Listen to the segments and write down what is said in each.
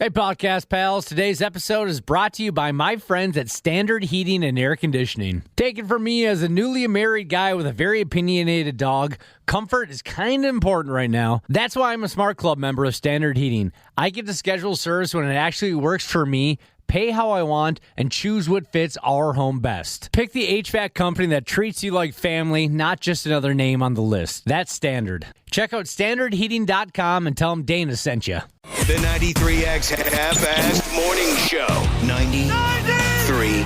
Hey, podcast pals. Today's episode is brought to you by my friends at Standard Heating and Air Conditioning. Take it from me, as a newly married guy with a very opinionated dog, comfort is kind of important right now. That's why I'm a Smart Club member of Standard Heating. I get to schedule service when it actually works for me, pay how I want, and choose what fits our home best. Pick the HVAC company that treats you like family, not just another name on the list. That's Standard. Check out standardheating.com and tell them Dana sent you. The 93X Half-Assed Morning Show. 93.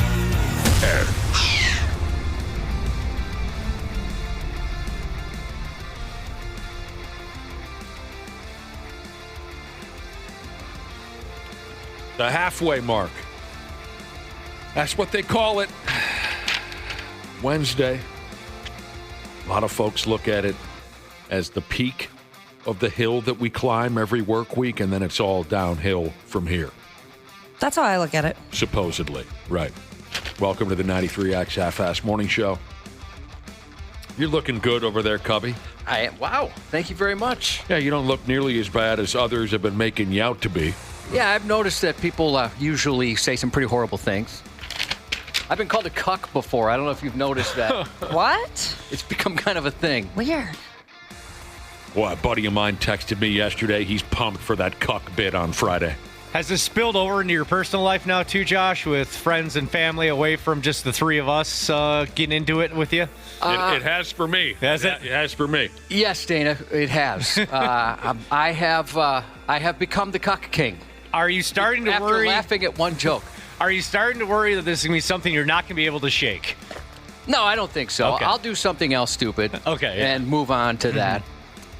The halfway mark. That's what they call it. Wednesday. A lot of folks look at it as the peak of the hill that we climb every work week, and then it's all downhill from here. That's how I look at it. Supposedly. Right. Welcome to the 93X Half-Assed Morning Show. You're looking good over there, Cubby. I am. Wow. Thank you very much. Yeah, you don't look nearly as bad as others have been making you out to be. Yeah, I've noticed that people usually say some pretty horrible things. I've been called a cuck before. I don't know if you've noticed that. What? It's become kind of a thing. Weird. Well, a buddy of mine texted me yesterday. He's pumped for that cuck bit on Friday. Has this spilled over into your personal life now too, Josh, with friends and family away from just the three of us getting into it with you? It has for me. Has it? It has for me. Yes, Dana, it has. I have become the cuck king. Are you starting to After worry? laughing at one joke. Are you starting to worry that this is going to be something you're not going to be able to shake? No, I don't think so. Okay. I'll do something else stupid. Okay, yeah. And move on to that.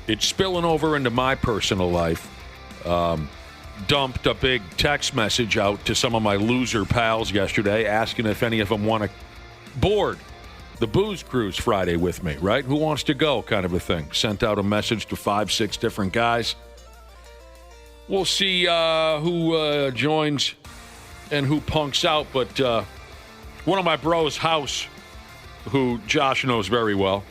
It's spilling over into my personal life. Dumped a big text message out to some of my loser pals yesterday, asking if any of them want to board the booze cruise Friday with me, right? Who wants to go, kind of a thing. Sent out a message to 5-6 different guys. We'll see who joins and who punks out, but one of my bros, House, who Josh knows very well,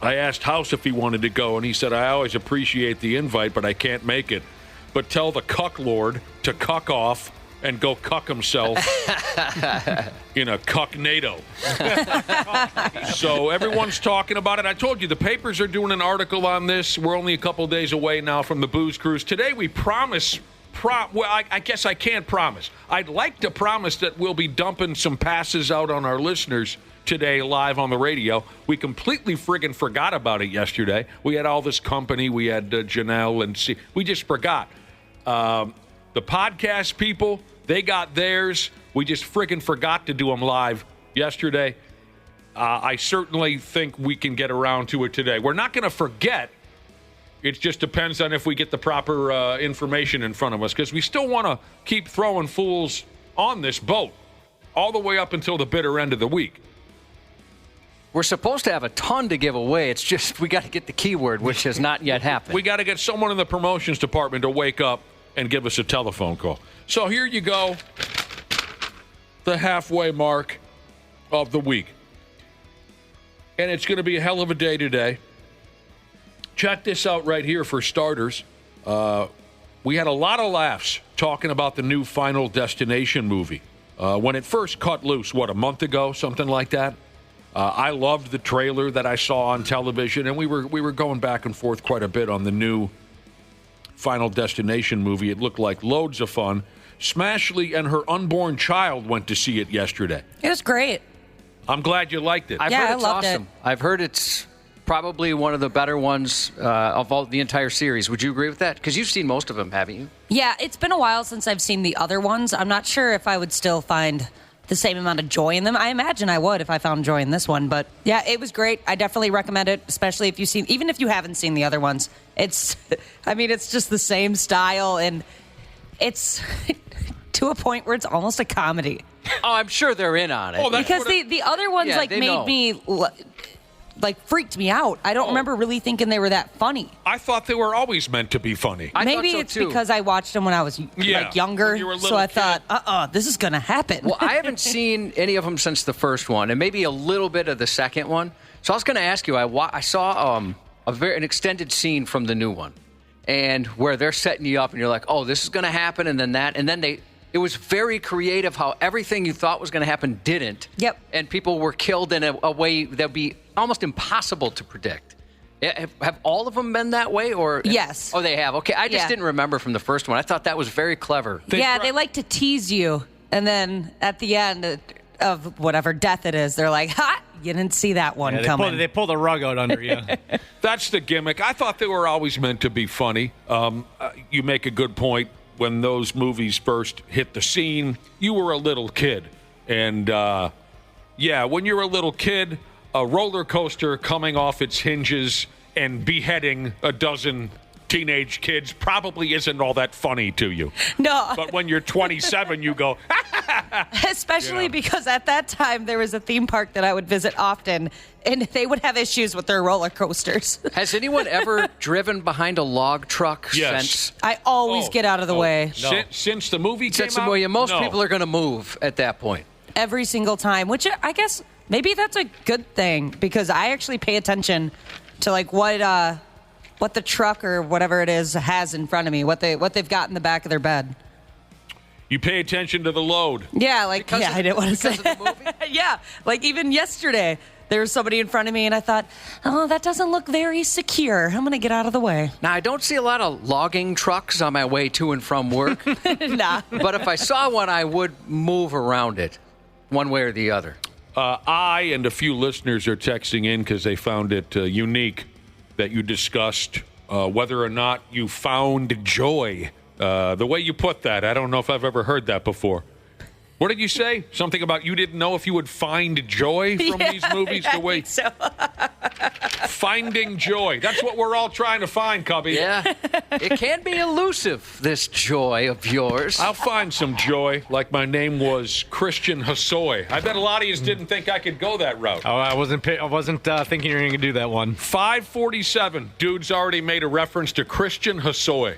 I asked House if he wanted to go, and he said, I always appreciate the invite, but I can't make it. But tell the cuck lord to cuck off and go cuck himself in a cuck-nado. So everyone's talking about it. I told you, the papers are doing an article on this. We're only a couple days away now from the booze cruise. Today we promise... well, I guess I can't promise. I'd like to promise that we'll be dumping some passes out on our listeners today live on the radio. We completely friggin' forgot about it yesterday. We had all this company. We had Janelle and C. We just forgot. The podcast people, they got theirs. We just friggin' forgot to do them live yesterday. I certainly think we can get around to it today. We're not going to forget. It just depends on if we get the proper information in front of us, because we still want to keep throwing fools on this boat all the way up until the bitter end of the week. We're supposed to have a ton to give away. It's just we got to get the keyword, which has not yet happened. We got to get someone in the promotions department to wake up and give us a telephone call. So here you go, the halfway mark of the week. And it's going to be a hell of a day today. Check this out right here for starters. We had a lot of laughs talking about the new Final Destination movie. When it first cut loose, a month ago, something like that? I loved the trailer that I saw on television, and we were going back and forth quite a bit on the new Final Destination movie. It looked like loads of fun. Smashley and her unborn child went to see it yesterday. It was great. I'm glad you liked it. I've Yeah, heard I it's loved awesome. it. I've heard it's probably one of the better ones of all the entire series. Would you agree with that? Because you've seen most of them, haven't you? Yeah, it's been a while since I've seen the other ones. I'm not sure if I would still find the same amount of joy in them. I imagine I would if I found joy in this one. But yeah, it was great. I definitely recommend it, especially if you've seen, even if you haven't seen the other ones. It's just the same style, and it's to a point where it's almost a comedy. Oh, I'm sure they're in on it. Oh, that's Because what the other ones Yeah, they know. made me freaked me out. I don't remember really thinking they were that funny. I thought they were always meant to be funny. I Maybe thought so, it's too. because I watched them when I was younger, when you were a little so I kid. thought, this is gonna happen. Well, I haven't seen any of them since the first one, and maybe a little bit of the second one. So I was going to ask you, I saw an extended scene from the new one, and where they're setting you up, and you're like, oh, this is going to happen, and then that, and then it was very creative how everything you thought was going to happen didn't. Yep. And people were killed in a way that would be almost impossible to predict. Have all of them been that way? Or Yes. Oh, they have. Okay, I just Yeah. didn't remember from the first one. I thought that was very clever. They like to tease you, and then at the end of whatever death it is, they're like, "Ha! You didn't see that one coming." They pull the rug out under you. That's the gimmick. I thought they were always meant to be funny. You make a good point. When those movies first hit the scene, you were a little kid. And, when you're a little kid, a roller coaster coming off its hinges and beheading a dozen teenage kids probably isn't all that funny to you. No. But when you're 27, you go, Especially because at that time there was a theme park that I would visit often, and they would have issues with their roller coasters. Has anyone ever driven behind a log truck Yes. since? I always get out of the way Since the movie came Since out? most No. people are going to move at that point. every single time, which I guess maybe that's a good thing because I actually pay attention to like what the truck or whatever it is has in front of me, what they've got in the back of their bed. You pay attention to the load. Yeah, like I didn't want to say Because of the movie? yeah, like even yesterday there was somebody in front of me and I thought, oh, that doesn't look very secure. I'm going to get out of the way. Now, I don't see a lot of logging trucks on my way to and from work. Nah. But if I saw one, I would move around it one way or the other. I and a few listeners are texting in because they found it unique that you discussed whether or not you found joy. The way you put that, I don't know if I've ever heard that before. What did you say? Something about you didn't know if you would find joy from these movies? I The way think so. finding joy. That's what we're all trying to find, Cubby. Yeah. It can be elusive, this joy of yours. I'll find some joy, like my name was Christian Hosoi. I bet a lot of you didn't think I could go that route. Oh, I wasn't thinking you were going to do that one. 547. Dude's already made a reference to Christian Hosoi.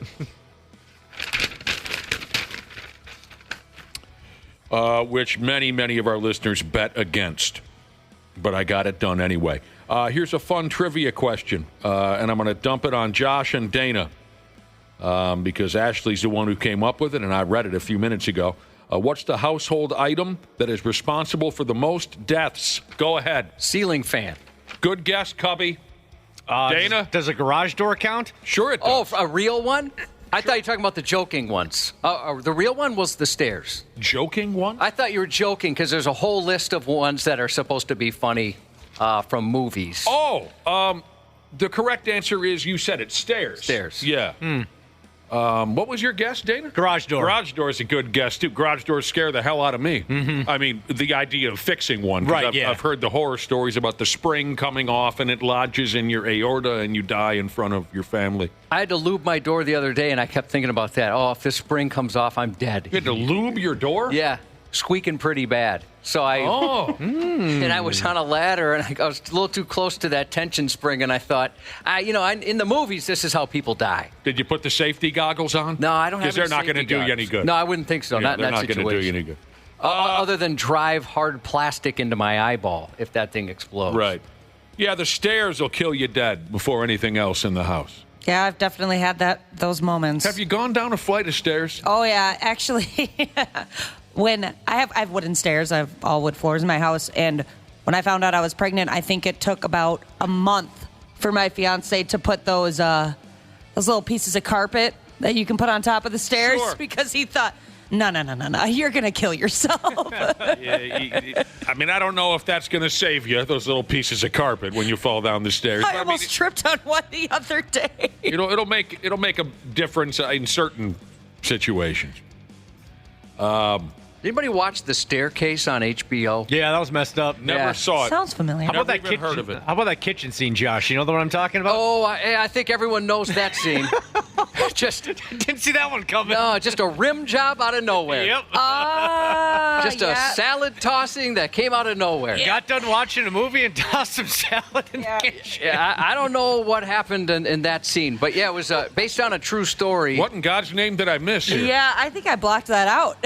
Which many of our listeners bet against. But I got it done anyway. Here's a fun trivia question, and I'm going to dump it on Josh and Dana because Ashley's the one who came up with it, and I read it a few minutes ago. What's the household item that is responsible for the most deaths? Go ahead. Ceiling fan. Good guess, Cubby. Dana? Does a garage door count? Sure it does. Oh, a real one? I thought you were talking about the joking ones. The real one was the stairs. Joking one? I thought you were joking because there's a whole list of ones that are supposed to be funny from movies. The correct answer is you said it. Stairs. Stairs. Yeah. What was your guess, Dana? Garage door. Garage door is a good guess, too. Garage doors scare the hell out of me. Mm-hmm. I mean, the idea of fixing one. Right, I've heard the horror stories about the spring coming off and it lodges in your aorta and you die in front of your family. I had to lube my door the other day, and I kept thinking about that. Oh, if this spring comes off, I'm dead. You had to lube your door? Yeah, squeaking pretty bad. So and I was on a ladder, and I was a little too close to that tension spring, and I thought, in the movies, this is how people die. Did you put the safety goggles on? No, I don't have Because they're not going to do you any good. No, I wouldn't think so. Yeah, Not in they're that not situation. going to do you any good. Other than drive hard plastic into my eyeball if that thing explodes. Right. Yeah, the stairs will kill you dead before anything else in the house. Yeah, I've definitely had those moments. Have you gone down a flight of stairs? Oh yeah, actually, when I have wooden stairs, I have all wood floors in my house, and when I found out I was pregnant, I think it took about a month for my fiance to put those little pieces of carpet that you can put on top of the stairs because he thought, no, you're gonna kill yourself. I mean, I don't know if that's going to save you, those little pieces of carpet when you fall down the stairs. I almost tripped on one the other day. It'll make a difference in certain situations. Anybody watch The Staircase on HBO? Yeah, that was messed up. Never saw it. Sounds familiar. How about Never that even heard of it. How about that kitchen scene, Josh? You know the one I'm talking about? Oh, I think everyone knows that scene. Just Didn't see that one coming. no, just a rim job out of nowhere. Yep. Just a salad tossing that came out of nowhere. Got done watching a movie and tossed some salad in the kitchen. Yeah, I don't know what happened in that scene, but yeah, it was based on a true story. What in God's name did I miss here? Yeah, I think I blocked that out.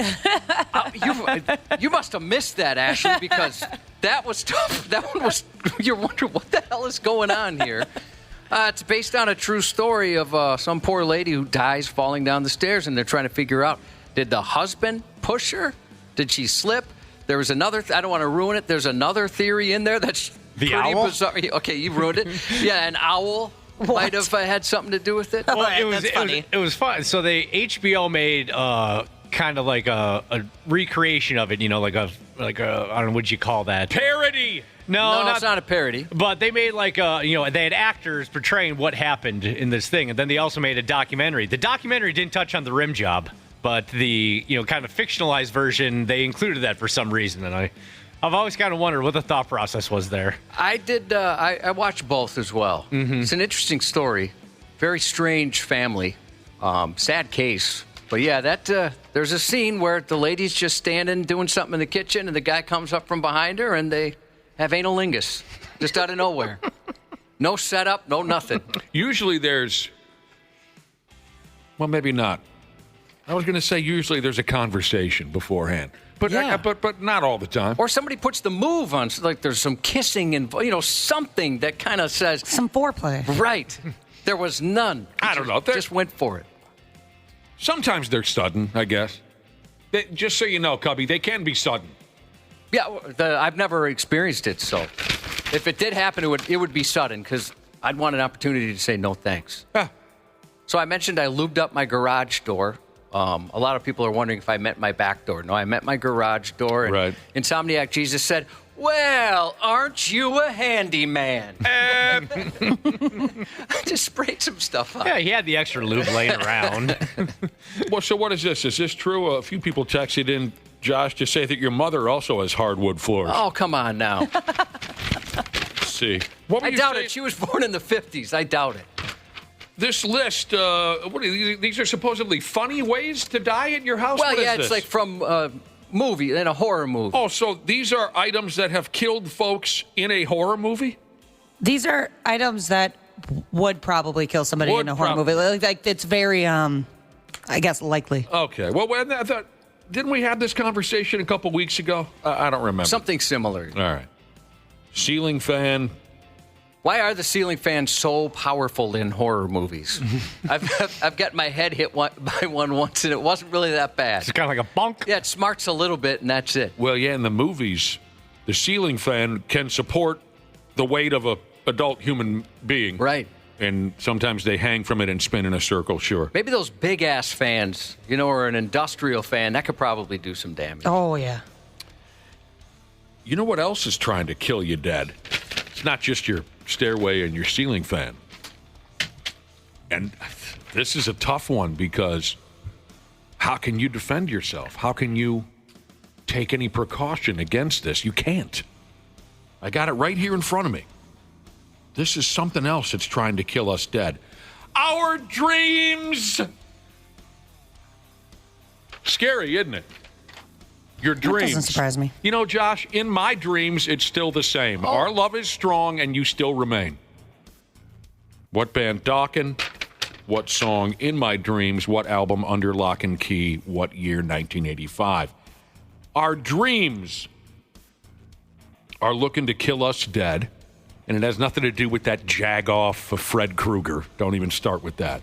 You must have missed that, Ashley, because that was tough. That one was. You're wondering what the hell is going on here. It's based on a true story of some poor lady who dies falling down the stairs, and they're trying to figure out, did the husband push her? Did she slip? There was another, I don't want to ruin it, there's another theory in there that's The pretty owl? bizarre. Okay, you ruined it. Yeah, an owl might have had something to do with it. Well, That's funny. it was fun. So HBO made kind of like a recreation of it, like a I don't know, what'd you call that? Parody. No, it's not a parody. But they made they had actors portraying what happened in this thing, and then they also made a documentary. The documentary didn't touch on the rim job, but the kind of fictionalized version, they included that for some reason, and I've always kind of wondered what the thought process was there. I did. I watched both as well. Mm-hmm. It's an interesting story. Very strange family. Sad case. But yeah, there's a scene where the lady's just standing doing something in the kitchen, and the guy comes up from behind her, and they have analingus just out of nowhere. No setup, no nothing. Usually there's, well, maybe not. I was going to say usually there's a conversation beforehand, but Yeah. but not all the time. Or somebody puts the move on, so like there's some kissing and something that kind of says, Some foreplay. right. There was none. I don't know. Just went for it. Sometimes they're sudden, I guess. Just so you know, Cubby, they can be sudden. Yeah, I've never experienced it, so if it did happen, it would be sudden because I'd want an opportunity to say no thanks. Ah. So I mentioned I lubed up my garage door. A lot of people are wondering if I meant my back door. No, I meant my garage door. And Right. Insomniac Jesus said, "Well, aren't you a handyman?" I just sprayed some stuff on. Yeah, he had the extra lube laying around. Well, so what is this? Is this true? A few people texted in, Josh, to say that your mother also has hardwood floors. Oh, come on now. Let's see. What were I you doubt saying? it. She was born in the 50s. I doubt it. This list, what are these are supposedly funny ways to die at your house? Well, What is yeah, it's this? like from a movie, in a horror movie. Oh, so these are items that have killed folks in a horror movie? These are items that would probably kill somebody Would in a horror prob- movie. Like it's very, I guess, likely. Okay. Well, I thought, didn't we have this conversation a couple weeks ago? I don't remember. Something similar. All right. Ceiling fan. Why are the ceiling fans so powerful in horror movies? I've got my head hit by one once, and it wasn't really that bad. It's kind of like a bunk. Yeah, it smarts a little bit, and that's it. Well, yeah, in the movies, the ceiling fan can support the weight of a adult human being. Right. And sometimes they hang from it and spin in a circle, sure. Maybe those big-ass fans, or an industrial fan, that could probably do some damage. Oh, yeah. You know what else is trying to kill you dead? It's not just your stairway and your ceiling fan. And this is a tough one because how can you defend yourself? How can you take any precaution against this? You can't. I got it right here in front of me. This is something else that's trying to kill us dead. Our dreams! Scary, isn't it? Your dreams. doesn't surprise me. You know, Josh, in my dreams, it's still the same. Our love is strong, and you still remain. What band? Dawkin. What song? In my dreams. What album? Under Lock and Key. What year? 1985. Our dreams are looking to kill us dead, and it has nothing to do with that jag-off of Fred Krueger. Don't even start with that.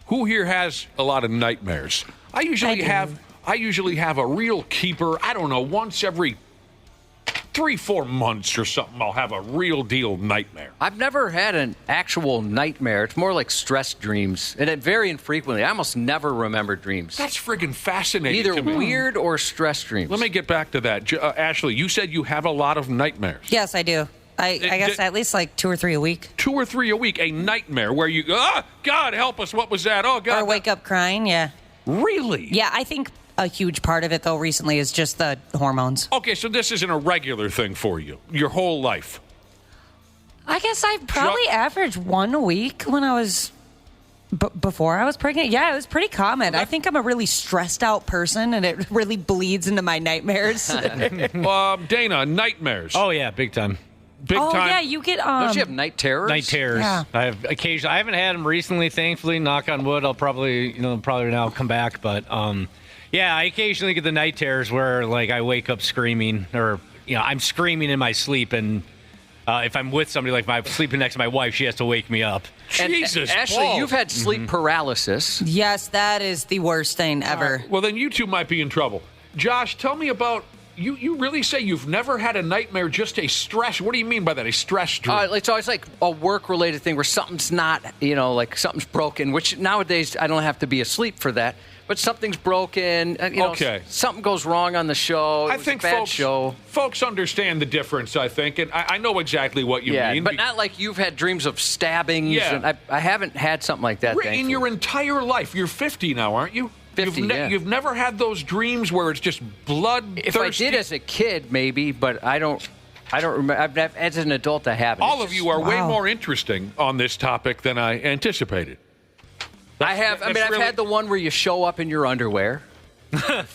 Who here has a lot of nightmares? I usually have a real keeper. I don't know, once every 3-4 months or something, I'll have a real deal nightmare. I've never had an actual nightmare. It's more like stress dreams, and it very infrequently. I almost never remember dreams. That's friggin' fascinating Either to me. weird or stress dreams. Let me get back to that. Ashley, you said you have a lot of nightmares. Yes, I do. I guess at least like 2 or 3 a week. 2 or 3 a week, a nightmare where you, God help us, what was that? Oh, God. Or wake up crying, yeah. Really? Yeah, I think a huge part of it, though, recently is just the hormones. Okay, so this isn't a regular thing for you, your whole life. I guess I probably averaged 1 a week when I was... before I was pregnant? Yeah, it was pretty common. I think I'm a really stressed out person, and it really bleeds into my nightmares. Dana, nightmares. Oh, yeah, big time. Big time. yeah, you get... Don't you have night terrors? Night terrors. Yeah. I have occasionally. I haven't had them recently, thankfully. Knock on wood. I'll probably now come back. But yeah, I occasionally get the night terrors where like I wake up screaming, or I'm screaming in my sleep, and If I'm with somebody, like sleeping next to my wife, she has to wake me up. Jesus, Ashley, Paul. you've had sleep paralysis. Yes, that is the worst thing ever. Well, then you two might be in trouble. Josh, tell me about, you really say you've never had a nightmare, just a stress. What do you mean by that, a stress dream? It's always like a work-related thing where something's not, like something's broken, which nowadays I don't have to be asleep for that. But something's broken. Okay. Something goes wrong on the show. I think a bad show. Folks understand the difference, I think, and I know exactly what you mean. But not like you've had dreams of stabbings. Yeah. And I haven't had something like that, in thankfully. your entire life. You're 50 now, aren't you? 50, You've never had those dreams where it's just bloodthirsty? If I did as a kid, maybe, but I don't remember. As an adult, I haven't. All of you are way more interesting on this topic than I anticipated. I've had the one where you show up in your underwear.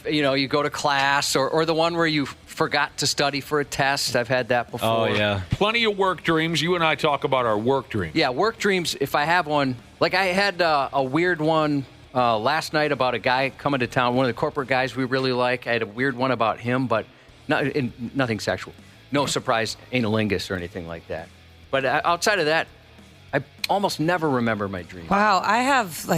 You go to class, or the one where you forgot to study for a test. I've had that before. Oh, yeah. Plenty of work dreams. You and I talk about our work dreams. Yeah, work dreams, if I have one. Like I had a weird one last night about a guy coming to town, one of the corporate guys we really like. I had a weird one about him, but nothing sexual. No surprise analingus or anything like that. But outside of that, I almost never remember my dreams. Wow, I have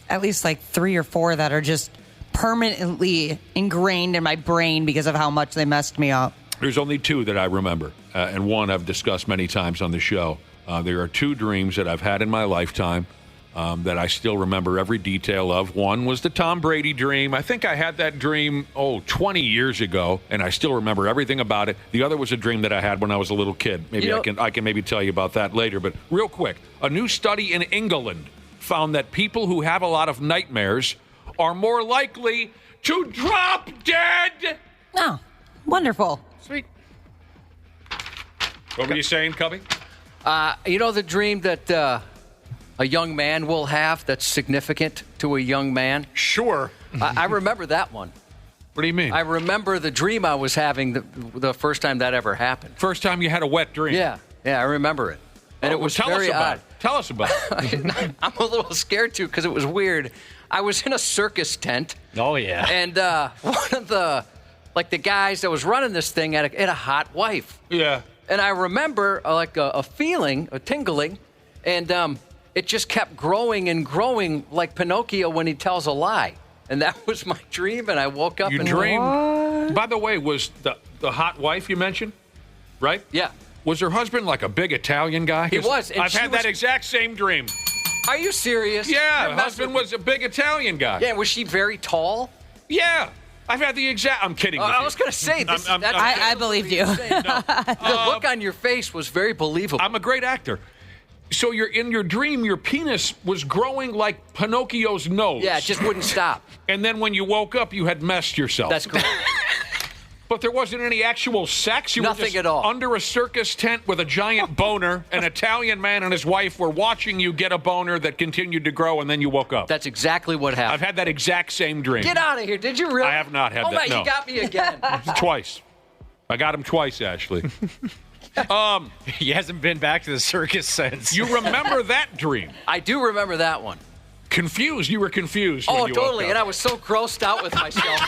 at least 3 or 4 that are just permanently ingrained in my brain because of how much they messed me up. There's only 2 that I remember, and one I've discussed many times on the show. There are 2 dreams that I've had in my lifetime that I still remember every detail of. One was the Tom Brady dream. I think I had that dream, 20 years ago, and I still remember everything about it. The other was a dream that I had when I was a little kid. Maybe I can maybe tell you about that later. But real quick, a new study in England found that people who have a lot of nightmares are more likely to drop dead. Oh, wonderful. Sweet. What were you saying, Cubby? The dream that a young man will have that's significant to a young man? Sure. I remember that one. What do you mean? I remember the dream I was having the first time that ever happened. First time you had a wet dream. Yeah, I remember it. And it was very odd. Tell us about it. I'm a little scared, too, because it was weird. I was in a circus tent. Oh, yeah. And one of the guys that was running this thing had a hot wife. Yeah. And I remember a feeling, a tingling, and it just kept growing and growing like Pinocchio when he tells a lie. And that was my dream, and I woke up You and dreamed. By the way, was the hot wife you mentioned, right? Yeah. Was her husband like a big Italian guy? He was. And I've had that exact same dream. Are you serious? Yeah, You're her husband was a big Italian guy. Yeah, was she very tall? Yeah. I've had the exact. I'm kidding. I was going to say this. I believed you. The look on your face was very believable. I'm a great actor. So you're in your dream, your penis was growing like Pinocchio's nose. Yeah, it just wouldn't stop. And then when you woke up, you had messed yourself. That's correct. But there wasn't any actual sex? You Nothing were just at all. Under a circus tent with a giant boner. An Italian man and his wife were watching you get a boner that continued to grow, and then you woke up. That's exactly what happened. I've had that exact same dream. Get out of here. Did you really? I have not had that, Oh, my, no. you got me again. Twice. I got him twice, Ashley. He hasn't been back to the circus since. You remember that dream? I do remember that one. Confused. You were confused when Oh, you totally. woke And up. I was so grossed out with myself.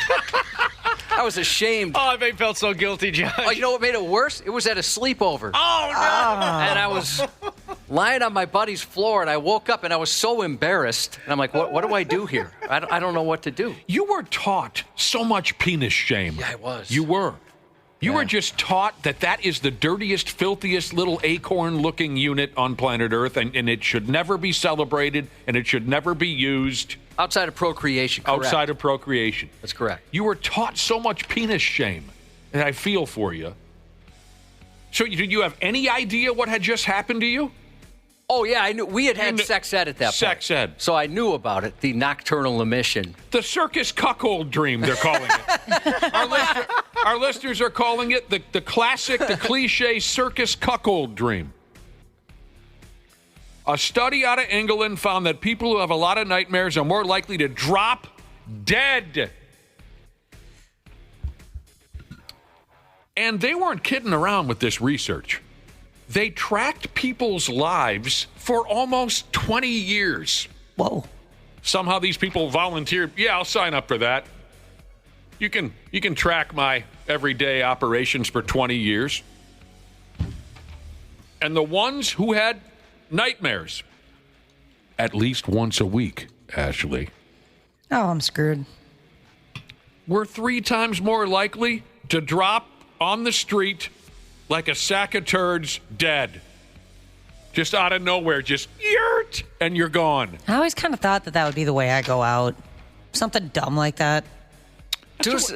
I was ashamed. Oh, I felt so guilty, Josh. Oh, you know what made it worse? It was at a sleepover. Oh, no. And I was lying on my buddy's floor, and I woke up, and I was so embarrassed. And I'm like, what do I do here? I don't know what to do. You were taught so much penis shame. Yeah, I was. You were. You were just taught that is the dirtiest, filthiest little acorn-looking unit on planet Earth, and it should never be celebrated, and it should never be used. Outside of procreation, correct. Outside of procreation. That's correct. You were taught so much penis shame, and I feel for you. So did you have any idea what had just happened to you? Oh, yeah, I knew. We had sex ed at that point. Sex ed. So I knew about it, the nocturnal emission. The circus cuckold dream, they're calling it. Our listeners are calling it the classic, the cliche circus cuckold dream. A study out of England found that people who have a lot of nightmares are more likely to drop dead. And they weren't kidding around with this research. They tracked people's lives for almost 20 years. Whoa. Somehow these people volunteered. Yeah, I'll sign up for that. You can track my everyday operations for 20 years. And the ones who had nightmares at least once a week, Ashley, Oh, I'm screwed. were 3 times more likely to drop on the street like a sack of turds dead. Just out of nowhere, just yurt, and you're gone. I always kind of thought that would be the way I go out. Something dumb like that. Does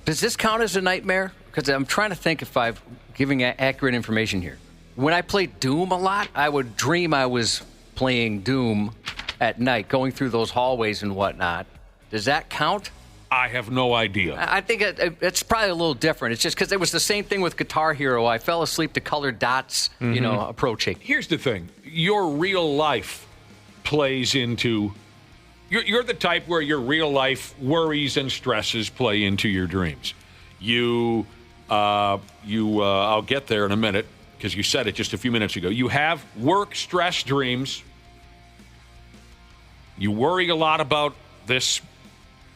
this count as a nightmare? Because I'm trying to think if I'm giving accurate information here. When I played Doom a lot, I would dream I was playing Doom at night, going through those hallways and whatnot. Does that count? I have no idea. I think it's probably a little different. It's just because it was the same thing with Guitar Hero. I fell asleep to colored dots, approaching. Here's the thing. Your real life plays into... You're the type where your real life worries and stresses play into your dreams. I'll get there in a minute because you said it just a few minutes ago. You have work stress dreams. You worry a lot about this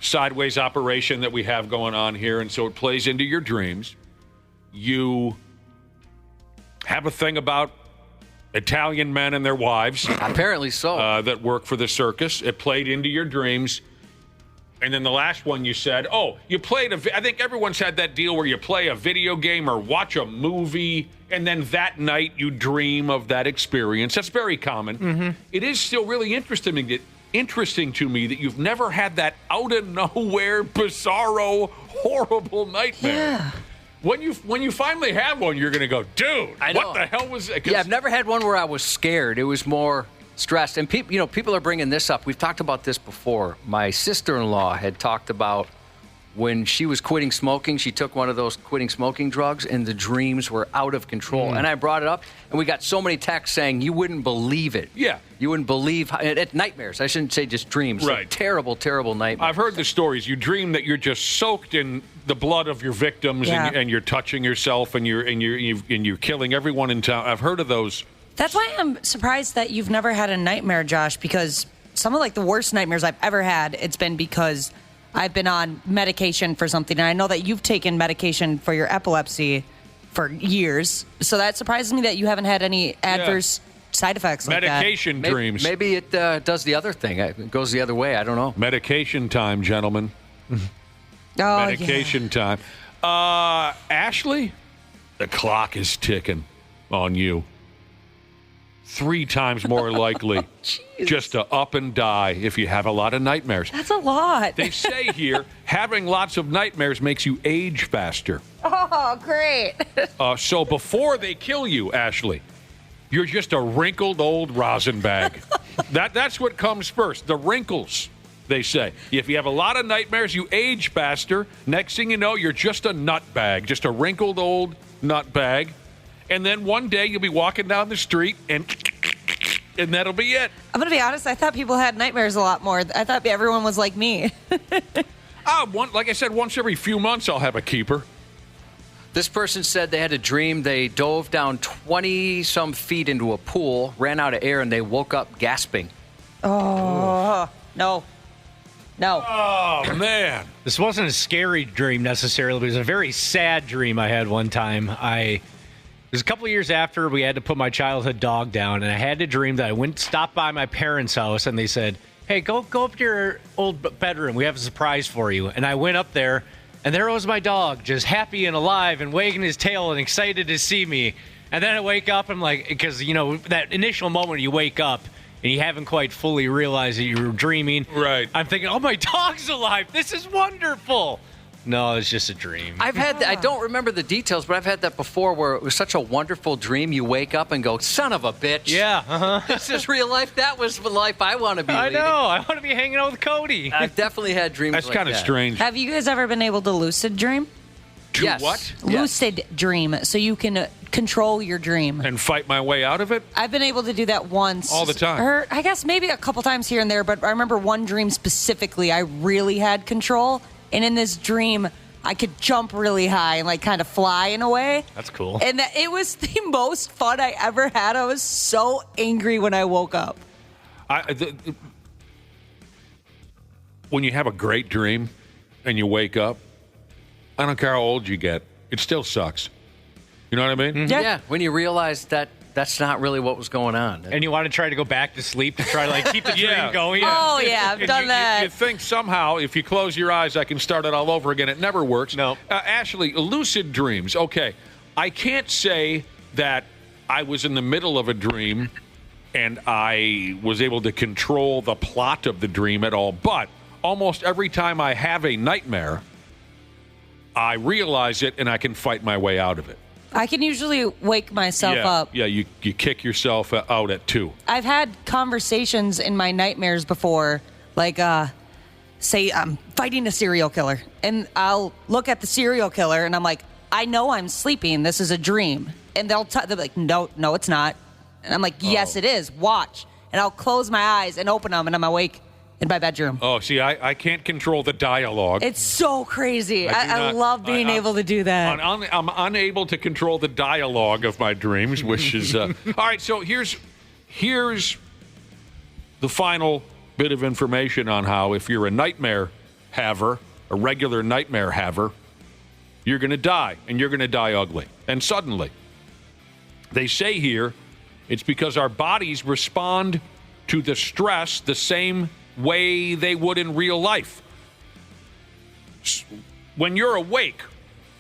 sideways operation that we have going on here, and so it plays into your dreams. You have a thing about Italian men and their wives. Apparently so. That work for the circus. It played into your dreams. And then the last one you said, you played I think everyone's had that deal where you play a video game or watch a movie, and then that night you dream of that experience. That's very common. Mm-hmm. It is still really interesting to me that you've never had that out of nowhere, bizarro, horrible nightmare. Yeah. When you finally have one, you're going to go, dude, what the hell was it? Yeah, I've never had one where I was scared. It was more stressed. And people are bringing this up. We've talked about this before. My sister-in-law had talked about when she was quitting smoking, she took one of those quitting smoking drugs, and the dreams were out of control. And I brought it up, and we got so many texts saying, you wouldn't believe it. Yeah. You wouldn't believe nightmares. I shouldn't say just dreams. Right. Like terrible, terrible nightmares. I've heard the stories. You dream that you're just soaked in the blood of your victims, and you're touching yourself, and you're killing everyone in town. I've heard of those. That's why I'm surprised that you've never had a nightmare, Josh, because some of the worst nightmares I've ever had, it's been because I've been on medication for something. And I know that you've taken medication for your epilepsy for years. So that surprises me that you haven't had any adverse side effects like medication that. dreams. Maybe it does the other thing. It goes the other way. I don't know. Medication time, gentlemen. Medication time. Ashley, the clock is ticking on you. 3 times more likely just to up and die if you have a lot of nightmares. That's a lot. They say here, having lots of nightmares makes you age faster. Oh, great. So before they kill you, Ashley, you're just a wrinkled old rosin bag. That's what comes first, the wrinkles, they say. If you have a lot of nightmares, you age faster. Next thing you know, you're just a nut bag, just a wrinkled old nut bag. And then one day you'll be walking down the street and that'll be it. I'm going to be honest. I thought people had nightmares a lot more. I thought everyone was like me. Like I said, once every few months I'll have a keeper. This person said they had a dream. They dove down 20-some feet into a pool, ran out of air, and they woke up gasping. Oh, no. Oh, man. This wasn't a scary dream necessarily, but it was a very sad dream I had one time. It was a couple of years after we had to put my childhood dog down, and I had a dream that I stopped by my parents' house, and they said, hey, go up to your old bedroom. We have a surprise for you. And I went up there, and there was my dog, just happy and alive and wagging his tail and excited to see me. And then I wake up, I'm like, because, that initial moment you wake up, and you haven't quite fully realized that you were dreaming. Right. I'm thinking, oh, my dog's alive. This is wonderful. No, it's just a dream. I've had that. I don't remember the details, but I've had that before where it was such a wonderful dream. You wake up and go, son of a bitch. Yeah. Uh-huh. This is real life. That was the life I want to be I leading. know. I want to be hanging out with Cody. I've definitely had dreams That's like kind of that. strange. Have you guys ever been able to lucid dream? Do Yes. what? Yes. Lucid dream, so you can control your dream. And fight my way out of it? I've been able to do that once. All the time. Or I guess maybe a couple times here and there, but I remember one dream specifically I really had control. And in this dream, I could jump really high and kind of fly in a way. That's cool. And it was the most fun I ever had. I was so angry when I woke up. When you have a great dream and you wake up, I don't care how old you get, it still sucks. You know what I mean? Mm-hmm. Yeah, when you realize that that's not really what was going on. And you want to try to go back to sleep to try to like keep the dream going. Oh, yeah, I've done that. You think somehow if you close your eyes, I can start it all over again. It never works. No. Ashley, lucid dreams. Okay, I can't say that I was in the middle of a dream and I was able to control the plot of the dream at all, but almost every time I have a nightmare, I realize it and I can fight my way out of it. I can usually wake myself up. Yeah, you kick yourself out at 2. I've had conversations in my nightmares before, like, say I'm fighting a serial killer, and I'll look at the serial killer, and I'm like, I know I'm sleeping. This is a dream. And they're like, no, it's not. And I'm like, yes, it is. Watch. And I'll close my eyes and open them, and I'm awake in my bedroom. Oh, see, I can't control the dialogue. It's so crazy. I not- love being able to do that. I'm unable to control the dialogue of my dreams, which is all right. So here's the final bit of information on how if you're a nightmare haver, a regular nightmare haver, you're going to die, and you're going to die ugly and suddenly. They say here it's because our bodies respond to the stress the same way they would in real life. When you're awake,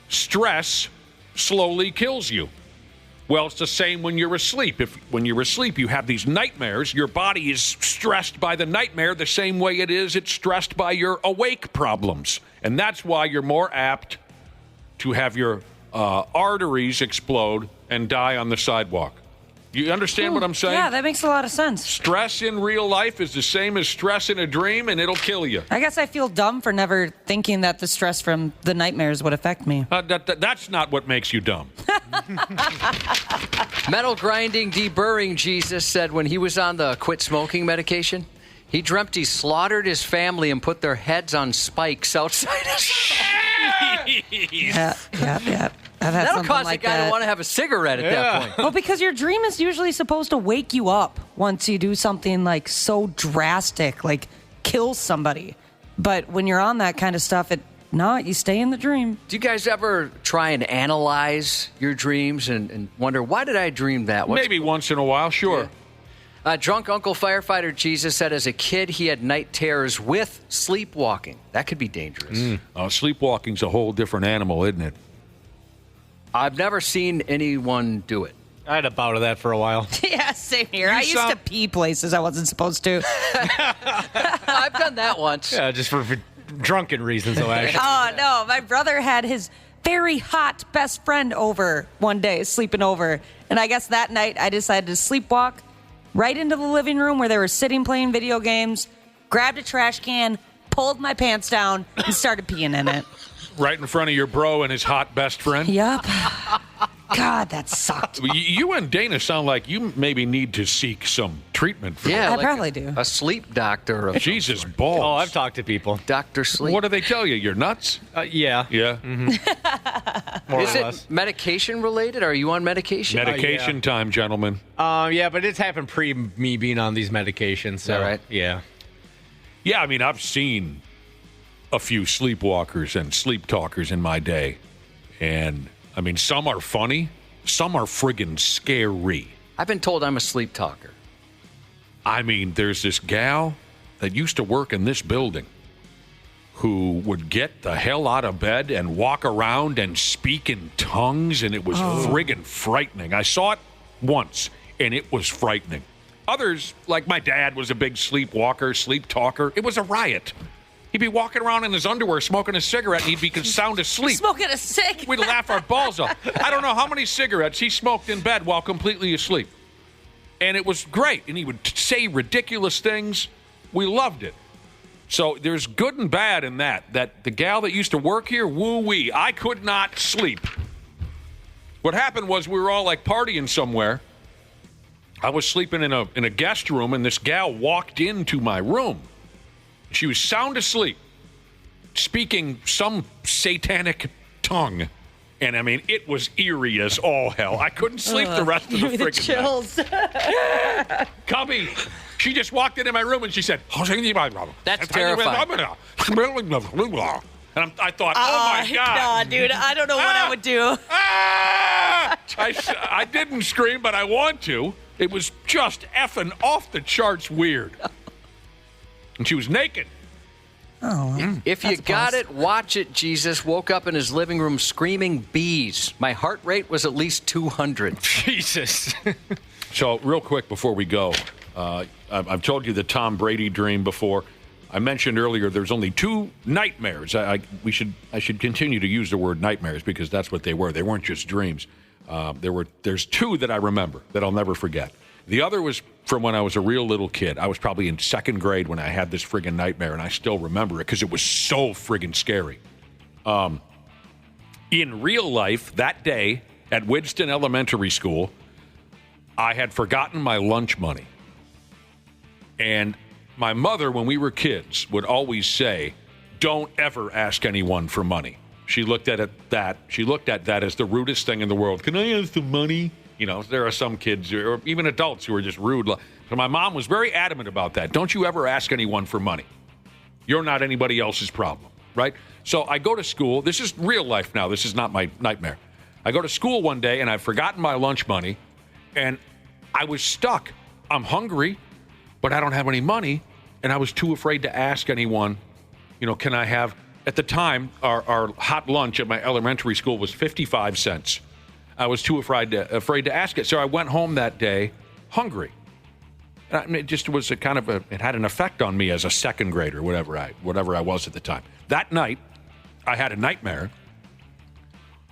stress slowly kills you. Well, it's the same when you're asleep. When you're asleep, you have these nightmares. Your body is stressed by the nightmare the same way it's stressed by your awake problems. And that's why you're more apt to have your arteries explode and die on the sidewalk. You understand what I'm saying? Yeah, that makes a lot of sense. Stress in real life is the same as stress in a dream, and it'll kill you. I guess I feel dumb for never thinking that the stress from the nightmares would affect me. That's not what makes you dumb. Metal grinding, deburring Jesus said when he was on the quit smoking medication, he dreamt he slaughtered his family and put their heads on spikes outside his Yeah. I've had That'll something cause like a guy that. to want to have a cigarette at that point. Well, because your dream is usually supposed to wake you up once you do something like so drastic, like kill somebody. But when you're on that kind of stuff, you stay in the dream. Do you guys ever try and analyze your dreams and wonder, why did I dream that? Maybe once in a while, sure. Yeah. Drunk Uncle Firefighter Jesus said as a kid he had night terrors with sleepwalking. That could be dangerous. Sleepwalking's a whole different animal, isn't it? I've never seen anyone do it. I had a bout of that for a while. Yeah, same here. I used to pee places I wasn't supposed to. I've done that once. Yeah, just for drunken reasons, though, actually. Oh, no. My brother had his very hot best friend over one day, sleeping over. And I guess that night I decided to sleepwalk right into the living room where they were sitting playing video games, grabbed a trash can, pulled my pants down, and started peeing in it. Right in front of your bro and his hot best friend? Yup. God, that sucked. You and Dana sound like you maybe need to seek some treatment for Yeah, I probably do. A sleep doctor. Of Jesus balls. Oh, I've talked to people. Dr. Sleep. What do they tell you? You're nuts? Yeah. Yeah. More Is or it less. medication related? Are you on medication? Medication time, gentlemen. Yeah, but it's happened pre me being on these medications. So, All right. Yeah. Yeah, I mean, I've seen a few sleepwalkers and sleep talkers in my day. And, I mean, some are funny. Some are friggin' scary. I've been told I'm a sleep talker. I mean, there's this gal that used to work in this building who would get the hell out of bed and walk around and speak in tongues, and it was friggin' frightening. I saw it once, and it was frightening. Others, like my dad, was a big sleepwalker, sleep talker. It was a riot. He'd be walking around in his underwear smoking a cigarette, and he'd be sound asleep. Smoking a cig. We'd laugh our balls off. I don't know how many cigarettes he smoked in bed while completely asleep. And it was great. And he would say ridiculous things. We loved it. So there's good and bad in that. That the gal that used to work here, woo-wee, I could not sleep. What happened was we were all like partying somewhere. I was sleeping in a guest room, and this gal walked into my room. She was sound asleep, speaking some satanic tongue. And, I mean, it was eerie as all hell. I couldn't sleep the rest of the Give me the freaking chills. night. Cubby, she just walked into my room and she said, That's terrifying. And I thought, oh, my God. No, dude, I don't know what I would do. Ah! I didn't scream, but I want to. It was just effing off the charts weird. And she was naked. Oh, If you got it, watch it. Jesus woke up in his living room screaming bees. My heart rate was at least 200. Jesus. So, real quick before we go, I've told you the Tom Brady dream before. I mentioned earlier there's only 2 nightmares. I should continue to use the word nightmares because that's what they were. They weren't just dreams. There's 2 that I remember that I'll never forget. The other was from when I was a real little kid. I was probably in 2nd grade when I had this friggin' nightmare, and I still remember it because it was so friggin' scary. In real life, that day at Widston Elementary School, I had forgotten my lunch money. And my mother, when we were kids, would always say, don't ever ask anyone for money. She looked at that as the rudest thing in the world. Can I ask some money? You know, there are some kids or even adults who are just rude. So my mom was very adamant about that. Don't you ever ask anyone for money. You're not anybody else's problem, right? So I go to school. This is real life now. This is not my nightmare. I go to school one day, and I've forgotten my lunch money, and I was stuck. I'm hungry, but I don't have any money, and I was too afraid to ask anyone, can I have... At the time, our hot lunch at my elementary school was 55 cents. I was too afraid to ask it. So I went home that day hungry. It just was it had an effect on me as a 2nd grader, whatever I was at the time. That night, I had a nightmare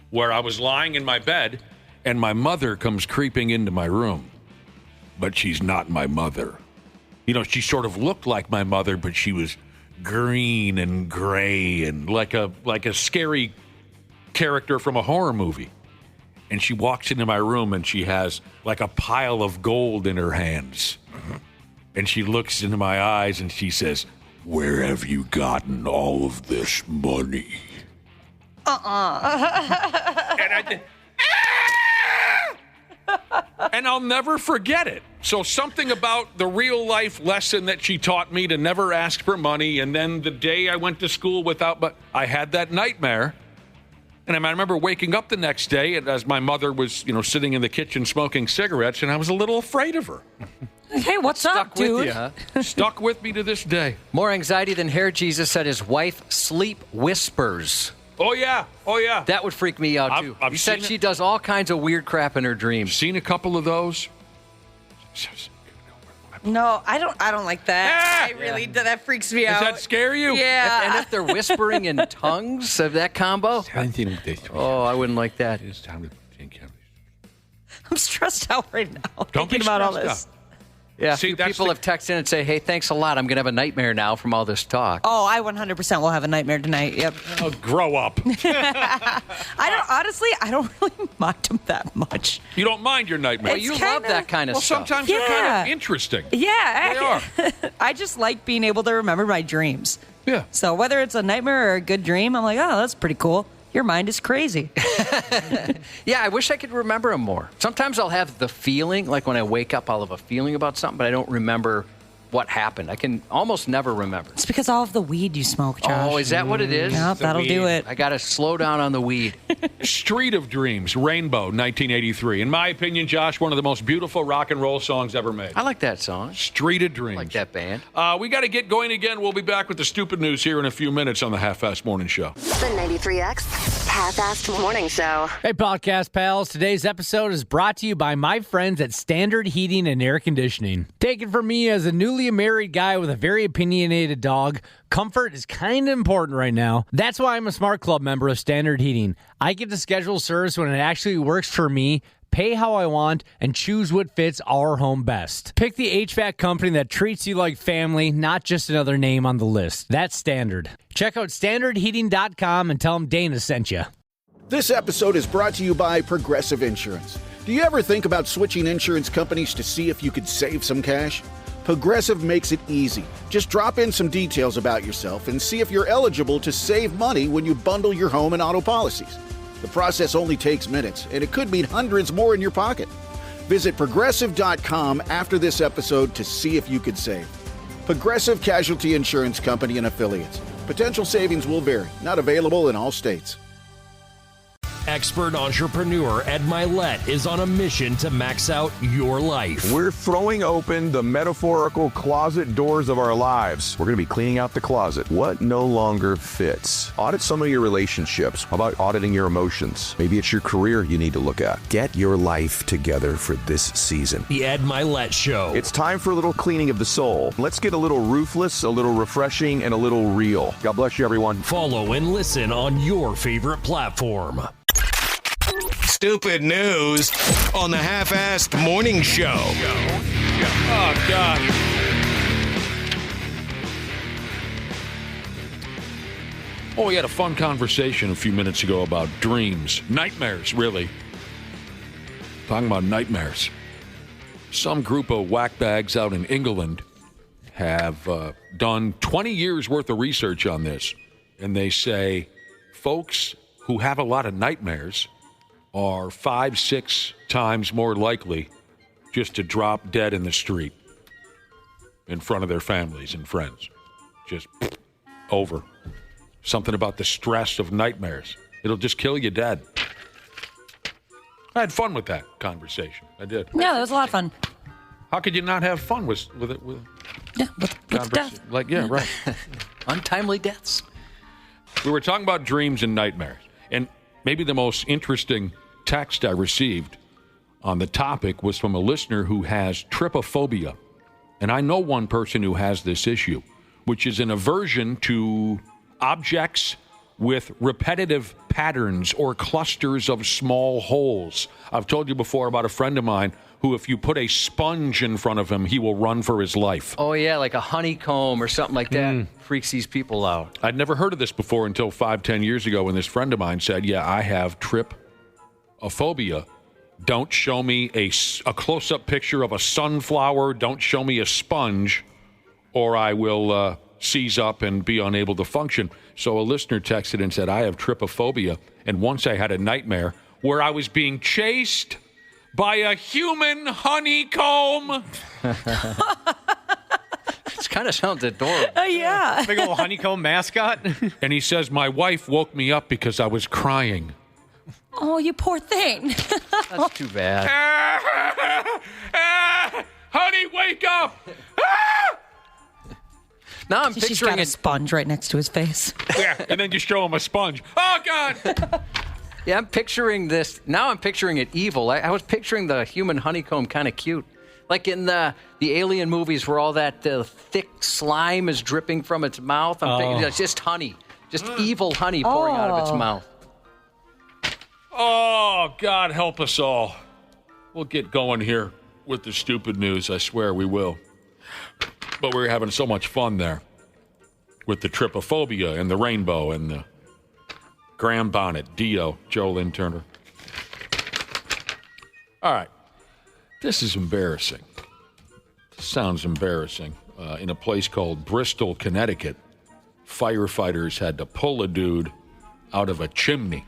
where I was lying in my bed and my mother comes creeping into my room. But she's not my mother. She sort of looked like my mother, but she was green and gray and like a scary character from a horror movie. And she walks into my room and she has like a pile of gold in her hands. And she looks into my eyes and she says, "Where have you gotten all of this money?" And I did, and I'll never forget it. So something about the real life lesson that she taught me to never ask for money. And then the day I went to school but I had that nightmare. And I remember waking up the next day and as my mother was, sitting in the kitchen smoking cigarettes, and I was a little afraid of her. Hey, what's up, dude? With you, huh? Stuck with me to this day. More anxiety than hair, Jesus said his wife sleep whispers. Oh, yeah. That would freak me out, too. I've He said seen she it. does all kinds of weird crap in her dreams. Seen a couple of those. No, I don't like that. That freaks me out. Does that scare you? Yeah. And if they're whispering in tongues of that combo, I wouldn't like that. I'm stressed out right now. Don't thinking be about all stressed this. out. Yeah, See, people have texted in and say, "Hey, thanks a lot. I'm going to have a nightmare now from all this talk." Oh, I 100% will have a nightmare tonight. Yep. Oh, grow up. I don't really mind them that much. You don't mind your nightmare. Well, you love that kind of Well, stuff. sometimes they're kind of interesting. Yeah. They are. I just like being able to remember my dreams. Yeah. So whether it's a nightmare or a good dream, I'm like, oh, that's pretty cool. Your mind is crazy. Yeah, I wish I could remember them more. Sometimes I'll have the feeling, like when I wake up, I'll have a feeling about something, but I don't remember what happened. I can almost never remember. It's because all of the weed you smoke, Josh. Oh, is that what it is? Yeah, that'll weed. do it. I got to slow down on the weed. Street of Dreams, Rainbow, 1983. In my opinion, Josh, one of the most beautiful rock and roll songs ever made. I like that song. Street of Dreams. I like that band. We got to get going again. We'll be back with the stupid news here in a few minutes on the Half-Assed Morning Show. The 93X Half-Assed Morning Show. Hey, podcast pals. Today's episode is brought to you by my friends at Standard Heating and Air Conditioning. Take it from me as a newly married guy with a very opinionated dog. Comfort is kind of important right now. That's why I'm a Smart Club member of Standard Heating. I get to schedule service when it actually works for me, pay how I want, and choose what fits our home best. Pick the HVAC company that treats you like family, not just another name on the list. That's Standard. Check out standardheating.com and tell them Dana sent you. This episode is brought to you by Progressive Insurance. Do you ever think about switching insurance companies to see if you could save some cash? Progressive makes it easy. Just drop in some details about yourself and see if you're eligible to save money when you bundle your home and auto policies. The process only takes minutes, and it could mean hundreds more in your pocket. Visit Progressive.com after this episode to see if you could save. Progressive Casualty Insurance Company and Affiliates. Potential savings will vary. Not available in all states. Expert entrepreneur Ed Milet is on a mission to max out your life. We're throwing open the metaphorical closet doors of our lives. We're going to be cleaning out the closet. What no longer fits? Audit some of your relationships. How about auditing your emotions? Maybe it's your career you need to look at. Get your life together for this season. The Ed Milet Show. It's time for a little cleaning of the soul. Let's get a little ruthless, a little refreshing, and a little real. God bless you, everyone. Follow and listen on your favorite platform. Stupid news on the Half-Assed Morning Show. Oh, God. Oh, we had a fun conversation a few minutes ago about dreams. Nightmares, really. Talking about nightmares. Some group of whackbags out in England have done 20 years worth of research on this. And they say folks who have a lot of nightmares are 5-6 times more likely just to drop dead in the street in front of their families and friends. Just over. Something about the stress of nightmares. It'll just kill you dead. I had fun with that conversation. I did. Yeah, that was a lot of fun. How could you not have fun with it? With death. Right. Untimely deaths. We were talking about dreams and nightmares. And maybe the most interesting text I received on the topic was from a listener who has trypophobia. And I know one person who has this issue, which is an aversion to objects with repetitive patterns or clusters of small holes. I've told you before about a friend of mine who, if you put a sponge in front of him, he will run for his life. Oh, yeah, like a honeycomb or something like that. Freaks these people out. I'd never heard of this before until 5-10 years ago when this friend of mine said, yeah, I have trypophobia. Don't show me a close-up picture of a sunflower. Don't show me a sponge, or I will seize up and be unable to function. So a listener texted and said, I have trypophobia, and once I had a nightmare where I was being chased by a human honeycomb. It kind of sounds adorable. Yeah. Big old honeycomb mascot. And he says, my wife woke me up because I was crying. Oh, you poor thing. That's too bad. Honey, wake up! Now I'm She's picturing got a sponge right next to his face. Yeah, and then just show him a sponge. Oh, God! Yeah, I'm picturing this. Now I'm picturing it evil. I was picturing the human honeycomb kind of cute. Like in the Alien movies where all that thick slime is dripping from its mouth. I'm thinking it's just honey. Just evil honey pouring out of its mouth. Oh, God help us all. We'll get going here with the stupid news. I swear we will. But we're having so much fun there with the trypophobia and the rainbow and the Graham Bonnet, Dio, Joe Lynn Turner. All right. This is embarrassing. This sounds embarrassing. In a place called Bristol, Connecticut, firefighters had to pull a dude out of a chimney.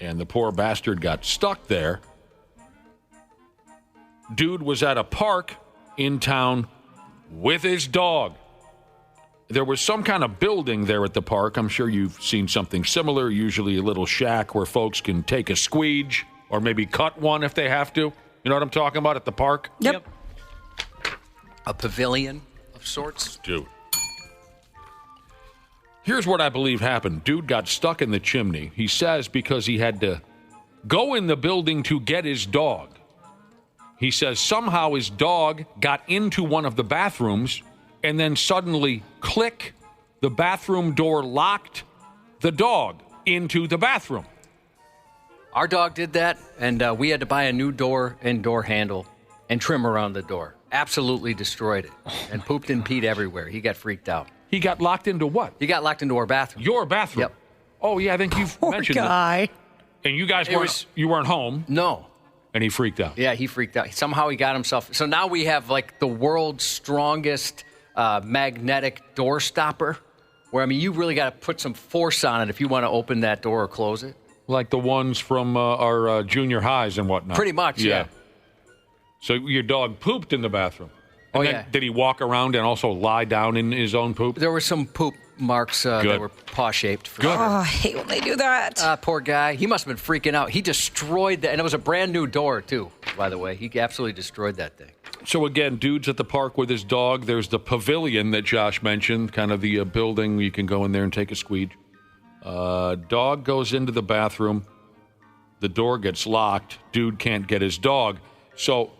And the poor bastard got stuck there. Dude was at a park in town with his dog. There was some kind of building there at the park. I'm sure you've seen something similar, usually a little shack where folks can take a squeege or maybe cut one if they have to. You know what I'm talking about at the park? Yep. A pavilion of sorts. Dude. Here's what I believe happened. Dude got stuck in the chimney. He says because he had to go in the building to get his dog. He says somehow his dog got into one of the bathrooms and then suddenly, click, the bathroom door locked the dog into the bathroom. Our dog did that, and we had to buy a new door and door handle and trim around the door. Absolutely destroyed it and pooped and peed everywhere. He got freaked out. He got locked into what? He got locked into our bathroom. Your bathroom? Yep. Oh, yeah, I think you've mentioned guy. it. And you guys weren't home? No. And he freaked out? Yeah, he freaked out. Somehow he got himself... So now we have, like, the world's strongest magnetic door stopper, where, I mean, you really got to put some force on it if you want to open that door or close it. Like the ones from our junior highs and whatnot? Pretty much, yeah. So your dog pooped in the bathroom? And then, did he walk around and also lie down in his own poop? There was some poop marks that were paw-shaped. Oh, I hate when they do that. Poor guy. He must have been freaking out. He destroyed that. And it was a brand new door, too, by the way. He absolutely destroyed that thing. So, again, dude's at the park with his dog. There's the pavilion that Josh mentioned, kind of the building. You can go in there and take a squeege. Dog goes into the bathroom. The door gets locked. Dude can't get his dog. So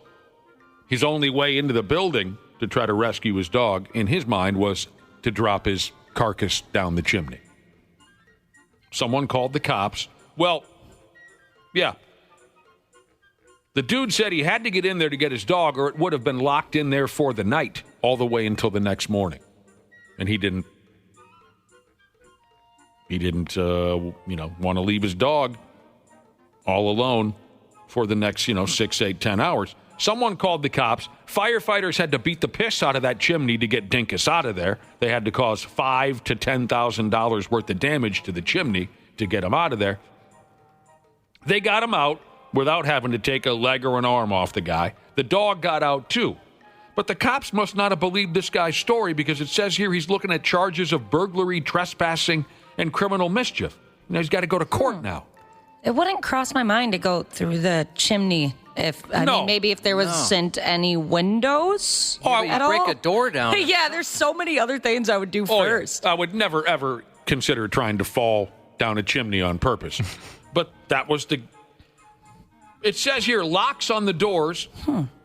his only way into the building to try to rescue his dog, in his mind, was to drop his carcass down the chimney. Someone called the cops. Well, yeah. The dude said he had to get in there to get his dog, or it would have been locked in there for the night, all the way until the next morning. And he didn't want to leave his dog all alone for the next, 6, 8, 10 hours. Someone called the cops. Firefighters had to beat the piss out of that chimney to get Dinkus out of there. They had to cause $5,000 to $10,000 worth of damage to the chimney to get him out of there. They got him out without having to take a leg or an arm off the guy. The dog got out too. But the cops must not have believed this guy's story, because it says here he's looking at charges of burglary, trespassing, and criminal mischief. He's got to go to court now. It wouldn't cross my mind to go through the chimney maybe if there wasn't any windows at all. Break a door down. Yeah, there's so many other things I would do first. Yeah. I would never, ever consider trying to fall down a chimney on purpose. But that was it says here, locks on the doors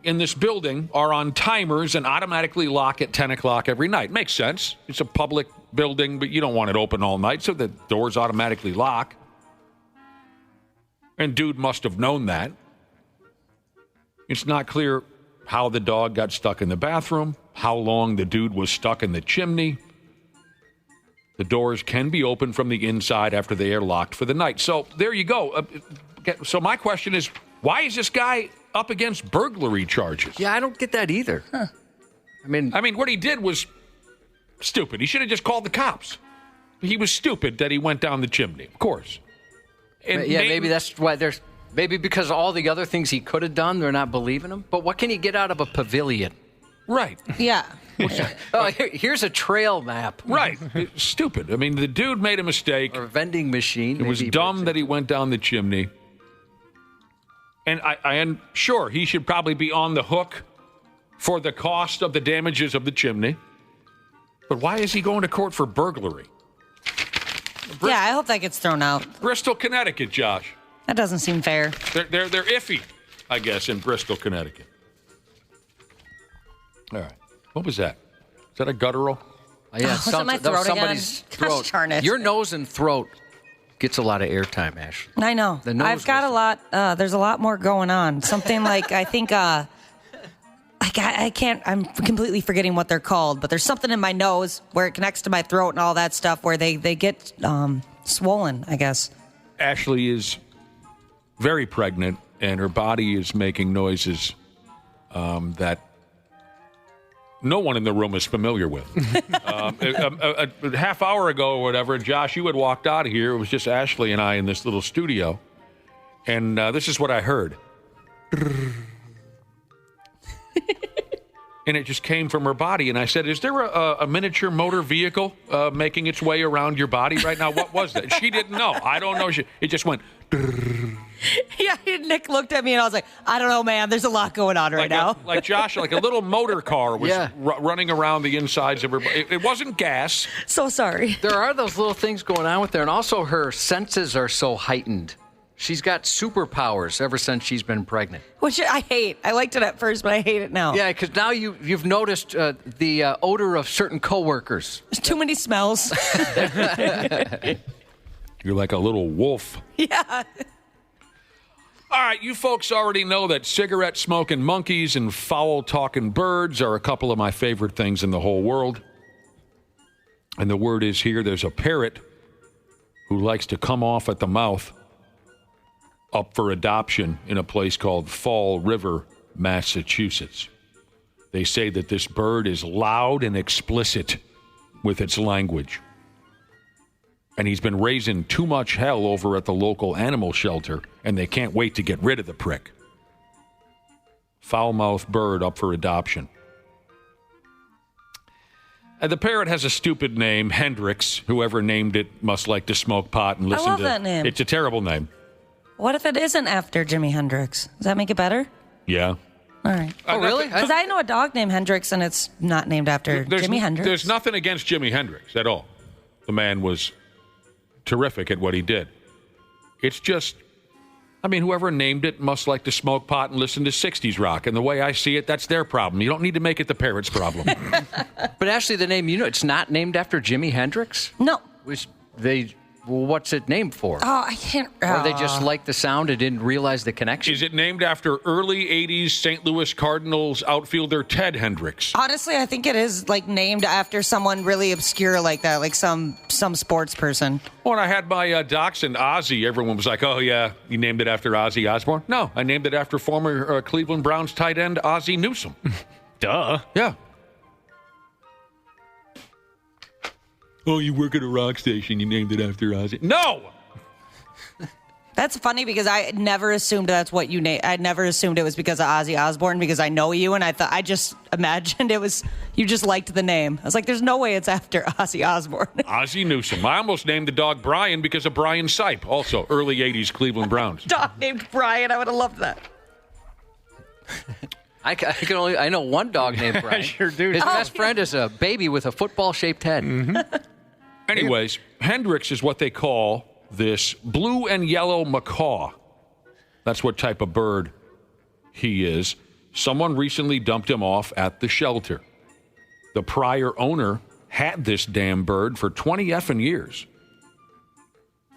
in this building are on timers and automatically lock at 10 o'clock every night. Makes sense. It's a public building, but you don't want it open all night, so the doors automatically lock. And dude must have known that. It's not clear how the dog got stuck in the bathroom, how long the dude was stuck in the chimney. The doors can be opened from the inside after they are locked for the night. So there you go. So my question is, why is this guy up against burglary charges? Yeah, I don't get that either. Huh. I mean, what he did was stupid. He should have just called the cops. He was stupid that he went down the chimney, of course. And maybe that's why maybe because of all the other things he could have done, they're not believing him. But what can he get out of a pavilion? Right. Yeah. Here's a trail map. Right. Stupid. The dude made a mistake. Or a vending machine. It was dumb that he went down the chimney. And I am sure he should probably be on the hook for the cost of the damages of the chimney. But why is he going to court for burglary? Yeah, I hope that gets thrown out. Bristol, Connecticut, Josh. That doesn't seem fair. They're iffy, I guess, in Bristol, Connecticut. All right. What was that? Is that a guttural? Yeah, was it my throat somebody's again? throat. Gosh darn it. Your nose and throat gets a lot of Ash. I know. I've got a lot. There's a lot more going on. Something like, I think, I can't, I'm completely forgetting what they're called, but there's something in my nose where it connects to my throat and all that stuff where they get swollen, I guess. Ashley is very pregnant, and her body is making noises that no one in the room is familiar with. A half hour ago or whatever, Josh, you had walked out of here. It was just Ashley and I in this little studio, and this is what I heard. And it just came from her body. And I said, is there a miniature motor vehicle making its way around your body right now? What was that? She didn't know. I don't know. It just went. Yeah, Nick looked at me and I was like, I don't know, man. There's a lot going on right now. Like Josh, like a little motor car was running around the insides of her body. It wasn't gas. So sorry. There are those little things going on with her. And also her senses are so heightened. She's got superpowers ever since she's been pregnant. Which I hate. I liked it at first, but I hate it now. Yeah, because now you've noticed the odor of certain coworkers. There's too many smells. You're like a little wolf. Yeah. All right, you folks already know that cigarette-smoking monkeys and foul-talking birds are a couple of my favorite things in the whole world. And the word is here, there's a parrot who likes to come off at the mouth up for adoption in a place called Fall River, Massachusetts. They say that this bird is loud and explicit with its language. And he's been raising too much hell over at the local animal shelter, and they can't wait to get rid of the prick. Foul-mouthed bird up for adoption. The parrot has a stupid name, Hendrix. Whoever named it must like to smoke pot and listen love to that name. It's a terrible name. What if it isn't after Jimi Hendrix? Does that make it better? Yeah. All right. Oh, really? Because I know a dog named Hendrix, and it's not named after Jimi Hendrix. There's nothing against Jimi Hendrix at all. The man was terrific at what he did. It's just, whoever named it must like to smoke pot and listen to 60s rock. And the way I see it, that's their problem. You don't need to make it the parrot's problem. But actually, the name, it's not named after Jimi Hendrix? No. What's it named for? Oh, I can't. Or they just liked the sound and didn't realize the connection? Is it named after early 80s St. Louis Cardinals outfielder Ted Hendricks? Honestly, I think it is named after someone really obscure like that, like some sports person. When I had my dachshund Ozzy, everyone was like, "Oh yeah, you named it after Ozzy Osbourne." No, I named it after former Cleveland Browns tight end Ozzie Newsome. Duh. Yeah. Oh, you work at a rock station. You named it after Ozzy. No! That's funny because I never assumed that's what you named. I never assumed it was because of Ozzy Osbourne because I know you, and I just imagined it was you just liked the name. I was like, there's no way it's after Ozzy Osbourne. Ozzie Newsome. I almost named the dog Brian because of Brian Sipe, also early 80s Cleveland Browns. Dog named Brian. I would have loved that. I know one dog named Brian. I sure do. His best friend is a baby with a football-shaped head. Mm-hmm. Anyways, Hendrix is what they call this blue and yellow macaw. That's what type of bird he is. Someone recently dumped him off at the shelter. The prior owner had this damn bird for 20 effing years.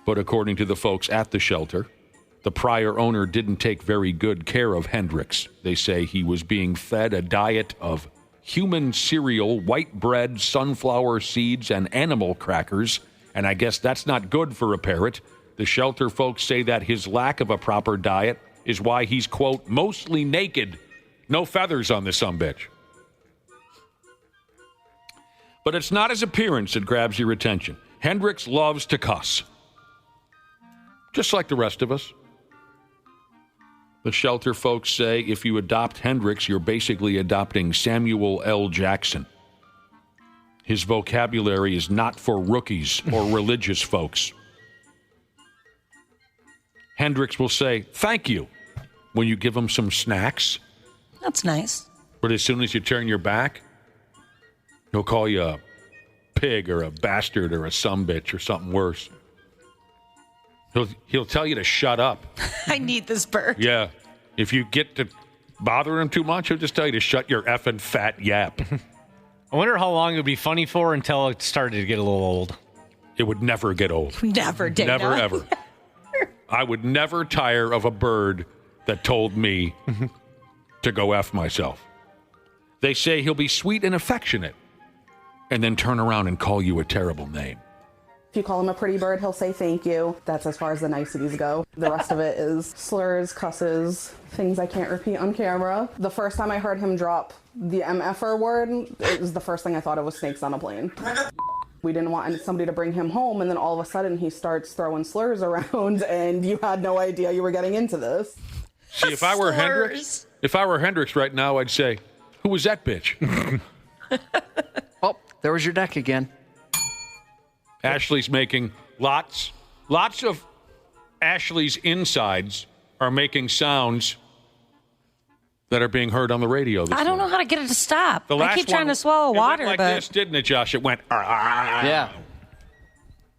But according to the folks at the shelter, the prior owner didn't take very good care of Hendrix. They say he was being fed a diet of human cereal, white bread, sunflower seeds, and animal crackers. And I guess that's not good for a parrot. The shelter folks say that his lack of a proper diet is why he's, quote, mostly naked. No feathers on this sumbitch. But it's not his appearance that grabs your attention. Hendrix loves to cuss. Just like the rest of us. The shelter folks say if you adopt Hendrix, you're basically adopting Samuel L. Jackson. His vocabulary is not for rookies or religious folks. Hendrix will say, thank you, when you give him some snacks. That's nice. But as soon as you turn your back, he'll call you a pig or a bastard or a sumbitch or something worse. He'll tell you to shut up. I need this bird. Yeah. If you get to bother him too much, he'll just tell you to shut your effing fat yap. I wonder how long it would be funny for until it started to get a little old. It would never get old. Never, Dana. Never, ever. I would never tire of a bird that told me to go F myself. They say he'll be sweet and affectionate and then turn around and call you a terrible name. If you call him a pretty bird, he'll say thank you. That's as far as the niceties go. The rest of it is slurs, cusses, things I can't repeat on camera. The first time I heard him drop the MFR word, it was the first thing I thought of was snakes on a plane. We didn't want somebody to bring him home, and then all of a sudden he starts throwing slurs around, and you had no idea you were getting into this. See, if I were Hendrix right now, I'd say, who was that bitch? Oh, there was your deck again. Ashley's making lots of Ashley's insides are making sounds that are being heard on the radio this I don't morning. know how to get it to stop. The last I keep trying one, to swallow water, it went like but this, didn't it, Josh? It went. Yeah.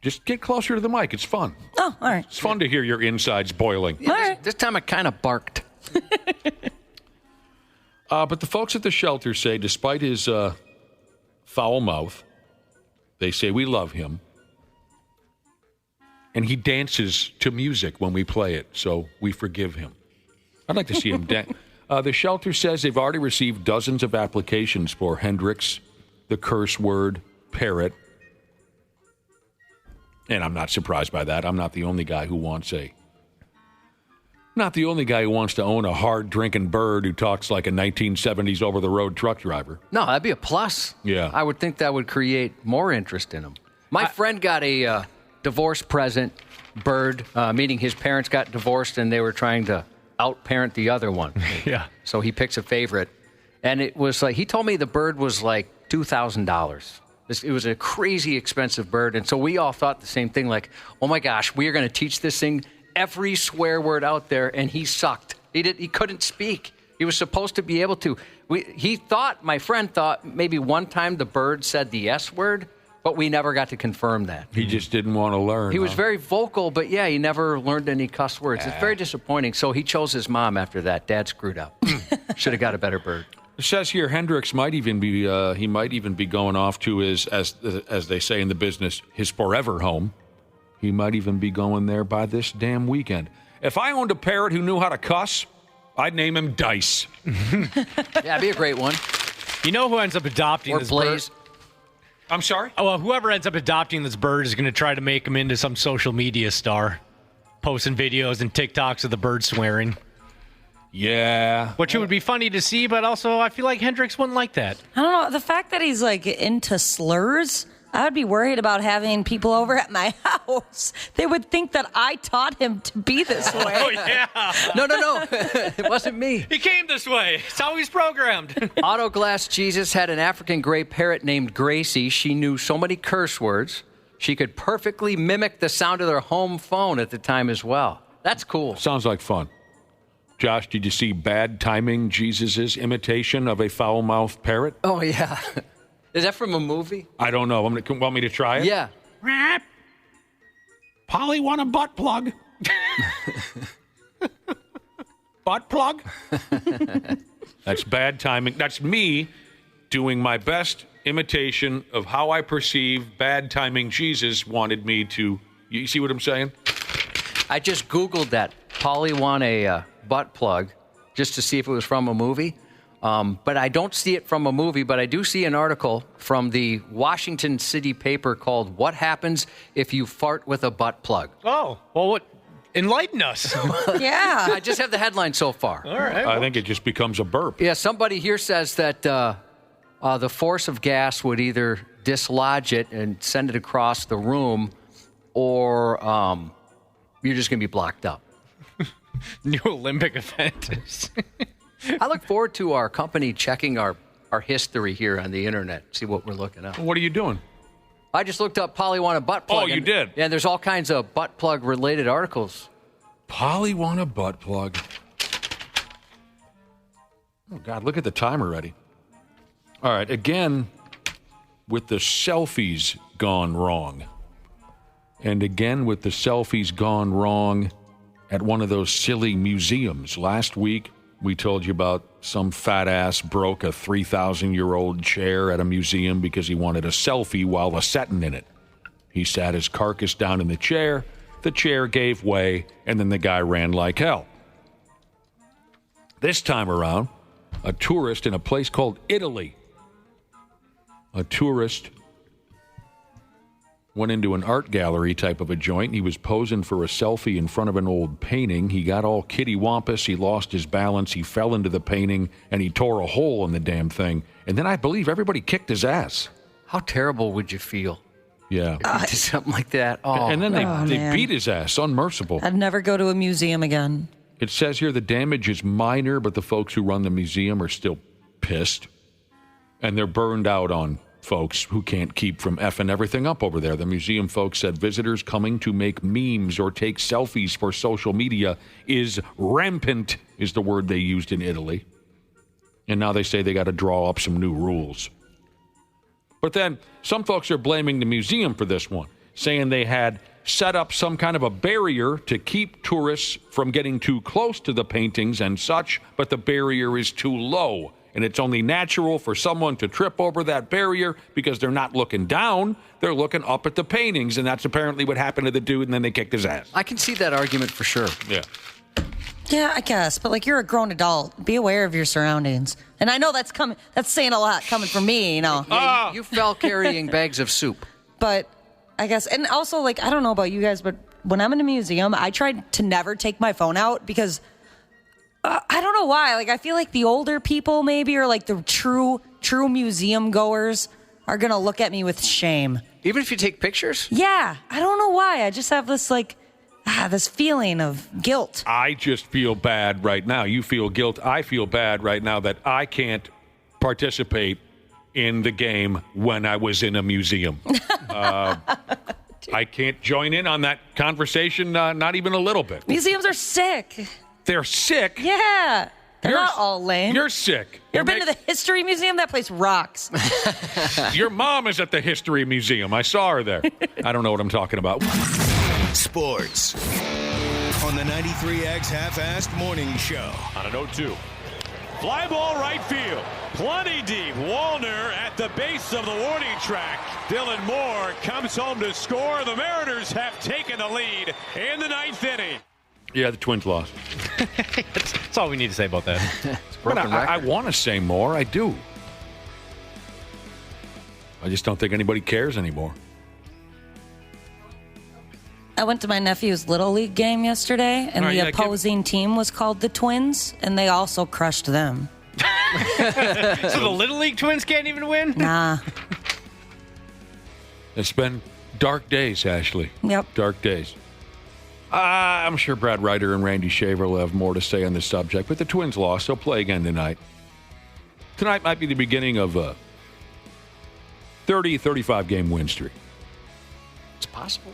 Just get closer to the mic. It's fun. oh, all right. It's fun to hear your insides boiling. All right. This time I kind of barked. But the folks at the shelter say, despite his foul mouth, they say we love him. And he dances to music when we play it, so we forgive him. I'd like to see him dance. The shelter says they've already received dozens of applications for Hendrix, the curse word, parrot. And I'm not surprised by that. I'm not the only guy who wants to own a hard-drinking bird who talks like a 1970s over-the-road truck driver. No, that'd be a plus. Yeah. I would think that would create more interest in him. My friend got a divorce present bird, meaning his parents got divorced and they were trying to out-parent the other one. Yeah. So he picks a favorite. And it was like, he told me the bird was like $2,000. It was a crazy expensive bird. And so we all thought the same thing, like, oh my gosh, we are going to teach this thing every swear word out there. And he sucked. He couldn't speak. He was supposed to be able to. My friend thought maybe one time the bird said the S word, but we never got to confirm that. He just didn't want to learn. He was very vocal, but yeah, he never learned any cuss words. It's very disappointing. So he chose his mom after that. Dad screwed up. Should have got a better bird. It says here Hendricks might even be going off to his, as they say in the business, his forever home. He might even be going there by this damn weekend. If I owned a parrot who knew how to cuss, I'd name him Dice. Yeah, it'd be a great one. You know who ends up adopting this Blaze. bird? I'm sorry? Oh, well, whoever ends up adopting this bird is going to try to make him into some social media star, posting videos and TikToks of the bird swearing. Yeah. Which it would be funny to see, but also I feel like Hendricks wouldn't like that. I don't know. The fact that he's like into slurs, I would be worried about having people over at my house. They would think that I taught him to be this way. Oh, yeah. No. It wasn't me. He came this way. It's how he's programmed. Autoglass Jesus had an African gray parrot named Gracie. She knew so many curse words, she could perfectly mimic the sound of their home phone at the time as well. That's cool. Sounds like fun. Josh, did you see Bad Timing Jesus' imitation of a foul-mouthed parrot? Oh, yeah. Is that from a movie? I don't know. Want me to try it? Yeah. Polly want a butt plug? Butt plug? That's bad timing. That's me doing my best imitation of how I perceive Bad Timing Jesus wanted me to. You see what I'm saying? I just Googled that. Polly want a butt plug just to see if it was from a movie. But I don't see it from a movie, but I do see an article from the Washington City paper called What Happens If You Fart with a Butt Plug. Oh, well, what? Enlighten us. Yeah. I just have the headline so far. All right. I think it just becomes a burp. Yeah, somebody here says that the force of gas would either dislodge it and send it across the room, or you're just going to be blocked up. New Olympic event. I look forward to our company checking our history here on the internet, see what we're looking up. What are you doing? I just looked up Polly want a butt plug. Oh, you did? Yeah, there's all kinds of butt plug related articles. Polly want a butt plug. Oh, God, look at the time already. All right, again, with the selfies gone wrong. And again, with the selfies gone wrong at one of those silly museums. Last week, we told you about some fat ass broke a 3,000-year-old chair at a museum because he wanted a selfie while a-settin' in it. He sat his carcass down in the chair gave way, and then the guy ran like hell. This time around, a tourist in a place called Italy. A tourist went into an art gallery type of a joint. He was posing for a selfie in front of an old painting. He got all kitty-wampus. He lost his balance. He fell into the painting, and he tore a hole in the damn thing. And then I believe everybody kicked his ass. How terrible would you feel? Yeah. To something like that. Oh. And then they beat his ass. Unmerciful. I'd never go to a museum again. It says here the damage is minor, but the folks who run the museum are still pissed. And they're burned out on folks who can't keep from effing everything up over there. The museum folks said visitors coming to make memes or take selfies for social media is rampant, is the word they used in Italy. And now they say they got to draw up some new rules. But then some folks are blaming the museum for this one, saying they had set up some kind of a barrier to keep tourists from getting too close to the paintings and such, but the barrier is too low. And it's only natural for someone to trip over that barrier because they're not looking down, they're looking up at the paintings. And that's apparently what happened to the dude, and then they kicked his ass. I can see that argument for sure. Yeah. Yeah, I guess. But, like, you're a grown adult. Be aware of your surroundings. And I know that's saying a lot coming from me, you know. Yeah, you fell carrying bags of soup. But I guess, and also, like, I don't know about you guys, but when I'm in a museum, I try to never take my phone out because I don't know why. Like, I feel like the older people maybe, or like the true museum goers are going to look at me with shame. Even if you take pictures? Yeah. I don't know why. I just have this, like, this feeling of guilt. I just feel bad right now. You feel guilt. I feel bad right now that I can't participate in the game when I was in a museum. I can't join in on that conversation, not even a little bit. Museums are sick. They're sick? Yeah. They're not all lame. You're sick. You ever been to the History Museum? That place rocks. Your mom is at the History Museum. I saw her there. I don't know what I'm talking about. Sports on the 93X Half-Assed Morning Show. On an 0-2. Fly ball right field. Plenty deep. Wallner at the base of the warning track. Dylan Moore comes home to score. The Mariners have taken the lead in the 9th inning. Yeah, the Twins lost. That's all we need to say about that. I want to say more. I do. I just don't think anybody cares anymore. I went to my nephew's Little League game yesterday, and the opposing team was called the Twins, and they also crushed them. So the Little League Twins can't even win? Nah. It's been dark days, Ashley. Yep. Dark days. I'm sure Brad Ryder and Randy Shaver will have more to say on this subject, but the Twins lost. They'll play again tonight. Tonight might be the beginning of a 30, 35-game win streak. It's possible.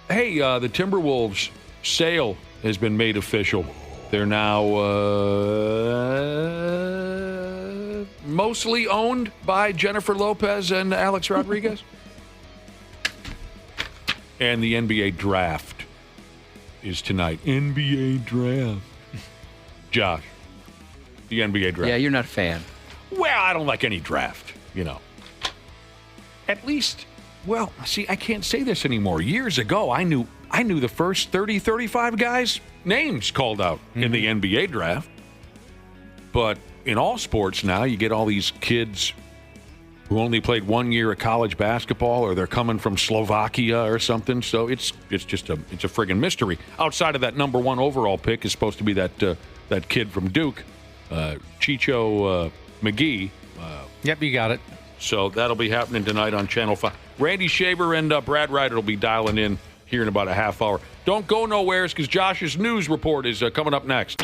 Hey, the Timberwolves sale has been made official. They're now mostly owned by Jennifer Lopez and Alex Rodriguez. And the NBA draft is tonight. NBA draft. Josh, the NBA draft. Yeah, you're not a fan. Well, I don't like any draft, you know. At least, well, see, I can't say this anymore. Years ago, I knew the first 30, 35 guys' names called out in the NBA draft. But in all sports now, you get all these kids who only played 1 year of college basketball, or they're coming from Slovakia or something. So it's just a friggin' mystery. Outside of that number 1 overall pick is supposed to be that kid from Duke, Chicho McGee. Yep, you got it. So that'll be happening tonight on Channel 5. Randy Shaver and Brad Ryder will be dialing in here in about a half hour. Don't go nowhere, because Josh's news report is coming up next.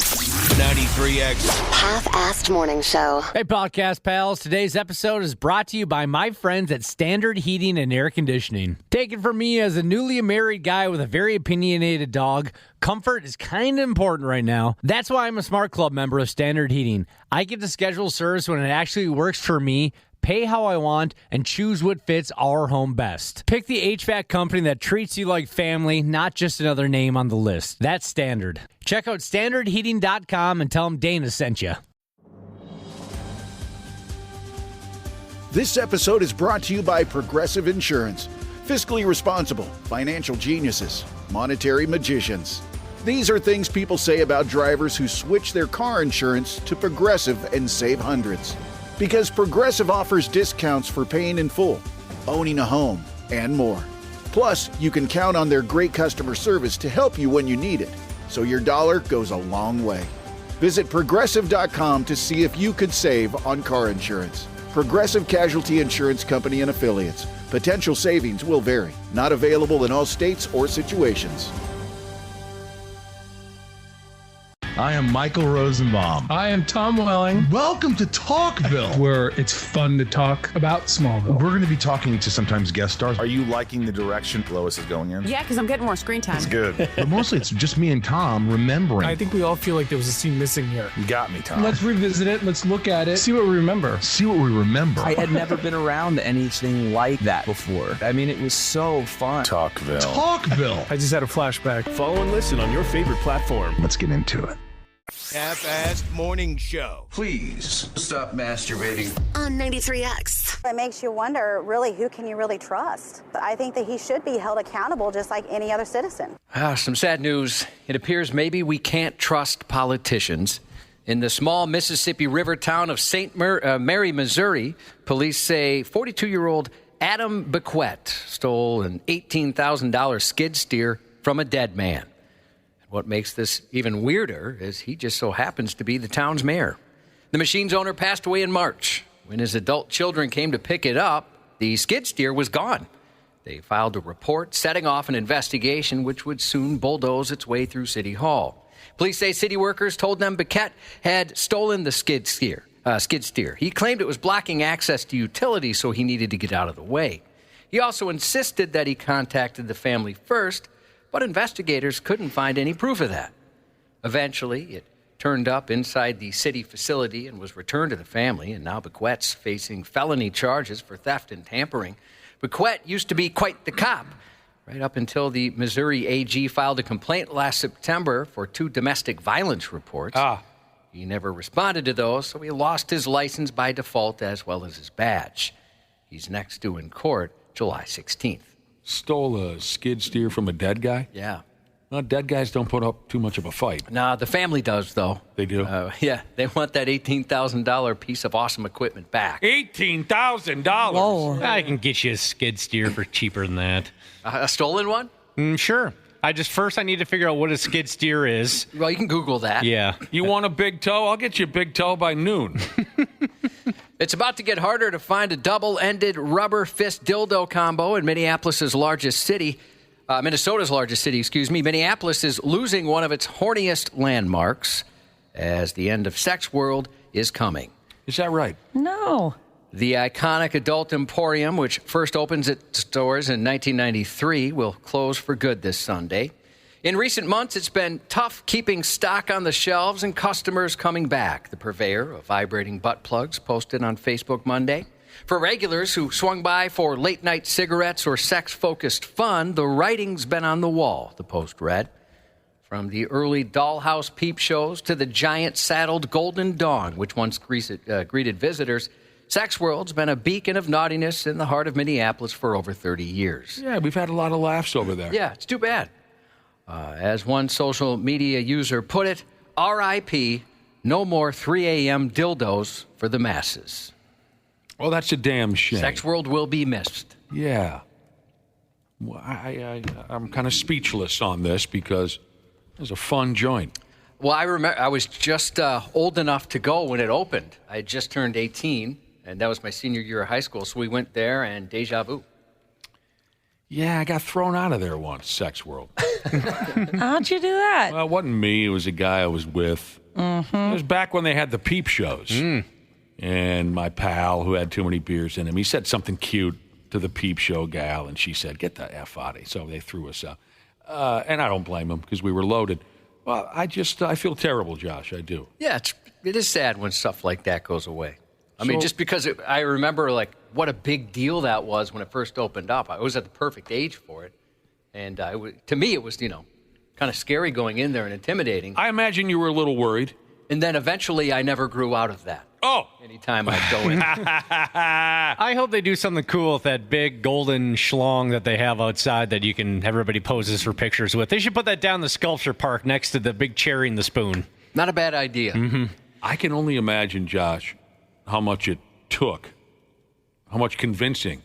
93X Half-Assed Morning Show. Hey, podcast pals. Today's episode is brought to you by my friends at Standard Heating and Air Conditioning. Take it from me, as a newly married guy with a very opinionated dog, comfort is kind of important right now. That's why I'm a Smart Club member of Standard Heating. I get to schedule service when it actually works for me, pay how I want, and choose what fits our home best. Pick the HVAC company that treats you like family, not just another name on the list. That's Standard. Check out standardheating.com and tell them Dana sent you. This episode is brought to you by Progressive Insurance. Fiscally responsible, financial geniuses, monetary magicians. These are things people say about drivers who switch their car insurance to Progressive and save hundreds. Because Progressive offers discounts for paying in full, owning a home, and more. Plus, you can count on their great customer service to help you when you need it, so your dollar goes a long way. Visit Progressive.com to see if you could save on car insurance. Progressive Casualty Insurance Company and Affiliates. Potential savings will vary. Not available in all states or situations. I am Michael Rosenbaum. I am Tom Welling. Welcome to Talkville, where it's fun to talk about Smallville. We're going to be talking to sometimes guest stars. Are you liking the direction Lois is going in? Yeah, because I'm getting more screen time. It's good. But mostly it's just me and Tom remembering. I think we all feel like there was a scene missing here. You got me, Tom. Let's revisit it. Let's look at it. See what we remember. See what we remember. I had never been around anything like that before. I mean, it was so fun. Talkville. Talkville. I just had a flashback. Follow and listen on your favorite platform. Let's get into it. Half-Assed Morning Show. Please stop masturbating. On 93X. It makes you wonder, really, who can you really trust? I think that he should be held accountable just like any other citizen. Some sad news. It appears maybe we can't trust politicians. In the small Mississippi River town of St. Mary, Missouri, police say 42-year-old Adam Bequette stole an $18,000 skid steer from a dead man. What makes this even weirder is he just so happens to be the town's mayor. The machine's owner passed away in March. When his adult children came to pick it up, the skid steer was gone. They filed a report setting off an investigation which would soon bulldoze its way through City Hall. Police say city workers told them Bequette had stolen the skid steer. skid steer. He claimed it was blocking access to utilities, so he needed to get out of the way. He also insisted that he contacted the family first, but investigators couldn't find any proof of that. Eventually, it turned up inside the city facility and was returned to the family, and now Bequet's facing felony charges for theft and tampering. Bequet used to be quite the cop, right up until the Missouri AG filed a complaint last September for 2 domestic violence reports. He never responded to those, so he lost his license by default as well as his badge. He's next due in court July 16th. Stole a skid steer from a dead guy? Yeah. Well, dead guys don't put up too much of a fight. Nah, the family does, though. They do? Yeah, they want that $18,000 piece of awesome equipment back. $18,000? Whoa. I can get you a skid steer for cheaper than that. A stolen one? Sure. I need to figure out what a skid steer is. Well, you can Google that. Yeah. You want a big toe? I'll get you a big toe by noon. It's about to get harder to find a double-ended rubber fist dildo combo in Minneapolis' largest city. Minnesota's largest city, Minneapolis is losing one of its horniest landmarks as the end of Sex World is coming. Is that right? No. The iconic adult emporium, which first opens its doors in 1993, will close for good this Sunday. In recent months, it's been tough keeping stock on the shelves and customers coming back. The purveyor of vibrating butt plugs posted on Facebook Monday. For regulars who swung by for late-night cigarettes or sex-focused fun, the writing's been on the wall, the post read. From the early dollhouse peep shows to the giant saddled golden dong, which once greeted visitors, Sex World's been a beacon of naughtiness in the heart of Minneapolis for over 30 years. Yeah, we've had a lot of laughs over there. Yeah, it's too bad. As one social media user put it, R.I.P., no more 3 a.m. dildos for the masses. Well, that's a damn shame. Sex World will be missed. Yeah. Well, I'm kind of speechless on this because it was a fun joint. Well, I remember I was just old enough to go when it opened. I had just turned 18, and that was my senior year of high school, so we went there, and deja vu. Yeah, I got thrown out of there once, Sex World. How'd you do that? Well, it wasn't me. It was a guy I was with. Mm-hmm. It was back when they had the peep shows. And my pal, who had too many beers in him, he said something cute to the peep show gal, and she said, "Get the F out of here." So they threw us out. And I don't blame them because we were loaded. Well, I feel terrible, Josh. I do. Yeah, it is sad when stuff like that goes away. I mean, just because I remember, like, what a big deal that was when it first opened up. I was at the perfect age for it. And to me, it was, kind of scary going in there and intimidating. I imagine you were a little worried. And then eventually I never grew out of that. Oh! Anytime I'd go in. I hope they do something cool with that big golden schlong that they have outside that you can everybody poses for pictures with. They should put that down in the sculpture park next to the big cherry and the spoon. Not a bad idea. Mm-hmm. I can only imagine, Josh, how much it took, how much convincing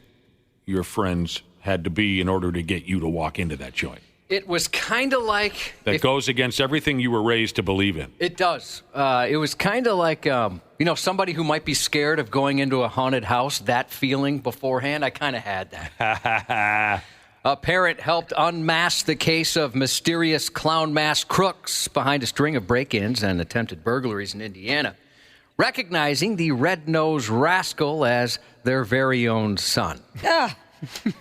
your friends had to be in order to get you to walk into that joint. It was kind of like... That goes against everything you were raised to believe in. It does. It was kind of like, somebody who might be scared of going into a haunted house, that feeling beforehand. I kind of had that. A parent helped unmask the case of mysterious clown mask crooks behind a string of break-ins and attempted burglaries in Indiana, recognizing the red-nosed rascal as their very own son.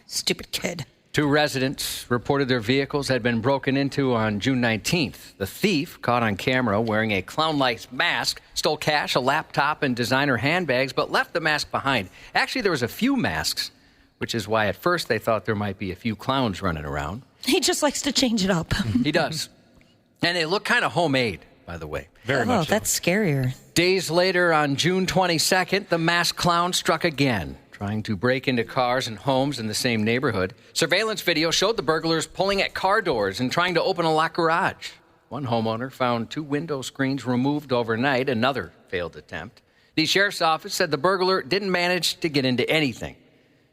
Stupid kid. 2 residents reported their vehicles had been broken into on June 19th. The thief, caught on camera wearing a clown-like mask, stole cash, a laptop, and designer handbags, but left the mask behind. Actually, there was a few masks, which is why at first they thought there might be a few clowns running around. He just likes to change it up. He does. And they look kind of homemade, by the way. Very much so. That's scarier. Days later, on June 22nd, the masked clown struck again, trying to break into cars and homes in the same neighborhood. Surveillance video showed the burglars pulling at car doors and trying to open a locked garage. One homeowner found 2 window screens removed overnight, another failed attempt. The sheriff's office said the burglar didn't manage to get into anything.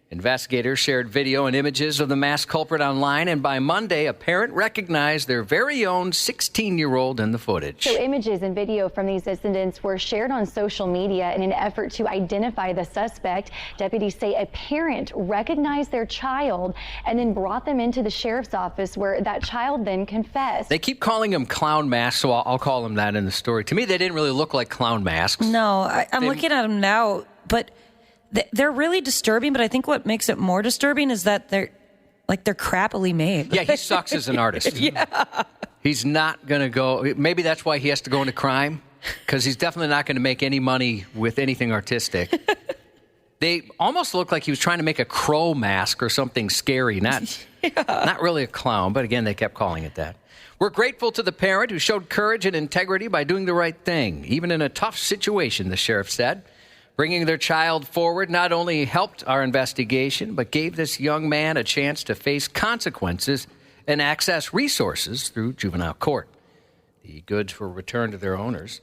Investigators shared video and images of the masked culprit online, and by Monday, a parent recognized their very own 16-year-old in the footage. So images and video from these incidents were shared on social media in an effort to identify the suspect. Deputies say a parent recognized their child and then brought them into the sheriff's office, where that child then confessed. They keep calling them clown masks, so I'll call them that in the story. To me, they didn't really look like clown masks. No, I'm looking at them now, but they're really disturbing. But I think what makes it more disturbing is that they're crappily made. Yeah, he sucks as an artist. Yeah. He's not going to go. Maybe that's why he has to go into crime, because he's definitely not going to make any money with anything artistic. They almost look like he was trying to make a crow mask or something scary, not really a clown, but again, they kept calling it that. We're grateful to the parent who showed courage and integrity by doing the right thing, even in a tough situation, the sheriff said. Bringing their child forward not only helped our investigation, but gave this young man a chance to face consequences and access resources through juvenile court. The goods were returned to their owners.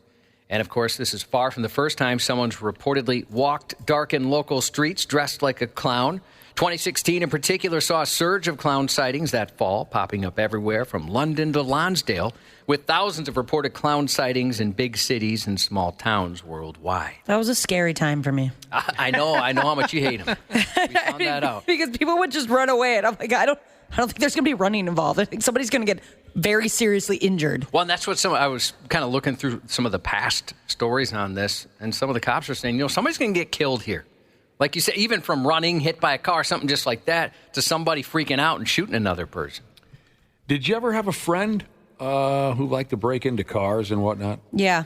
And, of course, this is far from the first time someone's reportedly walked darkened local streets dressed like a clown. 2016, in particular, saw a surge of clown sightings that fall, popping up everywhere from London to Lonsdale, with thousands of reported clown sightings in big cities and small towns worldwide. That was a scary time for me. I know how much you hate him. We found that out. Because people would just run away, and I'm like, I don't think there's going to be running involved. I think somebody's going to get very seriously injured. Well, and that's what I was kind of looking through some of the past stories on this, and some of the cops are saying, somebody's going to get killed here. Like you said, even from running, hit by a car, something just like that, to somebody freaking out and shooting another person. Did you ever have a friend who liked to break into cars and whatnot? Yeah.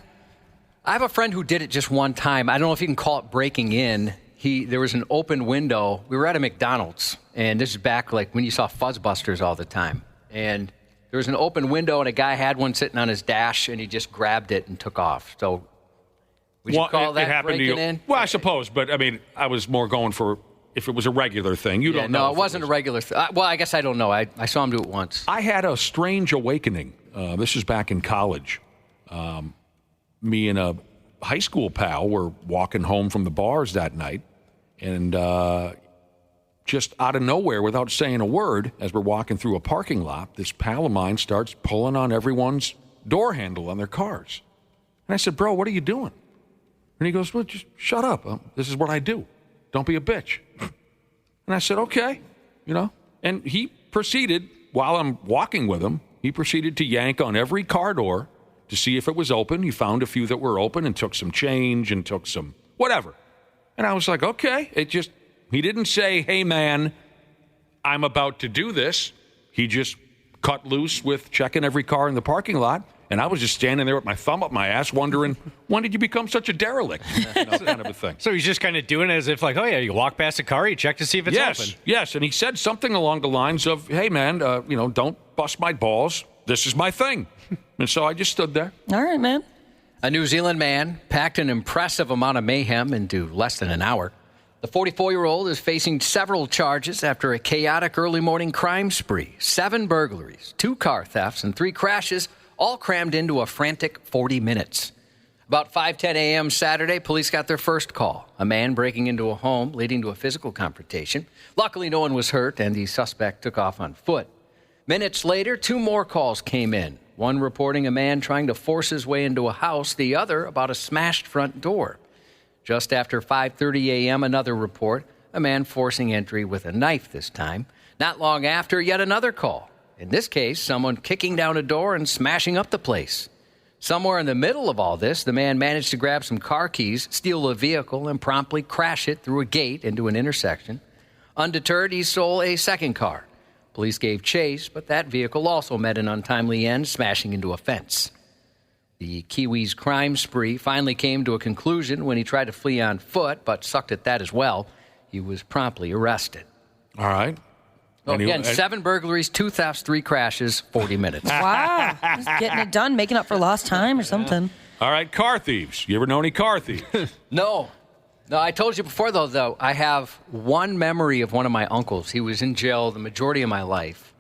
I have a friend who did it just one time. I don't know if you can call it breaking in. There was an open window. We were at a McDonald's, and this is back like when you saw Fuzzbusters all the time. And there was an open window, and a guy had one sitting on his dash, and he just grabbed it and took off. So would you call that breaking in? Well, I suppose, but I mean, I was more going for if it was a regular thing. You don't know. No, it wasn't a regular thing. Well, I guess I don't know. I saw him do it once. I had a strange awakening. This is back in college. Me and a high school pal were walking home from the bars that night, and just out of nowhere, without saying a word, as we're walking through a parking lot, this pal of mine starts pulling on everyone's door handle on their cars. And I said, "Bro, what are you doing?" And he goes, "Well, just shut up. This is what I do. Don't be a bitch." And I said, "Okay," And he proceeded, while I'm walking with him, he proceeded to yank on every car door to see if it was open. He found a few that were open and took some change and took some whatever. And I was like, okay. He didn't say, "Hey, man, I'm about to do this." He just cut loose with checking every car in the parking lot. And I was just standing there with my thumb up my ass wondering, when did you become such a derelict? Kind of a thing. So he's just kind of doing it as if like, oh, yeah, you walk past a car, you check to see if it's open. Yes, and he said something along the lines of, "Hey, man, don't bust my balls. This is my thing." And so I just stood there. All right, man. A New Zealand man packed an impressive amount of mayhem into less than an hour. The 44-year-old is facing several charges after a chaotic early morning crime spree. 7 burglaries, 2 car thefts, and 3 crashes, all crammed into a frantic 40 minutes. About 5:10 a.m. Saturday, police got their first call. A man breaking into a home, leading to a physical confrontation. Luckily, no one was hurt, and the suspect took off on foot. Minutes later, 2 more calls came in. One reporting a man trying to force his way into a house, the other about a smashed front door. Just after 5:30 a.m., another report, a man forcing entry with a knife this time. Not long after, yet another call. In this case, someone kicking down a door and smashing up the place. Somewhere in the middle of all this, the man managed to grab some car keys, steal a vehicle, and promptly crash it through a gate into an intersection. Undeterred, he stole a second car. Police gave chase, but that vehicle also met an untimely end, smashing into a fence. The Kiwi's crime spree finally came to a conclusion when he tried to flee on foot, but sucked at that as well. He was promptly arrested. All right. Again, 7 burglaries, 2 thefts, 3 crashes, 40 minutes. Wow. Just getting it done, making up for lost time or something. All right, car thieves. You ever know any car thieves? No, I told you before, though, I have one memory of one of my uncles. He was in jail the majority of my life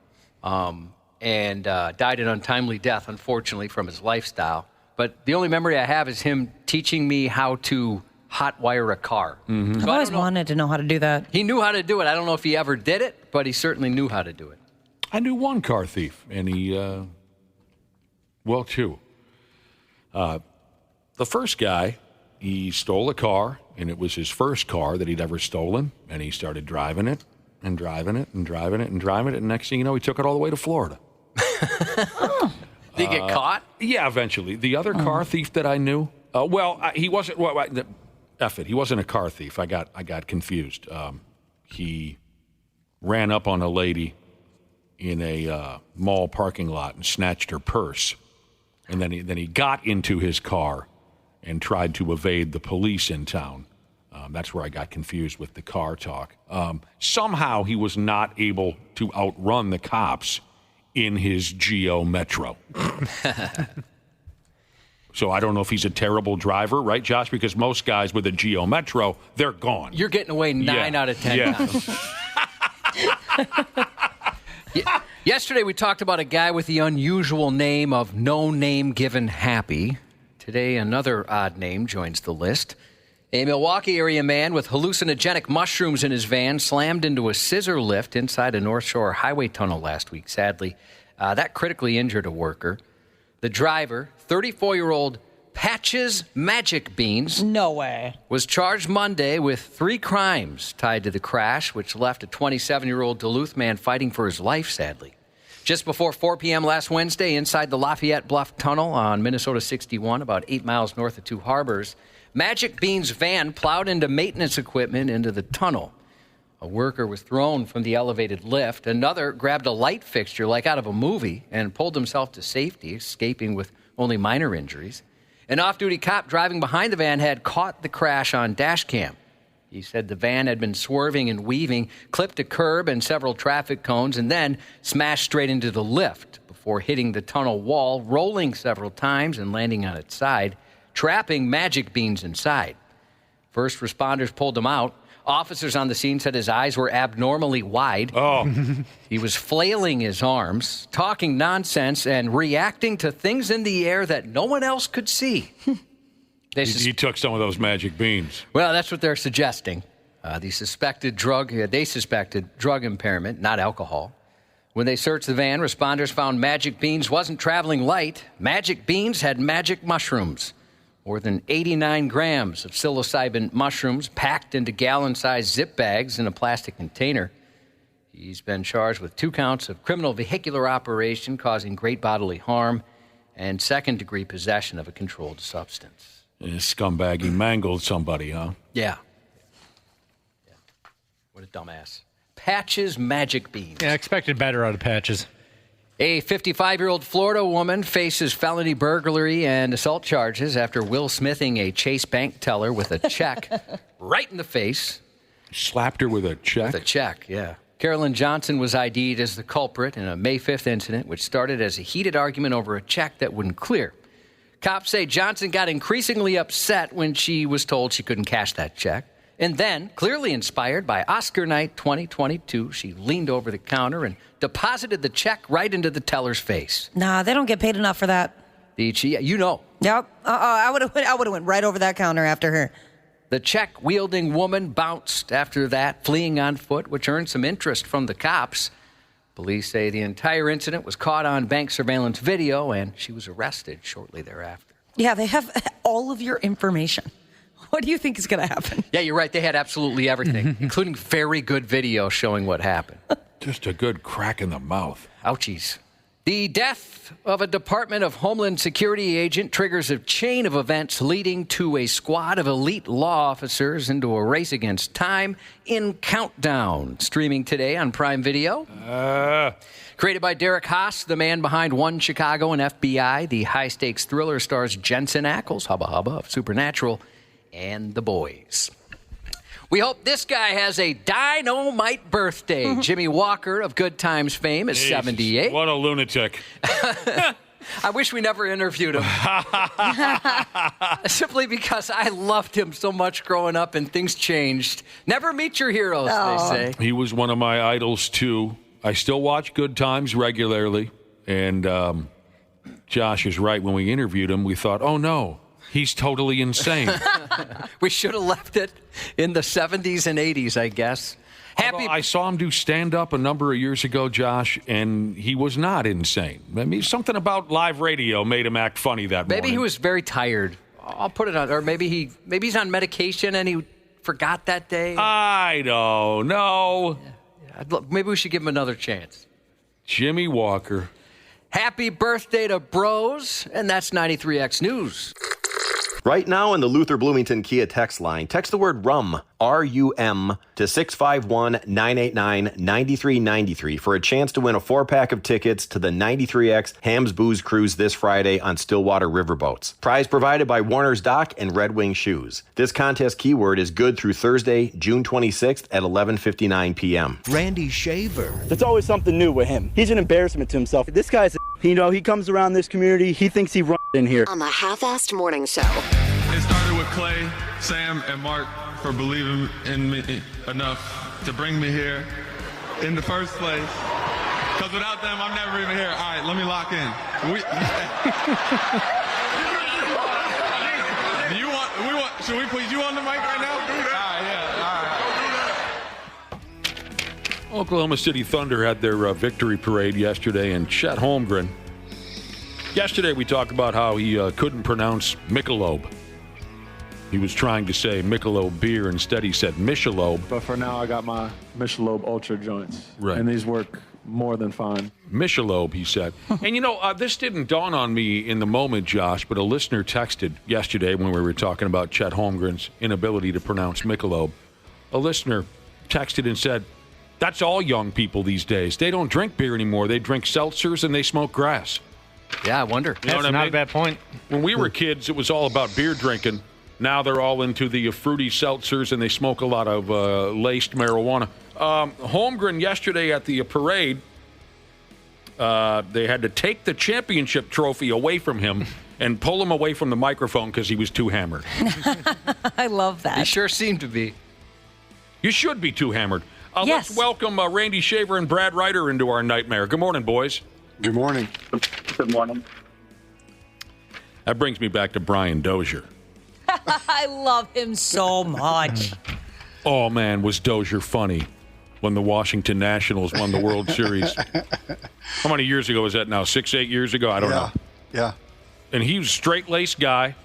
and died an untimely death, unfortunately, from his lifestyle. But the only memory I have is him teaching me how to hot wire a car. Mm-hmm. I've always wanted to know how to do that. He knew how to do it. I don't know if he ever did it, but he certainly knew how to do it. I knew one car thief, and he, two. The first guy, he stole a car, and it was his first car that he'd ever stolen, and he started driving it, and driving it, and driving it, and driving it, and next thing you know, he took it all the way to Florida. Did he get caught? Yeah, eventually. The other car thief that I knew, he wasn't, he wasn't a car thief. I got confused. He ran up on a lady in a mall parking lot and snatched her purse. And then he got into his car and tried to evade the police in town. That's where I got confused with the car talk. Somehow he was not able to outrun the cops in his Geo Metro. So I don't know if he's a terrible driver, right, Josh? Because most guys with a Geo Metro, they're gone. You're getting away 9 out of 10 times. Yesterday, we talked about a guy with the unusual name of No Name Given Happy. Today, another odd name joins the list. A Milwaukee area man with hallucinogenic mushrooms in his van slammed into a scissor lift inside a North Shore highway tunnel last week. Sadly, that critically injured a worker. The driver, 34-year-old Patches Magic Beans. No way. Was charged Monday with 3 crimes tied to the crash, which left a 27-year-old Duluth man fighting for his life, sadly. Just before 4 p.m. last Wednesday, inside the Lafayette Bluff Tunnel on Minnesota 61, about 8 miles north of Two Harbors, Magic Beans' van plowed into maintenance equipment into the tunnel. A worker was thrown from the elevated lift. Another grabbed a light fixture like out of a movie and pulled himself to safety, escaping with only minor injuries. An off-duty cop driving behind the van had caught the crash on dash cam. He said the van had been swerving and weaving, clipped a curb and several traffic cones, and then smashed straight into the lift before hitting the tunnel wall, rolling several times and landing on its side, trapping Magic Beans inside. First responders pulled him out. Officers on the scene said his eyes were abnormally wide. Oh. He was flailing his arms, talking nonsense, and reacting to things in the air that no one else could see. He took some of those Magic Beans. Well, that's what they're suggesting. They suspected drug impairment, not alcohol. When they searched the van, responders found Magic Beans wasn't traveling light. Magic Beans had magic mushrooms. More than 89 grams of psilocybin mushrooms packed into gallon-sized zip bags in a plastic container. He's been charged with 2 counts of criminal vehicular operation causing great bodily harm and second-degree possession of a controlled substance. Scumbag, he mangled somebody, huh? Yeah. What a dumbass. Patches Magic Beans. Yeah, I expected better out of Patches. A 55-year-old Florida woman faces felony burglary and assault charges after Will Smithing a Chase bank teller with a check right in the face. Slapped her with a check? With a check, yeah. Carolyn Johnson was ID'd as the culprit in a May 5th incident, which started as a heated argument over a check that wouldn't clear. Cops say Johnson got increasingly upset when she was told she couldn't cash that check. And then, clearly inspired by Oscar Night 2022, she leaned over the counter and deposited the check right into the teller's face. Nah, they don't get paid enough for that. You know. Yep. I would have went right over that counter after her. The check-wielding woman bounced after that, fleeing on foot, which earned some interest from the cops. Police say the entire incident was caught on bank surveillance video, and she was arrested shortly thereafter. Yeah, they have all of your information. What do you think is going to happen? Yeah, you're right. They had absolutely everything, including very good video showing what happened. Just a good crack in the mouth. Ouchies. The death of a Department of Homeland Security agent triggers a chain of events leading to a squad of elite law officers into a race against time in Countdown. Streaming today on Prime Video. Created by Derek Haas, the man behind One Chicago and FBI, the high-stakes thriller stars Jensen Ackles, Hubba Hubba of Supernatural, and The Boys. We hope this guy has a dynamite birthday. Jimmy Walker of Good Times fame is 78. What a lunatic. I wish we never interviewed him. Simply because I loved him so much growing up and things changed. Never meet your heroes, they say. He was one of my idols, too. I still watch Good Times regularly. And Josh is right. When we interviewed him, we thought, oh, no. He's totally insane. We should have left it in the 70s and 80s, I guess. I saw him do stand-up a number of years ago, Josh, and he was not insane. I mean, something about live radio made him act funny that morning. Maybe he was very tired. I'll put it on. Or maybe he's on medication and he forgot that day. I don't know. Maybe we should give him another chance. Jimmy Walker. Happy birthday to Bros, and that's 93X News. Right now in the Luther Bloomington Kia text line, text the word RUM, R-U-M, to 651-989-9393 for a chance to win a 4-pack of tickets to the 93X Hams Booze Cruise this Friday on Stillwater Riverboats. Prize provided by Warner's Dock and Red Wing Shoes. This contest keyword is good through Thursday, June 26th at 11:59 p.m. Randy Shaver. There's always something new with him. He's an embarrassment to himself. This guy's he comes around this community, he thinks he runs in here. On the Half-Assed Morning Show. It started with Clay, Sam, and Mark for believing in me enough to bring me here in the first place. Because without them, I'm never even here. All right, let me lock in. Should we put you on the mic right now? Do that. All right, yeah. Oklahoma City Thunder had their victory parade yesterday, and Chet Holmgren. Yesterday we talked about how he couldn't pronounce Michelob. He was trying to say Michelob beer. Instead, he said Michelob. But for now, I got my Michelob Ultra joints. Right. And these work more than fine. Michelob, he said. And, this didn't dawn on me in the moment, Josh, but a listener texted yesterday when we were talking about Chet Holmgren's inability to pronounce Michelob. A listener texted and said, that's all young people these days. They don't drink beer anymore. They drink seltzers and they smoke grass. Yeah, I wonder. You know That's not a bad point. When we were kids, it was all about beer drinking. Now they're all into the fruity seltzers, and they smoke a lot of laced marijuana. Holmgren yesterday at the parade, they had to take the championship trophy away from him and pull him away from the microphone because he was too hammered. I love that. He sure seemed to be. You should be too hammered. Yes. Let's welcome Randy Shaver and Brad Ryder into our nightmare. Good morning, boys. Good morning. Good morning. That brings me back to Brian Dozier. I love him so much. Oh, man, was Dozier funny when the Washington Nationals won the World Series. How many years ago was that now? 6-8 years ago? I don't know. Yeah. And he was a straight-laced guy.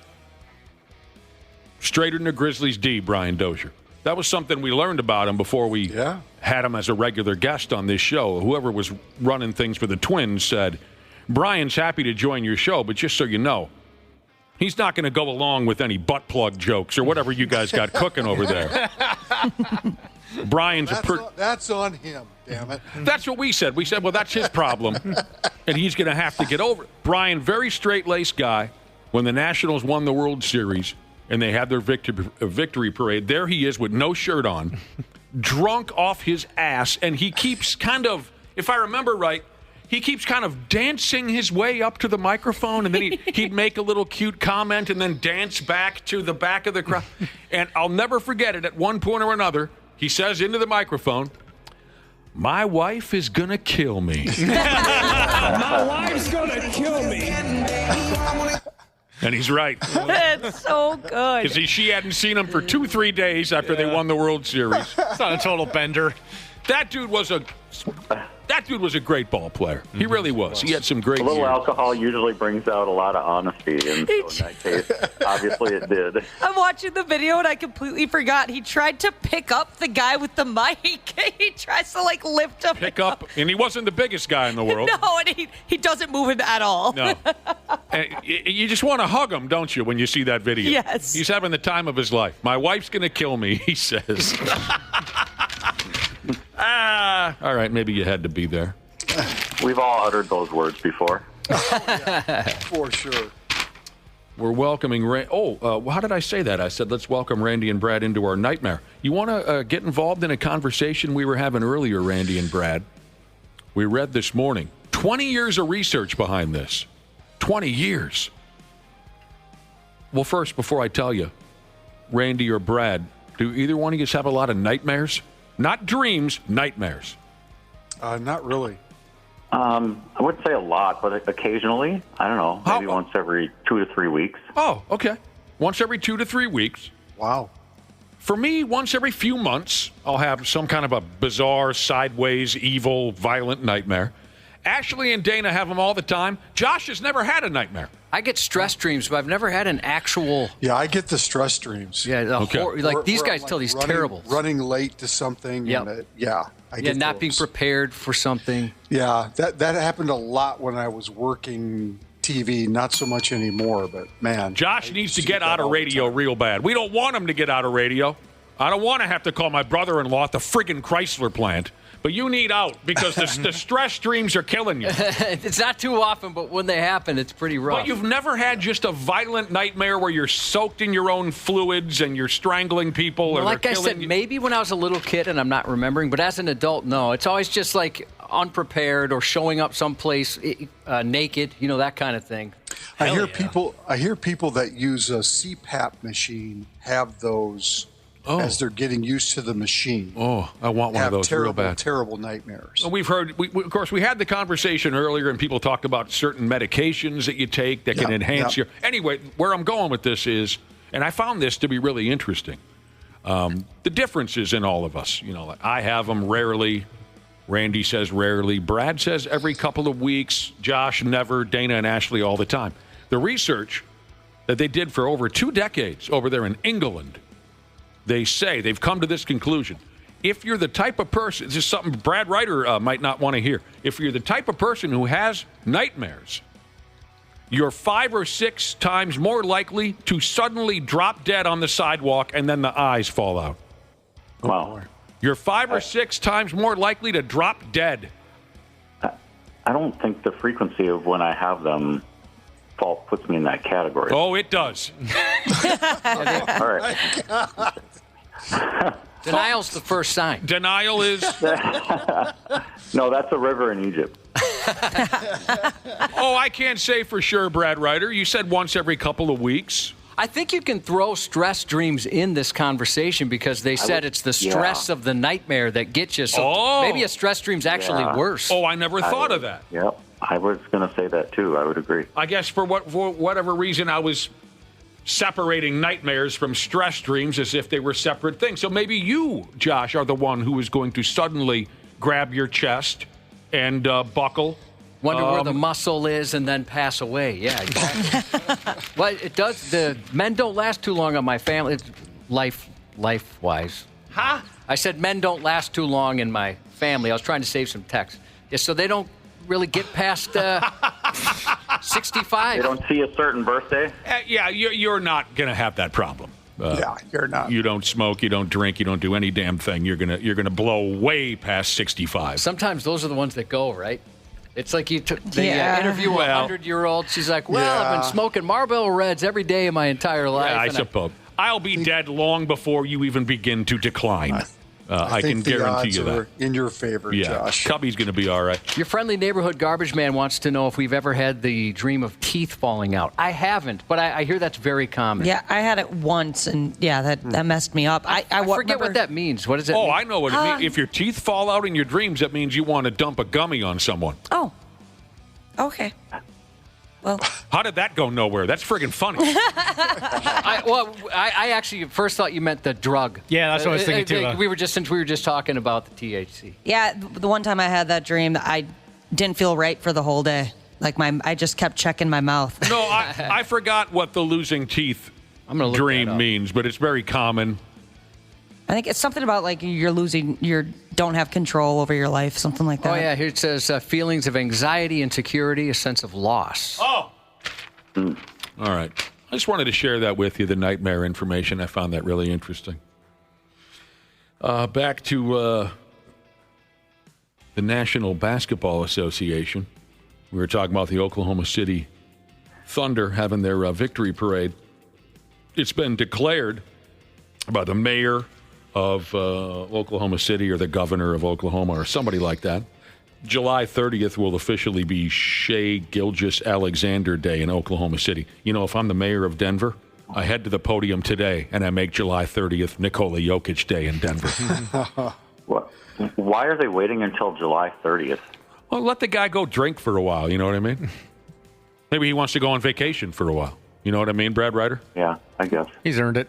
Straighter than a Grizzlies D, Brian Dozier. That was something we learned about him before we had him as a regular guest on this show. Whoever was running things for the Twins said, Brian's happy to join your show, but just so you know, he's not going to go along with any butt plug jokes or whatever you guys got cooking over there. Brian's that's on him, damn it. That's what we said. We said, well, that's his problem, and he's going to have to get over it. Brian, very straight-laced guy. When the Nationals won the World Series and they had their victory parade, there he is with no shirt on, drunk off his ass, and he keeps kind of, if I remember right, he keeps kind of dancing his way up to the microphone, and then he'd make a little cute comment and then dance back to the back of the crowd. And I'll never forget it. At one point or another, he says into the microphone, my wife is going to kill me. My wife's going to kill me. And he's right. That's so good. Because she hadn't seen him for 2-3 days after they won the World Series. It's not a total bender. That dude was a great ball player. He really was. He had some great A little years. alcohol usually brings out a lot of honesty, and so in that case, obviously it did. I'm watching the video and I completely forgot. He tried to pick up the guy with the mic. He tries to lift him. Pick up, and he wasn't the biggest guy in the world. No, and he doesn't move him at all. No. And you just want to hug him, don't you, when you see that video? Yes. He's having the time of his life. My wife's going to kill me, he says. All right, maybe you had to be there. We've all uttered those words before. For sure. We're welcoming how did I say that? I said, let's welcome Randy and Brad into our nightmare. You want to get involved in a conversation we were having earlier, Randy and Brad? We read this morning. 20 years of research behind this. 20 years. Well, first, before I tell you, Randy or Brad, do either one of you have a lot of nightmares? Not dreams, nightmares. Not really. I wouldn't say a lot, but occasionally. I don't know, maybe once every 2 to 3 weeks. Oh, okay. once every 2 to 3 weeks. Wow. For me, once every few months, I'll have some kind of a bizarre, sideways, evil, violent nightmare. Ashley and Dana have them all the time. Josh has never had a nightmare. I get stress dreams, but I've never had an actual. Yeah, I get the stress dreams. Yeah, these guys tell these terribles. Running late to something. Yep. And I Yeah, get not those. being prepared for something. Yeah, that happened a lot when I was working TV. Not so much anymore, but man. Josh needs to get out of radio real bad. We don't want him to get out of radio. I don't want to have to call my brother-in-law at the friggin' Chrysler plant. But you need out because the stress dreams are killing you. It's not too often, but when they happen, it's pretty rough. But you've never had just a violent nightmare where you're soaked in your own fluids and you're strangling people. Well, or like I said, maybe when I was a little kid and I'm not remembering, but as an adult, no. It's always just like unprepared or showing up someplace naked, that kind of thing. I hear people that use a CPAP machine have those as they're getting used to the machine. Oh, I want one of those real bad. Terrible nightmares. Well, we've heard, of course, we had the conversation earlier, and people talked about certain medications that you take that can enhance your. Anyway, where I'm going with this is, and I found this to be really interesting. The differences in all of us. I have them rarely. Randy says rarely. Brad says every couple of weeks. Josh never. Dana and Ashley all the time. The research that they did for over 2 decades over there in England, they say they've come to this conclusion. If you're the type of person, this is something Brad Ryder might not want to hear. If you're the type of person who has nightmares, you're 5 or 6 times more likely to suddenly drop dead on the sidewalk and then the eyes fall out. Wow. You're 5 or 6 times more likely to drop dead. I don't think the frequency of when I have them puts me in that category. Oh, it does. All right. Denial's the first sign. Denial is? No, that's a river in Egypt. Oh, I can't say for sure, Brad Ryder. You said once every couple of weeks. I think you can throw stress dreams in this conversation because they said it's the stress of the nightmare that gets you. So maybe a stress dream's actually worse. Oh, I never thought of that. Yep. I was going to say that, too. I would agree. I guess for whatever reason, I was separating nightmares from stress dreams as if they were separate things. So maybe you, Josh, are the one who is going to suddenly grab your chest and buckle. Wonder where the muscle is and then pass away. Yeah, exactly. Well, it does. The men don't last too long on my family, life-wise. Huh? I said men don't last too long in my family. I was trying to save some text. Yeah, so they don't really get past 65. They don't see a certain birthday? Yeah, you're not going to have that problem. Yeah, you're not. You don't smoke, you don't drink, you don't do any damn thing. You're gonna blow way past 65. Sometimes those are the ones that go, right? It's like you took the interview a 100-year-old. She's like, I've been smoking Marlboro Reds every day of my entire life. Yeah, I suppose. I'll be dead long before you even begin to decline. I can guarantee you that. In your favor, Josh. Cubby's going to be all right. Your friendly neighborhood garbage man wants to know if we've ever had the dream of teeth falling out. I haven't, but I hear that's very common. Yeah, I had it once, and that messed me up. I forget what that means. What does it mean? Oh, I know what it means. If your teeth fall out in your dreams, that means you want to dump a gummy on someone. Oh, okay. Well, how did that go nowhere? That's friggin' funny. I actually first thought you meant the drug. Yeah, that's what I was thinking too. We were just talking about the THC. Yeah, the one time I had that dream, I didn't feel right for the whole day. Like I just kept checking my mouth. No, I forgot what the losing teeth dream means, but it's very common. I think it's something about like you don't have control over your life, something like that. Oh yeah, here it says feelings of anxiety, insecurity, a sense of loss. Oh. All right. I just wanted to share that with you, the nightmare information. I found that really interesting. Back to the National Basketball Association. We were talking about the Oklahoma City Thunder having their victory parade. It's been declared by the mayor of Oklahoma City or the governor of Oklahoma or somebody like that. July 30th will officially be Shai Gilgeous-Alexander Day in Oklahoma City. You know, if I'm the mayor of Denver, I head to the podium today and I make July 30th Nikola Jokic Day in Denver. Why are they waiting until July 30th? Well, let the guy go drink for a while, you know what I mean? Maybe he wants to go on vacation for a while. You know what I mean, Brad Ryder? Yeah, I guess. He's earned it.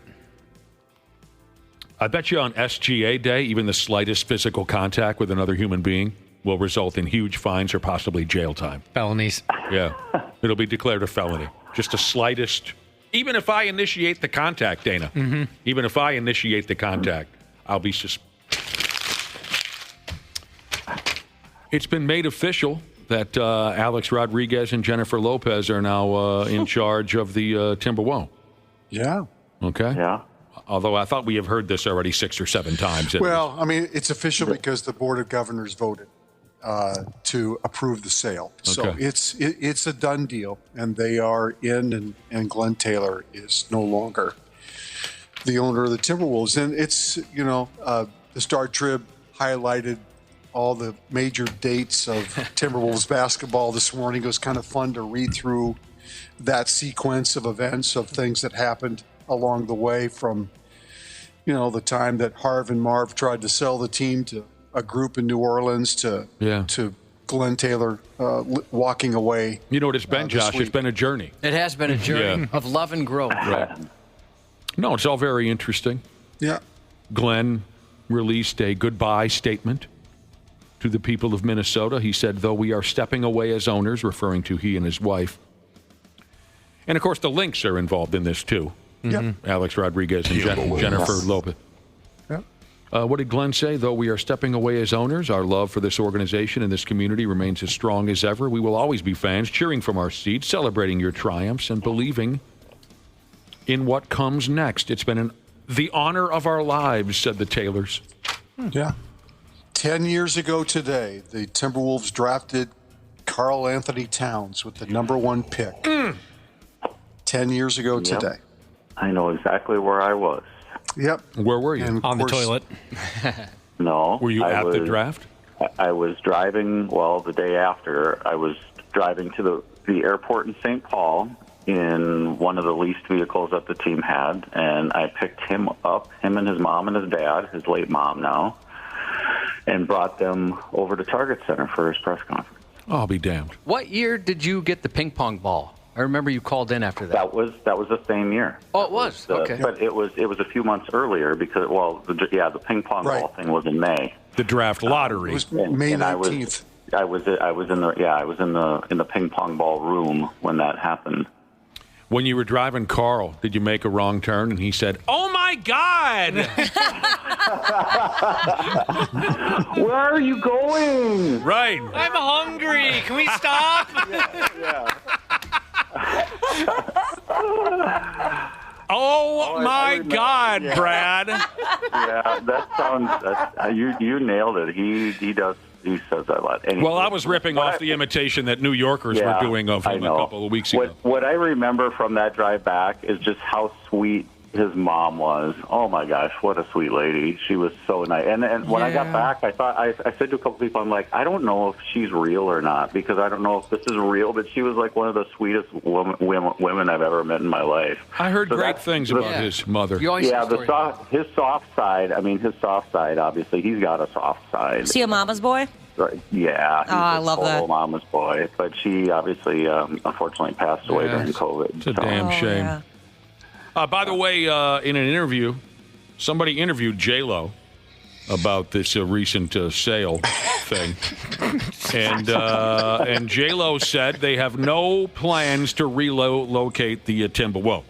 I bet you on SGA Day, even the slightest physical contact with another human being will result in huge fines or possibly jail time. Felonies. Yeah. It'll be declared a felony. Just the slightest. Even if I initiate the contact, Dana. Mm-hmm. Even if I initiate the contact, I'll be It's been made official that Alex Rodriguez and Jennifer Lopez are now in charge of the Timberwolves. Yeah. Okay. Yeah. Although I thought we have heard this already 6 or 7 times. Well, I mean, it's official because the Board of Governors voted to approve the sale. So Okay. it's a done deal, and they are in, and Glenn Taylor is no longer the owner of the Timberwolves. And it's, the Star Trib highlighted all the major dates of Timberwolves basketball this morning. It was kind of fun to read through that sequence of events, of things that happened along the way, from the time that Harv and Marv tried to sell the team to a group in New Orleans to Glenn Taylor walking away. You know what it's been, Josh? It's been a journey. It has been a journey of love and growth. Right. No, it's all very interesting. Yeah. Glenn released a goodbye statement to the people of Minnesota. He said, though we are stepping away as owners, referring to he and his wife. And, of course, the Lynx are involved in this, too. Yep. Alex Rodriguez and Jennifer Lopez. Yep. What did Glenn say? Though we are stepping away as owners, our love for this organization and this community remains as strong as ever. We will always be fans, cheering from our seats, celebrating your triumphs, and believing in what comes next. It's been the honor of our lives, said the Taylors. Yeah. 10 years ago today, the Timberwolves drafted Karl Anthony Towns with the number 1 pick. 10 years ago today. I know exactly where I was. Yep. Where were you? On the toilet. No. Were you at the draft? I was driving, the day after, I was driving to the airport in St. Paul in one of the leased vehicles that the team had, and I picked him up, him and his mom and his dad, his late mom now, and brought them over to Target Center for his press conference. I'll be damned. What year did you get the ping pong ball? I remember you called in after that. That was the same year. Oh, it was? Okay. But it was a few months earlier because the ping pong ball thing was in May. The draft lottery. It was May 19th. I was in the ping pong ball room when that happened. When you were driving Carl, did you make a wrong turn? And he said, "Oh my God!" Where are you going? Right. I'm hungry. Can we stop? Yeah. Oh my God, yeah. Brad. Yeah, that sounds. You nailed it. He does. He says that a lot. Anyway, Well, I was ripping off the imitation that New Yorkers were doing of him a couple of weeks ago. What I remember from that drive back is just how sweet his mom was. Oh my gosh, what a sweet lady. She was so nice. And when I got back, I said to a couple people, I'm like, I don't know if she's real or not, because I don't know if this is real, but she was like one of the sweetest women I've ever met in my life. I heard great things about his mother. His soft side, obviously, he's got a soft side. Is he a mama's boy? Right. Yeah. Oh, I love that. Mama's boy. But she obviously, unfortunately, passed away during COVID. It's a damn shame. Yeah. By the way, in an interview, somebody interviewed J-Lo about this recent sale thing. And J-Lo said they have no plans to relocate the Timberwolves.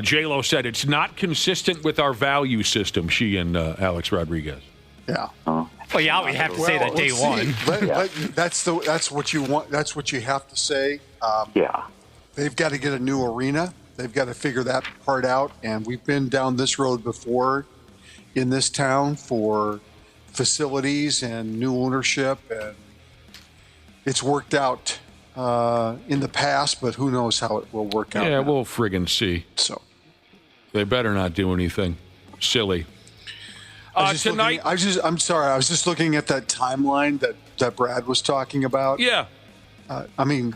J-Lo said it's not consistent with our value system, she and Alex Rodriguez. Yeah. Well, yeah, we have to say that day one. That's what you want. That's what you have to say. They've got to get a new arena. They've got to figure that part out. And we've been down this road before in this town for facilities and new ownership, and it's worked out in the past, but who knows how it will work out. Yeah, we'll friggin' see. So they better not do anything silly. Tonight, I'm sorry. I was just looking at that timeline that Brad was talking about. Yeah. I mean,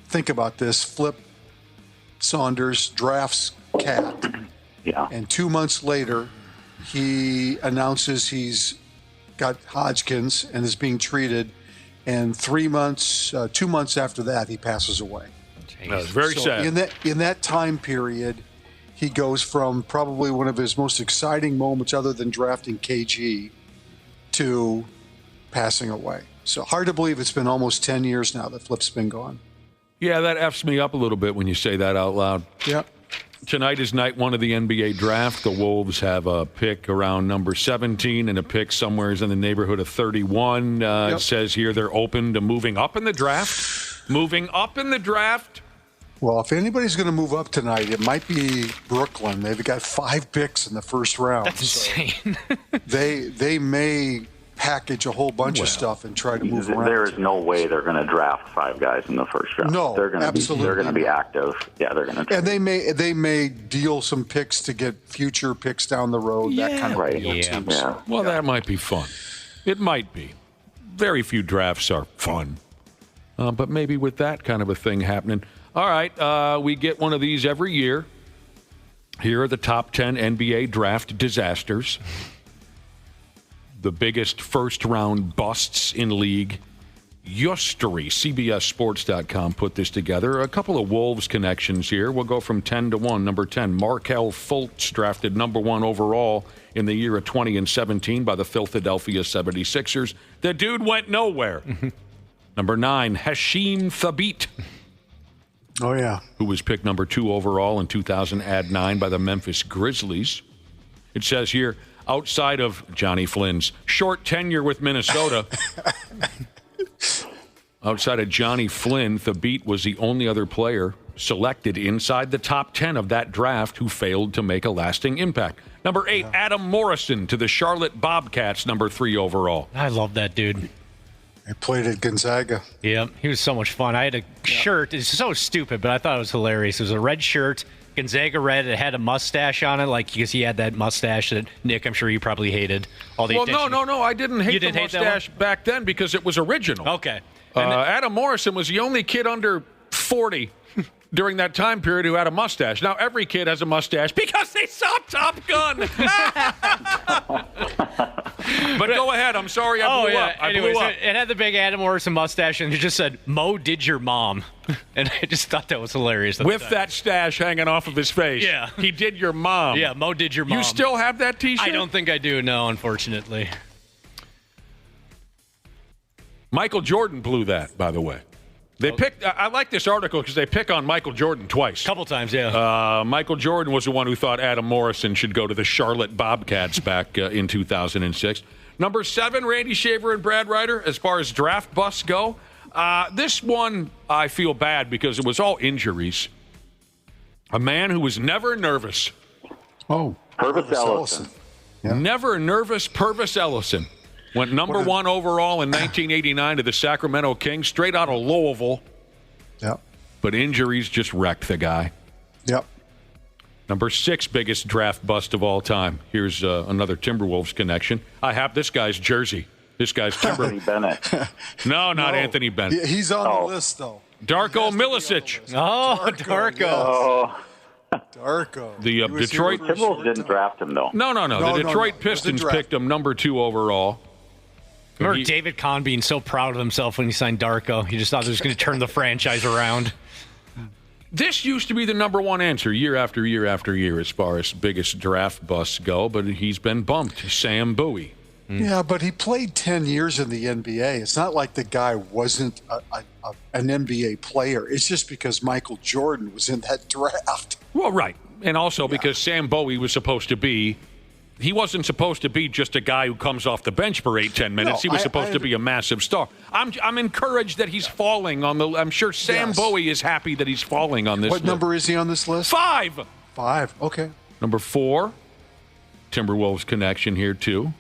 think about this. Flip Saunders drafts Cat. Yeah. And 2 months later, he announces he's got Hodgkin's and is being treated. And 2 months after that, he passes away. Very sad. In that time period, he goes from probably one of his most exciting moments, other than drafting KG, to passing away. So hard to believe it's been almost 10 years now that Flip's been gone. Yeah, that F's me up a little bit when you say that out loud. Yep. Tonight is night one of the NBA draft. The Wolves have a pick around number 17 and a pick somewhere in the neighborhood of 31. It says here they're open to moving up in the draft. Moving up in the draft. Well, if anybody's going to move up tonight, it might be Brooklyn. They've got 5 picks in the first round. That's insane. They may package a whole bunch of stuff and try to move around. There is no way they're going to draft 5 guys in the first round. No, they're going to be active. Yeah, they're going to. And they may deal some picks to get future picks down the road. That kind of deal too. Yeah. Well, that might be fun. It might be. Very few drafts are fun, but maybe with that kind of a thing happening. All right, we get one of these every year. Here are the top 10 NBA draft disasters. The biggest first-round busts in league history. CBSSports.com put this together. A couple of Wolves connections here. We'll go from 10 to 1. Number 10, Markelle Fultz, drafted number 1 overall in the year of 2017 by the Philadelphia 76ers. The dude went nowhere. Number 9, Hasheem Thabeet. Oh, yeah. Who was picked number 2 overall in 2009 by the Memphis Grizzlies. It says here, outside of Johnny Flynn's short tenure with Minnesota, outside of Johnny Flynn, Thabeet was the only other player selected inside the top 10 of that draft who failed to make a lasting impact. Number 8, Adam Morrison to the Charlotte Bobcats, number 3 overall. I love that dude. He played at Gonzaga. Yeah, he was so much fun. I had a shirt. It's so stupid, but I thought it was hilarious. It was a red shirt, Gonzaga red. It had a mustache on it, like because he had that mustache that Nick, I'm sure you probably hated. All the no. I didn't hate the mustache back then because it was original. Okay. Adam Morrison was the only kid under 40 during that time period who had a mustache. Now every kid has a mustache because they saw Top Gun. But go ahead. I'm sorry I blew up. Anyways, it had the big Adam Morrison mustache, and it just said, "Mo did your mom," and I just thought that was hilarious. With that stash hanging off of his face. Yeah. He did your mom. Yeah, Mo did your mom. You still have that T-shirt? I don't think I do, no, unfortunately. Michael Jordan blew that, by the way. They picked. I like this article because they pick on Michael Jordan twice. Couple times, yeah. Michael Jordan was the one who thought Adam Morrison should go to the Charlotte Bobcats back in 2006. Number 7, Randy Shaver and Brad Ryder, as far as draft busts go. This one, I feel bad because it was all injuries. A man who was never nervous. Oh, Purvis Ellison. Yeah. Never nervous, Purvis Ellison. Went number 1 overall in 1989 to the Sacramento Kings, straight out of Louisville. Yep. But injuries just wrecked the guy. Yep. Number 6 biggest draft bust of all time. Here's another Timberwolves connection. I have this guy's jersey. This guy's Anthony Bennett. No, not Anthony Bennett. He's on the list, though. Darko Milicic. Oh, Darko. Yes. Oh. Darko. The Detroit Timberwolves didn't draft him, though. No. The Detroit Pistons picked him number 2 overall. I remember David Kahn being so proud of himself when he signed Darko. He just thought it was going to turn the franchise around. This used to be the number 1 answer year after year after year as far as biggest draft busts go, but he's been bumped. Sam Bowie. Yeah, but he played 10 years in the NBA. It's not like the guy wasn't an NBA player. It's just because Michael Jordan was in that draft. Well, right. And also because Sam Bowie was supposed to be, he wasn't supposed to be just a guy who comes off the bench for 8-10 minutes. He was supposed to be a massive star. I'm encouraged that he's falling on the. I'm sure Sam Bowie is happy that he's falling on this list. What number is he on this list? 5. 5. Okay. Number 4, Timberwolves connection here too,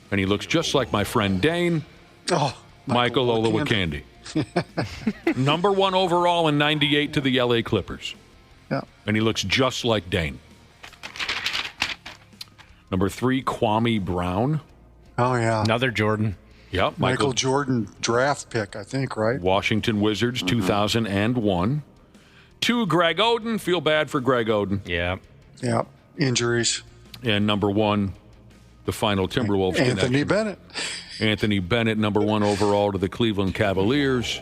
and he looks just like my friend Dane. Oh, Michael Olowokandi. Number 1 overall in '98 to the LA Clippers. Yeah. And he looks just like Dane. Number 3, Kwame Brown. Oh, yeah. Another Jordan. Yep. Michael Jordan draft pick, I think, right? Washington Wizards, 2001. 2, Greg Oden. Feel bad for Greg Oden. Yeah. Yeah. Injuries. And number 1, the final Timberwolves Anthony connection. Bennett. Anthony Bennett, number 1 overall to the Cleveland Cavaliers.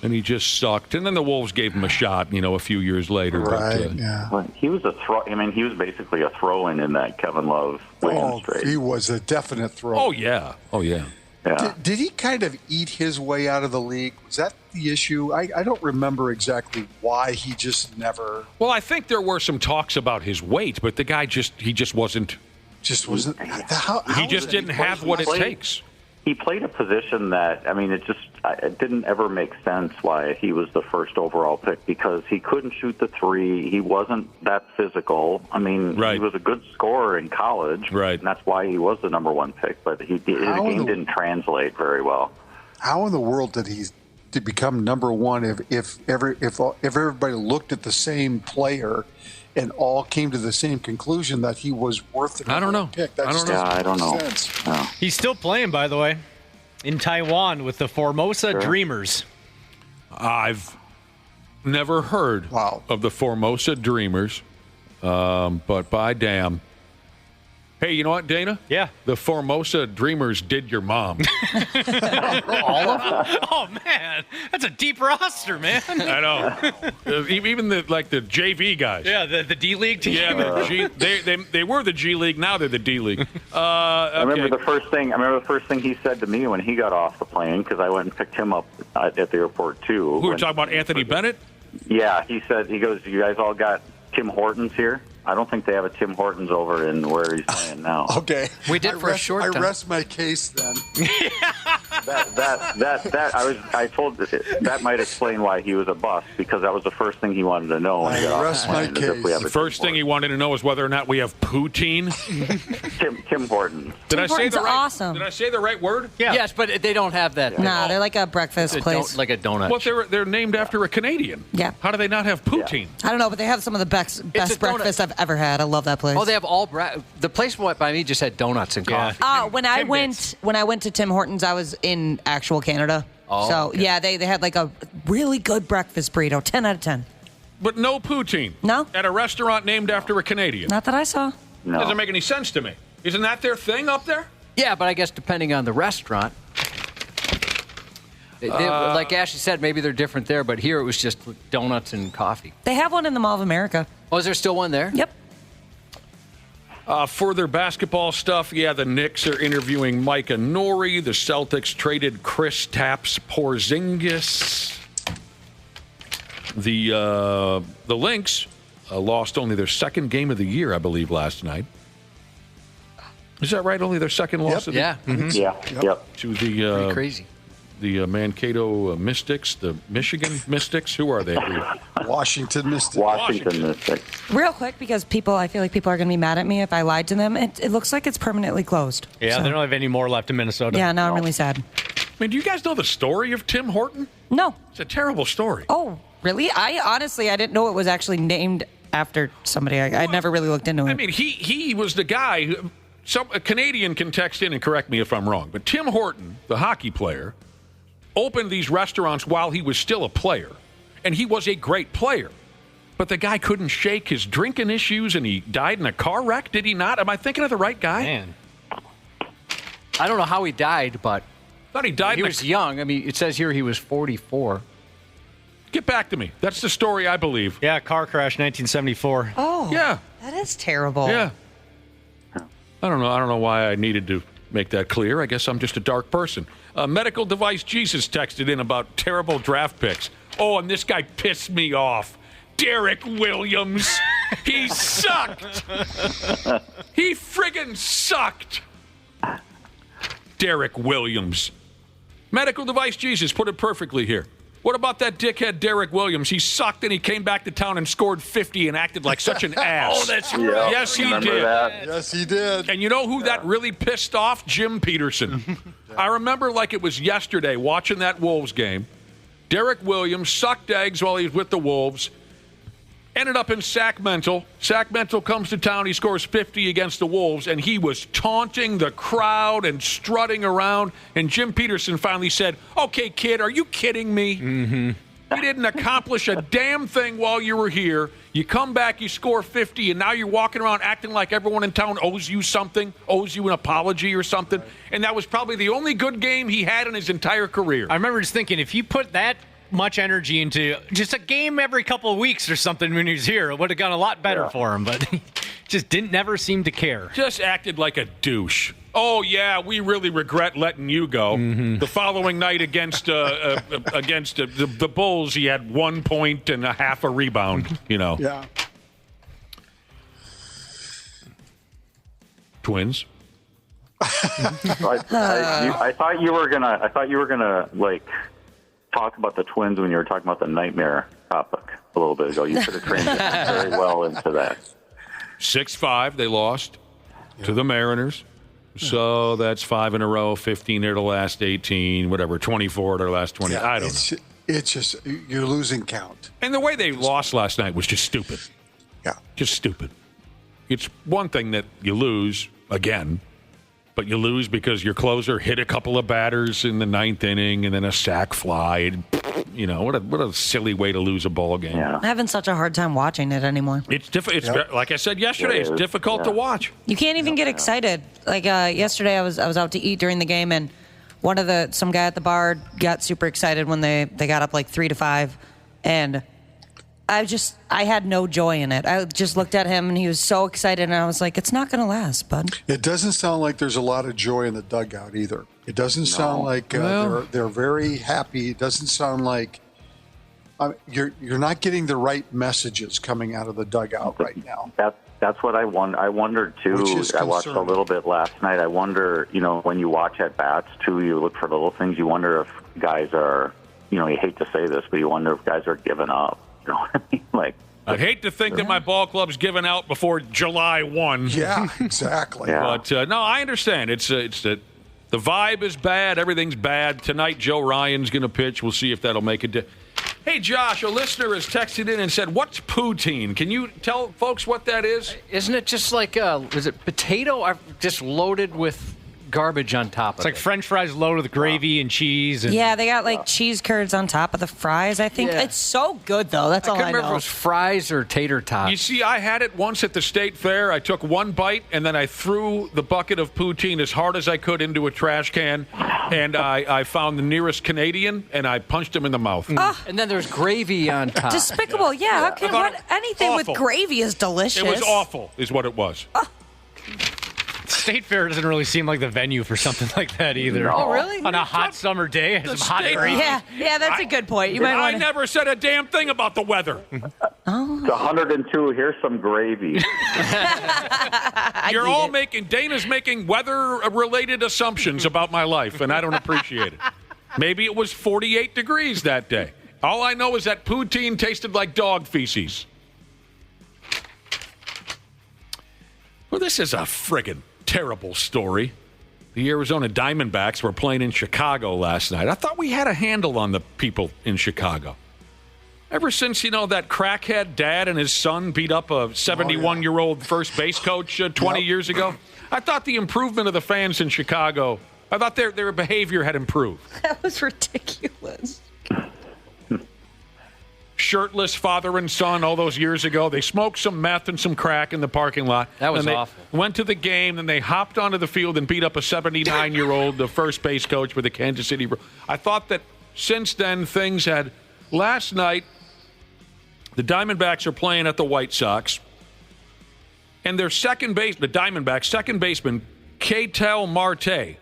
and he just sucked. And then the Wolves gave him a shot, a few years later. Right, But he was he was basically a throw-in in that Kevin Love Williams trade. He was a definite throw. Oh, yeah. Did he kind of eat his way out of the league? Was that the issue? I don't remember exactly why he just never. Well, I think there were some talks about his weight, but the guy just wasn't. Just wasn't. He just didn't have what it takes. He played a position that, it didn't ever make sense why he was the first overall pick, because he couldn't shoot the three. He wasn't that physical. He was a good scorer in college. Right. And that's why he was the number one pick, but his game didn't translate very well. How in the world did he become number one if everybody looked at the same player and all came to the same conclusion that he was worth the number one pick? That just doesn't make sense. No. He's still playing, by the way, in Taiwan with the Formosa Dreamers. I've never heard of the Formosa Dreamers, but by damn. Hey, you know what, Dana? Yeah. The Formosa Dreamers did your mom. All of them? Oh, man. That's a deep roster, man. I know. Even the JV guys. Yeah, the D-League team. Yeah, they were the G League. Now they're the D League. I remember the first thing he said to me when he got off the plane, because I went and picked him up at the airport too. Who were talking about Anthony Bennett? Yeah, he goes, you guys all got Tim Hortons here? I don't think they have a Tim Hortons over in where he's playing now. Okay. We did for a short time. I rest my case then. That might explain why he was a bust, because that was the first thing he wanted to know when he got off the plane. The first thing he wanted to know is whether or not we have poutine. Tim Hortons. Did I say the right? Awesome. Did I say the right word? Yeah. Yes, but they don't have that. No, they're like a breakfast place. Like a donut. Well, they're named after a Canadian. Yeah. How do they not have poutine? I don't know, but they have some of the best breakfast I've ever had. I love that place. Oh, they have the place by me just had donuts and coffee. When I went to Tim Hortons, I was in actual Canada. Oh, so okay. yeah, they had like a really good breakfast burrito, 10 out of 10. But no poutine. No. At a restaurant named after a Canadian. Not that I saw. No. Doesn't make any sense to me. Isn't that their thing up there? Yeah, but I guess depending on the restaurant. Like Ashley said, maybe they're different there, but here it was just donuts and coffee. They have one in the Mall of America. Oh, is there still one there? Yep. Further basketball stuff, the Knicks are interviewing Micah Nori. The Celtics traded Kristaps Porzingis. The Lynx lost only their second game of the year, I believe, last night. Is that right? Only their second loss of the year? Yep. To the crazy. The Mankato Mystics, the Michigan Mystics. Who are they? Washington Mystics. Washington Mystics. Real quick, because I feel like people are going to be mad at me if I lied to them. It looks like it's permanently closed. Yeah, they don't have any more left in Minnesota. Yeah, now I'm really sad. Do you guys know the story of Tim Horton? No. It's a terrible story. Oh, really? I didn't know it was actually named after somebody. I'd never really looked into it. He was the guy who, a Canadian can text in and correct me if I'm wrong, but Tim Horton, the hockey player, opened these restaurants while he was still a player, and he was a great player. But the guy couldn't shake his drinking issues, and he died in a car wreck, did he not? Am I thinking of the right guy? Man. I don't know how he died, but I thought he died. He was young. It says here he was 44. Get back to me. That's the story I believe. Yeah, car crash, 1974. Oh. Yeah. That is terrible. Yeah. I don't know why I needed to make that clear. I guess I'm just a dark person. Medical Device Jesus texted in about terrible draft picks. Oh, and this guy pissed me off. Derek Williams. He sucked. He friggin' sucked. Derek Williams. Medical Device Jesus put it perfectly here. What about that dickhead Derek Williams? He sucked and he came back to town and scored 50 and acted like such an ass. Oh, that's right. right. Yes, he did. Yes, he did. And you know who that really pissed off? Jim Peterson. I remember like it was yesterday watching that Wolves game. Derek Williams sucked eggs while he was with the Wolves. Ended up in Sacramento. Sacramento comes to town. He scores 50 against the Wolves, and he was taunting the crowd and strutting around. And Jim Peterson finally said, "Okay, kid, are you kidding me? Mm-hmm. You didn't accomplish a damn thing while you were here. You come back, you score 50, and now you're walking around acting like everyone in town owes you something, owes you an apology or something." And that was probably the only good game he had in his entire career. I remember just thinking, if you put that much energy into just a game every couple of weeks or something when he was here. It would have gone a lot better for him, but he just never seemed to care. Just acted like a douche. Oh, yeah, we really regret letting you go. The following night against the Bulls, he had 1 point and a half a rebound, Yeah. Twins. I thought you were gonna like talk about the Twins when you were talking about the nightmare topic a little bit ago. You should have transitioned very well into that. 6-5, they lost to the Mariners. So that's 5 in a row, 15 of the last 18, whatever, 24 of their last 20. I don't know. It's just, you're losing count. And the way they lost last night was just stupid. Yeah. Just stupid. It's one thing that you lose again, but you lose because your closer hit a couple of batters in the ninth inning and then a sac fly. What a silly way to lose a ball game. Yeah. I'm having such a hard time watching it anymore. It's difficult. Like I said yesterday, it's difficult to watch. You can't even get excited. Like yesterday, I was out to eat during the game, and some guy at the bar got super excited when they got up like 3-5, and I had no joy in it. I just looked at him, and he was so excited, and I was like, it's not going to last, bud. It doesn't sound like there's a lot of joy in the dugout either. It doesn't sound like they're very happy. It doesn't sound like you're not getting the right messages coming out of the dugout right now. That's what I wondered too. I watched a little bit last night. I wonder, when you watch at bats too, you look for the little things. You wonder if guys are, you hate to say this, but you wonder if guys are giving up. You know what I mean? Like, I'd hate to think that my ball club's given out before July 1. Yeah, exactly. But no, I understand. It's that the vibe is bad. Everything's bad. Tonight, Joe Ryan's going to pitch. We'll see if that'll make it. Hey, Josh, a listener has texted in and said, what's poutine? Can you tell folks what that is? Isn't it just like, is it potato just loaded with garbage on top of it? It's like French fries loaded with gravy and cheese. And yeah, they got like cheese curds on top of the fries, I think. Yeah. It's so good, though. That's all I know. I can't remember if it was fries or tater tots. You see, I had it once at the state fair. I took one bite, and then I threw the bucket of poutine as hard as I could into a trash can, and I found the nearest Canadian, and I punched him in the mouth. And then there's gravy on top. Despicable. Yeah, how can anything with gravy is delicious? It was awful, is what it was. State fair doesn't really seem like the venue for something like that either. No. Oh, really? On a hot summer day, some hot gravy. Yeah, that's a good point. I never said a damn thing about the weather. It's 102. Here's some gravy. Dana's making weather-related assumptions about my life, and I don't appreciate it. Maybe it was 48 degrees that day. All I know is that poutine tasted like dog feces. Well, this is a friggin' terrible story. The Arizona Diamondbacks were playing in Chicago last night. I thought we had a handle on the people in Chicago. Ever since, that crackhead dad and his son beat up a 71-year-old first base coach 20 years ago, I thought the improvement of the fans in Chicago, I thought their behavior had improved. That was ridiculous. Shirtless father and son all those years ago. They smoked some meth and some crack in the parking lot. That was awful. Went to the game, and they hopped onto the field and beat up a 79-year-old first base coach for the Kansas City. I thought that since then things had. Last night, the Diamondbacks are playing at the White Sox, and their the Diamondbacks' second baseman, Ketel Marte,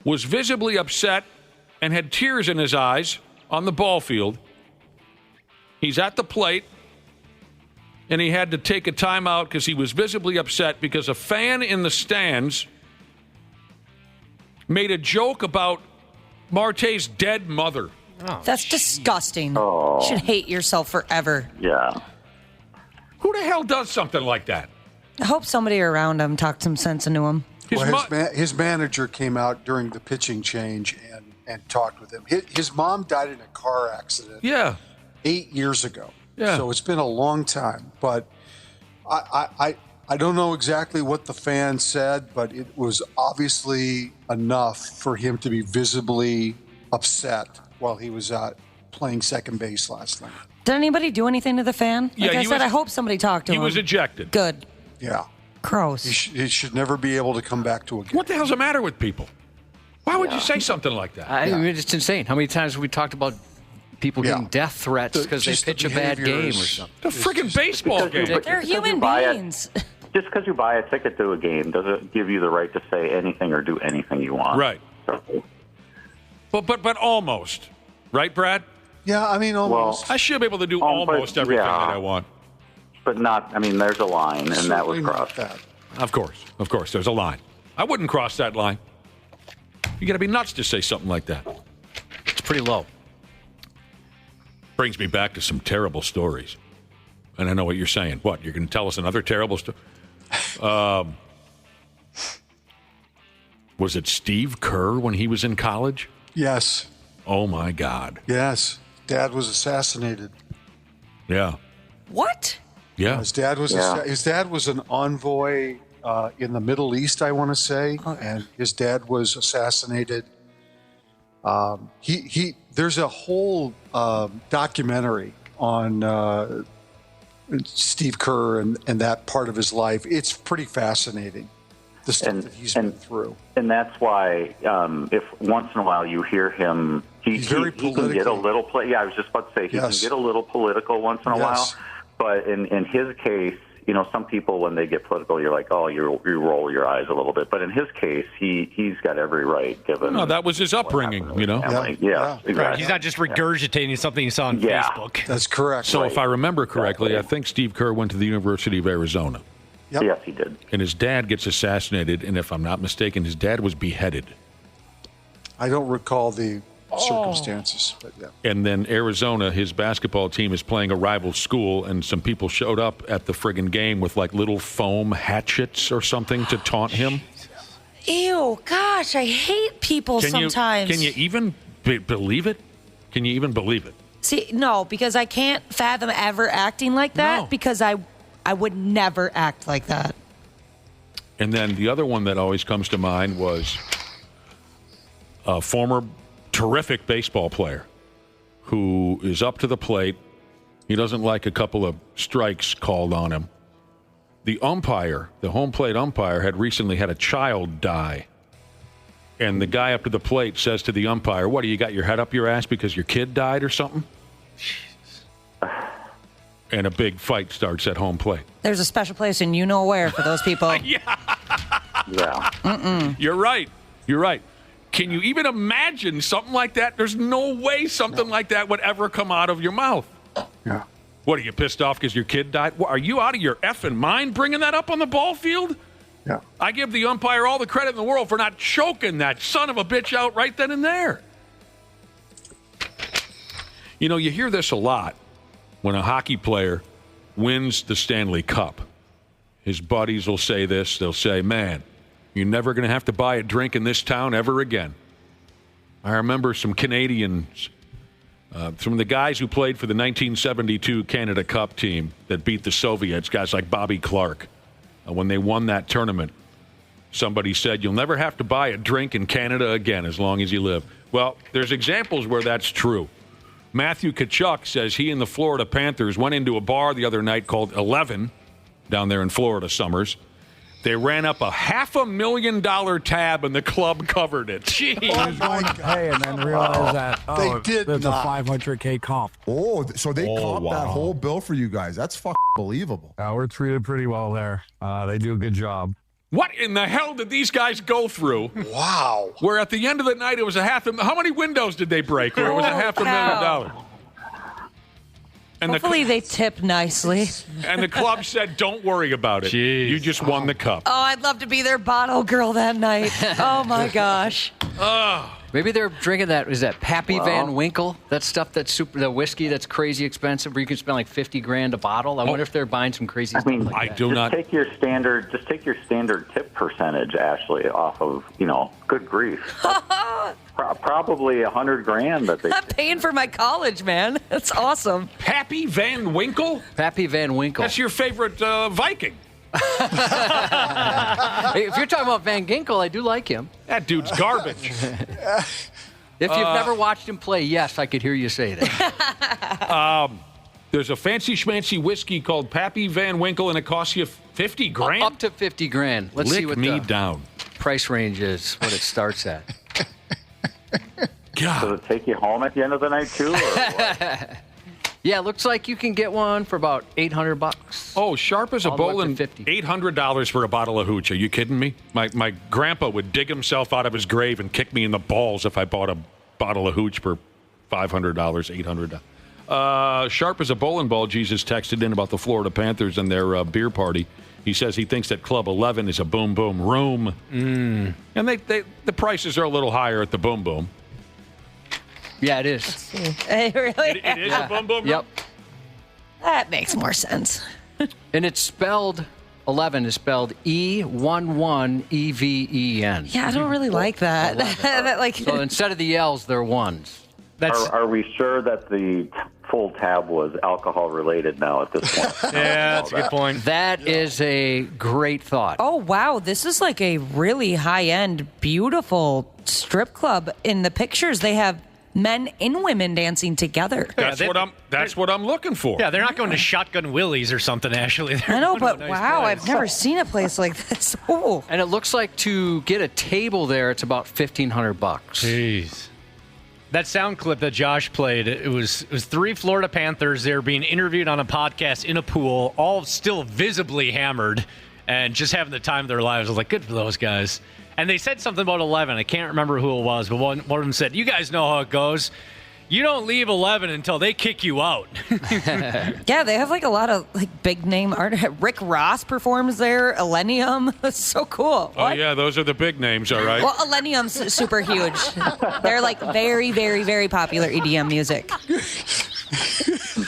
was visibly upset and had tears in his eyes on the ball field. He's at the plate, and he had to take a timeout because he was visibly upset because a fan in the stands made a joke about Marte's dead mother. That's disgusting. You should hate yourself forever. Yeah. Who the hell does something like that? I hope somebody around him talked some sense into him. His manager came out during the pitching change and talked with him. His mom died in a car accident. Yeah. 8 years ago. Yeah. So it's been a long time. But I don't know exactly what the fan said, but it was obviously enough for him to be visibly upset while he was playing second base last night. Did anybody do anything to the fan? Like I said, I hope somebody talked to him. He was ejected. Good. Yeah. Gross. He should never be able to come back to a game. What the hell's the matter with people? Why would you say something like that? I mean, it's insane. How many times have we talked about people getting death threats because they pitch a bad game or something. The friggin' baseball game. They're human beings. Just because you buy a ticket to a game doesn't give you the right to say anything or do anything you want. Right. But almost. Right, Brad? Yeah, I mean, almost. I should be able to do almost everything that I want. But not, I mean, there's a line, and that was crossed. Of course, there's a line. I wouldn't cross that line. You got to be nuts to say something like that. It's pretty low. Brings me back to some terrible stories. And I know what you're saying. What, you're going to tell us another terrible story? Was it Steve Kerr when he was in college? Yes. Oh, my God. Yes. Dad was assassinated. Yeah. What? Yeah. His dad was an envoy in the Middle East, I want to say, and his dad was assassinated. There's a whole documentary on Steve Kerr and that part of his life. It's pretty fascinating, the stuff that he's been through. And that's why, if once in a while you hear him, he can get a little. I was just about to say he can get a little political once in a while. But in his case, you know, some people when they get political, you're like, oh, you roll your eyes a little bit. But in his case, he's got every right. Given that was his upbringing, you know. Yeah, exactly. Right. He's not just regurgitating something he saw on Facebook. That's correct. So if I remember correctly, I think Steve Kerr went to the University of Arizona. Yep. Yes, he did. And his dad gets assassinated, and if I'm not mistaken, his dad was beheaded. I don't recall the circumstances, but yeah. And then Arizona, his basketball team is playing a rival school, and some people showed up at the friggin' game with like little foam hatchets or something to taunt him. Ew, gosh, I hate people sometimes. Can you even believe it? Can you even believe it? See, no, because I can't fathom ever acting like that because I would never act like that. And then the other one that always comes to mind was a former terrific baseball player who is up to the plate. He doesn't like a couple of strikes called on him. The umpire, the home plate umpire, had recently had a child die. And the guy up to the plate says to the umpire, what, do you got your head up your ass because your kid died or something? Jesus. And a big fight starts at home plate. There's a special place in where for those people. Yeah. Mm-mm. You're right. Can you even imagine something like that? There's no way something like that would ever come out of your mouth. Yeah. What, are you pissed off because your kid died? What, are you out of your effing mind bringing that up on the ball field? Yeah. I give the umpire all the credit in the world for not choking that son of a bitch out right then and there. You know, you hear this a lot when a hockey player wins the Stanley Cup. His buddies will say this. They'll say, man, you're never going to have to buy a drink in this town ever again. I remember some Canadians, some of the guys who played for the 1972 Canada Cup team that beat the Soviets, guys like Bobby Clark. When they won that tournament, somebody said, you'll never have to buy a drink in Canada again as long as you live. Well, there's examples where that's true. Matthew Tkachuk says he and the Florida Panthers went into a bar the other night called 11 down there in Florida Summers. They ran up a $500,000 tab and the club covered it. Jeez. Oh my God. Hey, and then realized that they did there's not. a $500K comp. Oh, so they comped that whole bill for you guys. That's fucking believable. We're treated pretty well there. They do a good job. What in the hell did these guys go through? Wow. Where at the end of the night it was how many windows did they break where it was $500,000? And hopefully they tip nicely. And the club said, don't worry about it. Jeez. You just won the cup. Oh, I'd love to be their bottle girl that night. Oh, my gosh. Maybe they're drinking that. Is that Pappy Van Winkle? That stuff that's the whiskey that's crazy expensive, where you can spend like $50,000 a bottle. I wonder if they're buying some crazy stuff like that. Just take your standard tip percentage, Ashley, off of, good grief. Probably $100,000 that they. I'm paying for my college, man. That's awesome. Pappy Van Winkle? Pappy Van Winkle. That's your favorite Viking. Hey, if you're talking about Van Ginkel, I do like him. That dude's garbage. If you've never watched him play, yes, I could hear you say that. There's a fancy schmancy whiskey called Pappy Van Winkle, and it costs you $50,000? Up to $50,000. Let's see what me the down. price range is, what it starts at. God. Does it take you home at the end of the night, too? Or what? Yeah, it looks like you can get one for about $800. Oh, sharp as a bowling, $800 for a bottle of hooch. Are you kidding me? My grandpa would dig himself out of his grave and kick me in the balls if I bought a bottle of hooch for $500, $800. Sharp as a bowling ball, Jesus texted in about the Florida Panthers and their beer party. He says he thinks that Club 11 is a boom boom room. And the prices are a little higher at the boom boom. Yeah, it is. Hey, really? It is a boom boom room? Yep. That makes more sense. And it's spelled, 11 is spelled E11EVEN. Yeah, I don't really like that. So instead of the L's, they're ones. Are we sure that the full tab was alcohol related now at this point? Yeah, that's a good point. That is a great thought. Oh, wow. This is like a really high-end, beautiful strip club. In the pictures, they have men and women dancing together. That's what I'm looking for. Yeah, they're not going to Shotgun Willie's or something, Ashley. I know, but wow, I've never seen a place like this. Oh. And it looks like to get a table there, it's about $1,500. Jeez. That sound clip that Josh played, it was 3 Florida Panthers. They were being interviewed on a podcast in a pool, all still visibly hammered and just having the time of their lives. I was like, good for those guys. And they said something about 11. I can't remember who it was, but one of them said, you guys know how it goes. You don't leave 11 until they kick you out. Yeah, they have like a lot of like big name art. Rick Ross performs there. Elenium. That's so cool. Oh, yeah, those are the big names, all right. Well, Elenium's super huge. They're like very, very, very popular EDM music.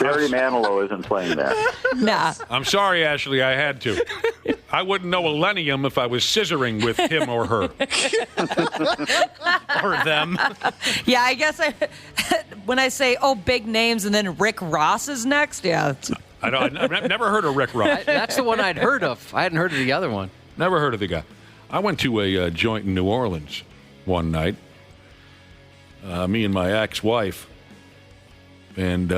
Barry Manilow isn't playing that. Nah. I'm sorry, Ashley, I had to. I wouldn't know Elenium if I was scissoring with him or her. Or them. Yeah, I guess when I say, big names and then Rick Ross is next, yeah. I've never heard of Rick Ross. That's the one I'd heard of. I hadn't heard of the other one. Never heard of the guy. I went to a joint in New Orleans one night, me and my ex-wife, and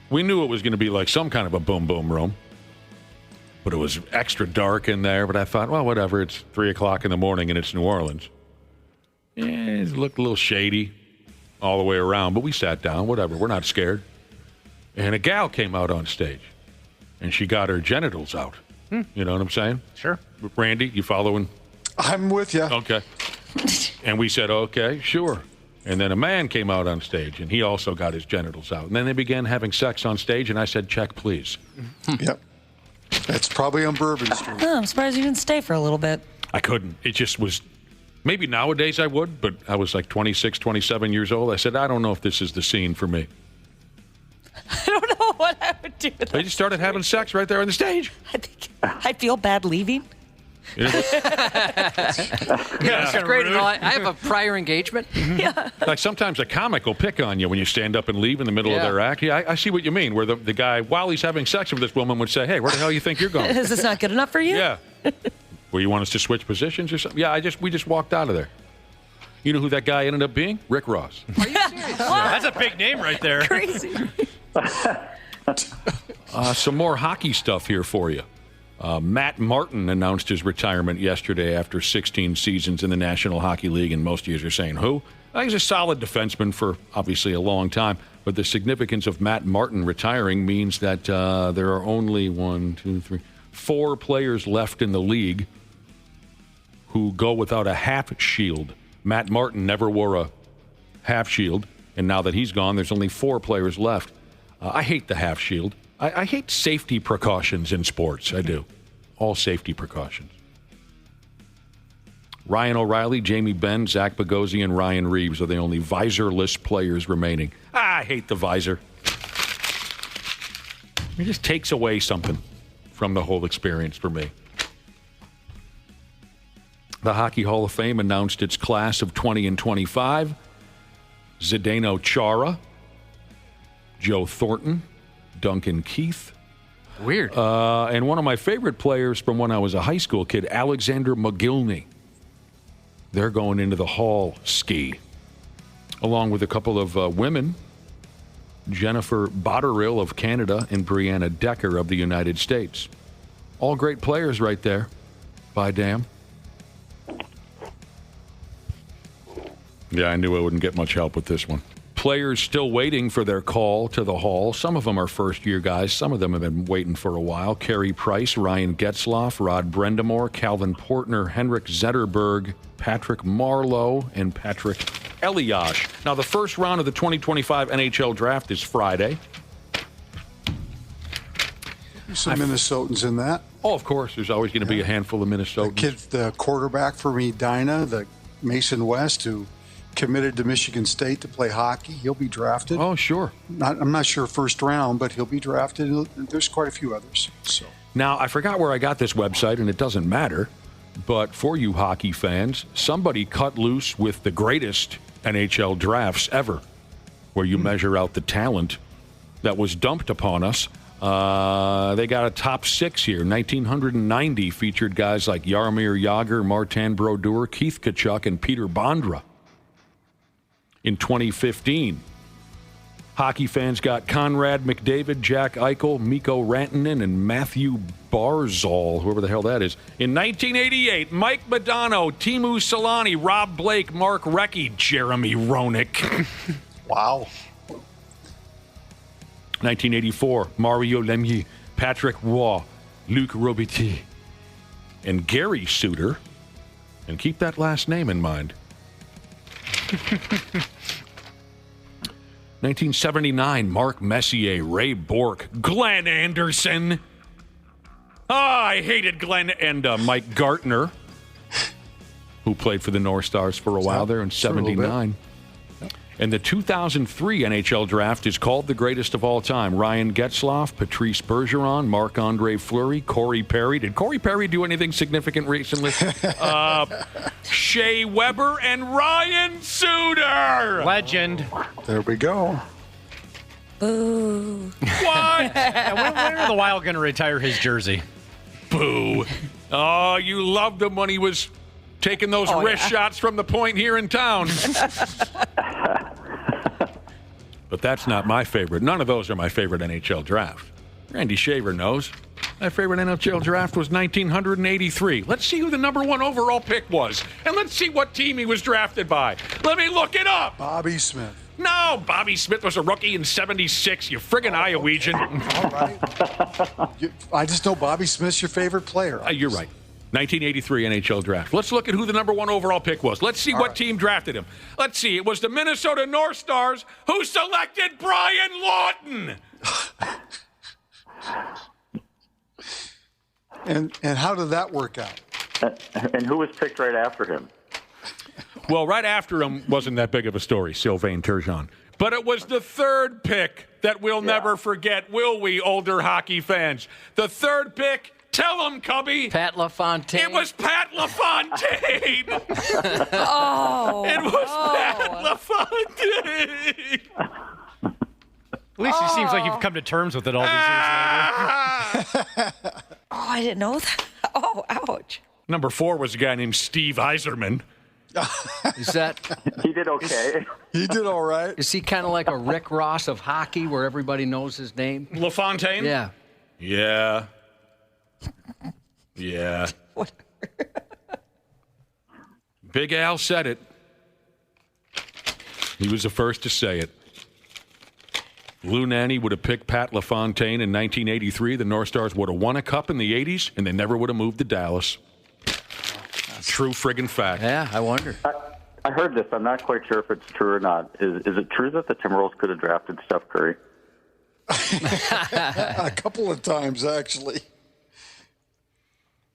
we knew it was going to be like some kind of a boom boom room, but it was extra dark in there. But I thought, well, whatever. It's 3 o'clock in the morning and it's New Orleans. Yeah, it looked a little shady all the way around, but we sat down. Whatever. We're not scared. And a gal came out on stage, and she got her genitals out. You know what I'm saying? Sure. Randy, you following? I'm with you. Okay. And we said, okay, sure. And then a man came out on stage, and he also got his genitals out. And then they began having sex on stage, and I said, check, please. Yep. That's probably on Bourbon Street. Oh, I'm surprised you didn't stay for a little bit. I couldn't. It just was, maybe nowadays I would, but I was like 26, 27 years old. I said, I don't know if this is the scene for me. I don't know what I would do. They just started having sex right there on the stage. I think I'd feel bad leaving. That's great. And all. I have a prior engagement. Yeah. Like sometimes a comic will pick on you when you stand up and leave in the middle of their act. Yeah, I see what you mean, where the guy, while he's having sex with this woman, would say, hey, where the hell you think you're going? Is this not good enough for you? Yeah. Well, you want us to switch positions or something? Yeah, we just walked out of there. You know who that guy ended up being? Rick Ross. Are you serious? That's a big name right there. Crazy. Some more hockey stuff here for you. Matt Martin announced his retirement yesterday after 16 seasons in the National Hockey League, and most of you are saying, who? He's a solid defenseman for obviously a long time, but the significance of Matt Martin retiring means that there are only 4 players left in the league who go without a half shield. Matt Martin never wore a half shield, and now that he's gone, there's only 4 players left. I hate the half shield. I hate safety precautions in sports. I do. All safety precautions. Ryan O'Reilly, Jamie Benn, Zach Bogosian, and Ryan Reeves are the only visor-less players remaining. I hate the visor. It just takes away something from the whole experience for me. The Hockey Hall of Fame announced its class of 20 and 25. Zdeno Chara, Joe Thornton, Duncan Keith. Weird. And one of my favorite players from when I was a high school kid, Alexander McGillney. They're going into the Hall ski, along with a couple of women, Jennifer Botterill of Canada and Brianna Decker of the United States. All great players right there. By damn. Yeah, I knew I wouldn't get much help with this one. Players still waiting for their call to the Hall. Some of them are first-year guys. Some of them have been waiting for a while. Carey Price, Ryan Getzlaf, Rod Brendamore, Calvin Portner, Henrik Zetterberg, Patrick Marleau, and Patrick Elias. Now, the first round of the 2025 NHL Draft is Friday. Some Minnesotans in that. Oh, of course. There's always going to be a handful of Minnesotans. The quarterback for Medina, the Mason West, who committed to Michigan State to play hockey. He'll be drafted. Oh, sure. I'm not sure first round, but he'll be drafted. There's quite a few others. So now, I forgot where I got this website, and it doesn't matter. But for you hockey fans, somebody cut loose with the greatest NHL drafts ever, where you measure out the talent that was dumped upon us. They got a top 6 here. 1990 featured guys like Jaromir Jagr, Martin Brodeur, Keith Tkachuk, and Peter Bondra. In 2015, hockey fans got Conrad McDavid, Jack Eichel, Mikko Rantanen, and Matthew Barzal, whoever the hell that is. In 1988, Mike Modano, Teemu Selanne, Rob Blake, Mark Recchi, Jeremy Roenick. Wow. 1984, Mario Lemieux, Patrick Roy, Luc Robitaille, and Gary Suter. And keep that last name in mind. 1979, Mark Messier, Ray Bourque, Glenn Anderson. I hated Glenn and Mike Gartner, who played for the North Stars for a while there in 79. And the 2003 NHL Draft is called the greatest of all time. Ryan Getzlaf, Patrice Bergeron, Marc-Andre Fleury, Corey Perry. Did Corey Perry do anything significant recently? Shea Weber and Ryan Suter. Legend. There we go. Boo. What? When are the Wild going to retire his jersey? Boo. Oh, you loved him when he was taking those wrist shots from the point here in town. But that's not my favorite. None of those are my favorite NHL draft. Randy Shaver knows. My favorite NHL draft was 1983. Let's see who the number 1 overall pick was. And let's see what team he was drafted by. Let me look it up. Bobby Smith. No, Bobby Smith was a rookie in 76, you friggin' Iowegian. All right. I just know Bobby Smith's your favorite player. You're right. 1983 NHL draft. Let's look at who the number 1 overall pick was. Let's see what team drafted him. Let's see. It was the Minnesota North Stars who selected Brian Lawton. And how did that work out? And who was picked right after him? Well, right after him wasn't that big of a story, Sylvain Turgeon. But it was the 3rd pick that we'll never forget, will we, older hockey fans? The 3rd pick. Tell him, Cubby. Pat LaFontaine. It was Pat LaFontaine. It was Pat LaFontaine. At least it seems like you've come to terms with it all these years later. Oh, I didn't know that. Oh, ouch. Number 4 was a guy named Steve Yzerman. Is that? He did okay. He did all right. Is he kind of like a Rick Ross of hockey where everybody knows his name? LaFontaine? Yeah. Yeah. Yeah. Big Al said it. He was the first to say it. Lou Nanne would have picked Pat LaFontaine in 1983. The North Stars would have won a cup in the 80s, and they never would have moved to Dallas. True friggin' fact. Yeah, I wonder. I heard this. I'm not quite sure if it's true or not. Is it true that the Timberwolves could have drafted Steph Curry? A couple of times, actually.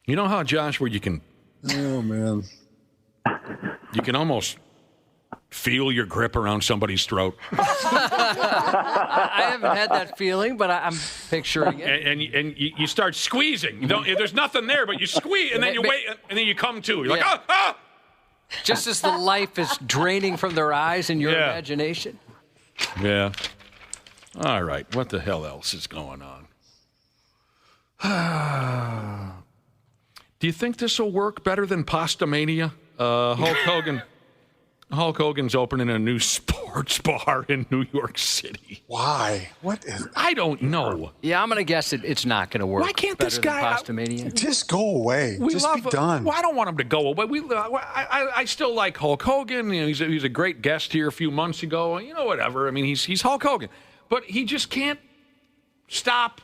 You know how, Josh, where you can... Oh, man. You can almost feel your grip around somebody's throat. I haven't had that feeling, but I'm picturing it. And you start squeezing. You don't, there's nothing there, but you squeeze, and then you wait, and then you come to. You're like, ah! Just as the life is draining from their eyes and your imagination. Yeah. All right. What the hell else is going on? Do you think this will work better than Pastamania? Hulk Hogan Hulk Hogan's opening a new sports bar in New York City. Why? What is? I don't know. Yeah, I'm going to guess it's not going to work. Why can't this guy Pastamania? Just go away. Just be done. Well, I don't want him to go away. I still like Hulk Hogan. You know, he's a great guest here a few months ago. You know, whatever. I mean, he's Hulk Hogan, but he just can't stop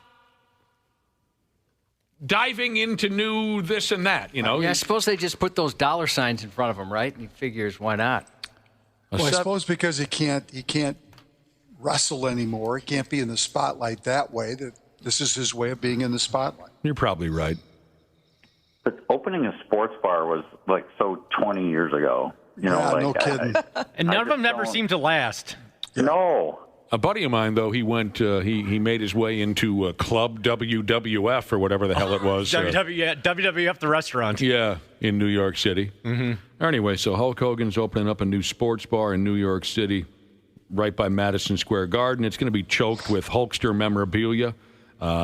diving into new this and that. You know. Yeah, I suppose they just put those dollar signs in front of him, right? And he figures, why not? Well, I suppose because he can't wrestle anymore. He can't be in the spotlight that way. That this is his way of being in the spotlight. You're probably right. But opening a sports bar was like so 20 years ago. You know, like, no kidding. And none of them never seem to last. No. A buddy of mine, though, he went. He made his way into Club WWF or whatever the hell it was. WWF, the restaurant. Yeah, in New York City. Mm-hmm. Anyway, so Hulk Hogan's opening up a new sports bar in New York City, right by Madison Square Garden. It's going to be choked with Hulkster memorabilia.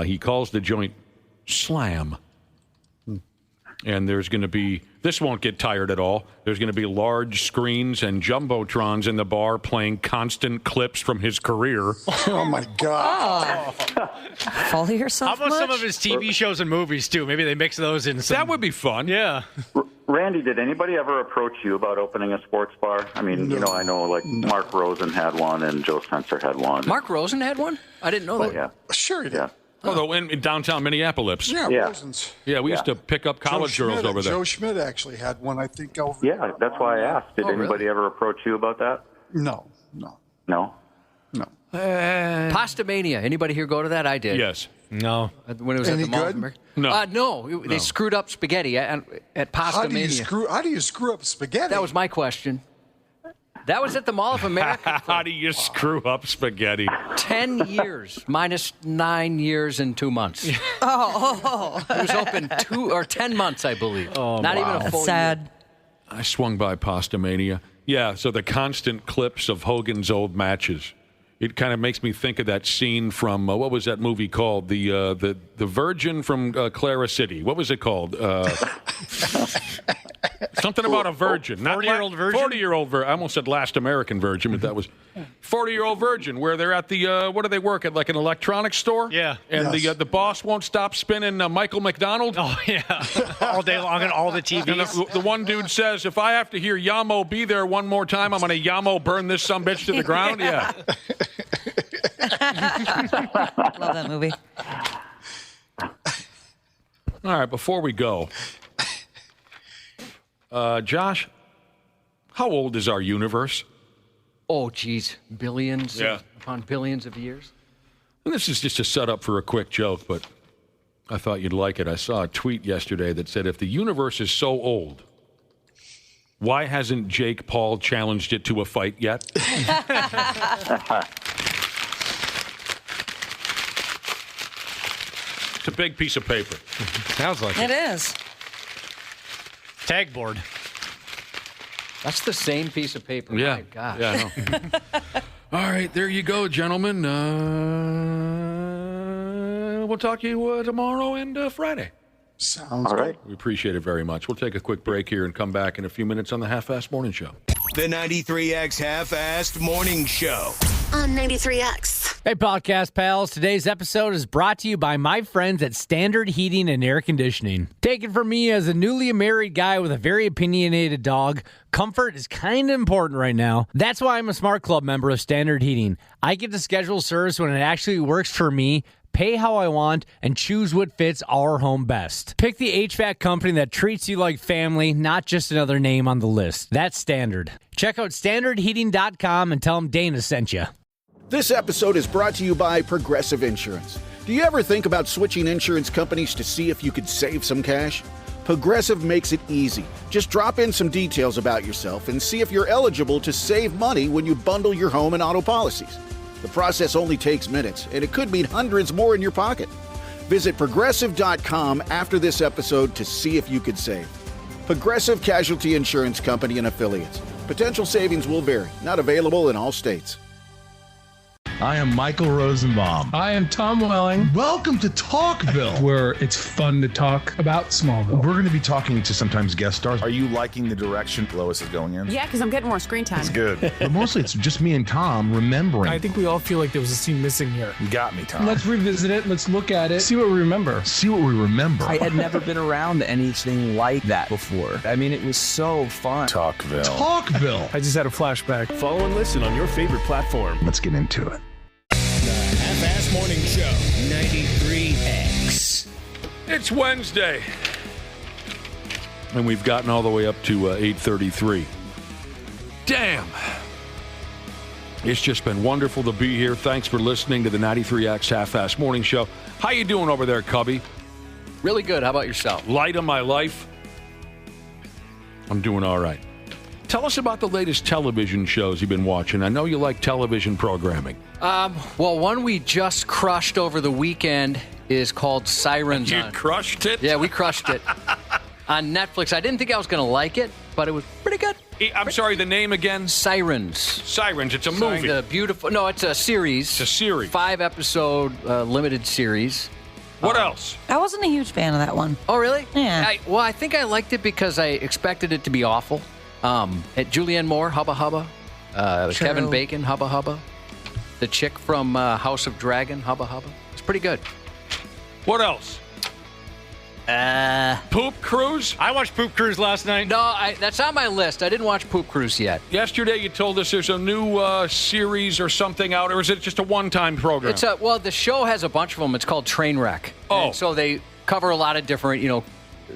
He calls the joint Slam. And there's going to be, this won't get tired at all, there's going to be large screens and jumbotrons in the bar playing constant clips from his career. Oh, my God. Follow yourself How about much? some of his TV shows and movies, too? Maybe they mix those in. That would be fun. Yeah. Randy, did anybody ever approach you about opening a sports bar? I mean, you know, I know like Mark Rosen had one and Joe Spencer had one. Mark Rosen had one? I didn't know that. Yeah. Sure he did. Yeah. Although in downtown Minneapolis. Yeah, Rosen's. Yeah, we used to pick up college girls over there. Joe Schmidt actually had one, I think, over. Yeah, that's why I asked. Did anybody ever approach you about that? No. No? Pastamania. Anybody here go to that? I did. Yes. No. When it was Any at the Mall of good? America. No. No. They screwed up spaghetti at Pastamania. How do you screw up spaghetti? That was my question. That was at the Mall of America. How do you screw up spaghetti? 10 years minus 9 years and 2 months. It was open 10 months, I believe. Oh, Not even a full That's sad. year. I swung by Pastamania. Yeah, so the constant clips of Hogan's old matches. It kind of makes me think of that scene from, what was that movie called? The Virgin from Clara City. What was it called? Something about a virgin. 40-year-old virgin? 40-year-old virgin. I almost said Last American Virgin, but that was 40-year-old virgin, where they're at the, what do they work at, like an electronics store? Yeah. And the boss won't stop spinning Michael McDonald. Oh, yeah. All day long on all the TVs. And the one dude says, if I have to hear Yamo be there one more time, I'm going to Yamo burn this sumbitch to the ground. Yeah. Love that movie. All right, before we go, Josh, how old is our universe? Oh, geez. Billions Yeah. upon billions of years. And this is just a setup for a quick joke, but I thought you'd like it. I saw a tweet yesterday that said, if the universe is so old, why hasn't Jake Paul challenged it to a fight yet? It's a big piece of paper. Sounds like It is. Tag board. That's the same piece of paper. Yeah. My gosh. Yeah, I know. All right, there you go, gentlemen. We'll talk to you tomorrow and Friday. Sounds All right. We appreciate it very much. We'll take a quick break here and come back in a few minutes on the Half-Assed Morning Show. The 93X Half-Assed Morning Show. On 93X. Hey, podcast pals. Today's episode is brought to you by my friends at Standard Heating and Air Conditioning. Take it from me, as a newly married guy with a very opinionated dog, comfort is kind of important right now. That's why I'm a Smart Club member of Standard Heating. I get to schedule service when it actually works for me, pay how I want, and choose what fits our home best. Pick the HVAC company that treats you like family, not just another name on the list. That's Standard. Check out standardheating.com and tell them Dana sent you. This episode is brought to you by Progressive Insurance. Do you ever think about switching insurance companies to see if you could save some cash? Progressive makes it easy. Just drop in some details about yourself and see if you're eligible to save money when you bundle your home and auto policies. The process only takes minutes, and it could mean hundreds more in your pocket. Visit Progressive.com after this episode to see if you could save. Progressive Casualty Insurance Company and Affiliates. Potential savings will vary. Not available in all states. I am Michael Rosenbaum. I am Tom Welling. Welcome to Talkville, Where it's fun to talk about Smallville. we're going to be talking to sometimes guest stars. Are you liking the direction Lois is going in? Yeah, because I'm getting more screen time. It's good. But mostly it's just me and Tom remembering. I think we all feel like there was a scene missing here. You got me, Tom. Let's revisit it. Let's look at it. See what we remember. See what we remember. I had never been around anything like that before. I mean, it was so fun. Talkville. Talkville. I just had a flashback. Follow and listen on your favorite platform. Let's get into it. The Half-Ass Morning Show, 93X. It's Wednesday. And we've gotten all the way up to 8:33. Damn. It's just been wonderful to be here. Thanks for listening to the 93X Half-Ass Morning Show. How you doing over there, Cubby? Really good. How about yourself? Light of my life. I'm doing all right. Tell us about the latest television shows you've been watching. I know you like television programming. Well, one we just crushed over the weekend is called Sirens. You crushed it? Yeah, we crushed it. On Netflix. I didn't think I was going to like it, but it was pretty good. I'm sorry, the name again? Sirens. Sirens. It's a movie. No, it's a series. It's a series. 5-episode limited series. What else? I wasn't a huge fan of that one. Oh, really? Yeah. I think I liked it because I expected it to be awful. Julianne Moore, Hubba Hubba. Kevin Bacon, Hubba Hubba. The chick from House of Dragon, Hubba Hubba. It's pretty good. What else? Poop Cruise? I watched Poop Cruise last night. No, that's on my list. I didn't watch Poop Cruise yet. Yesterday you told us there's a new series or something out, or is it just a one-time program? Well, the show has a bunch of them. It's called Trainwreck. Oh. And so they cover a lot of different,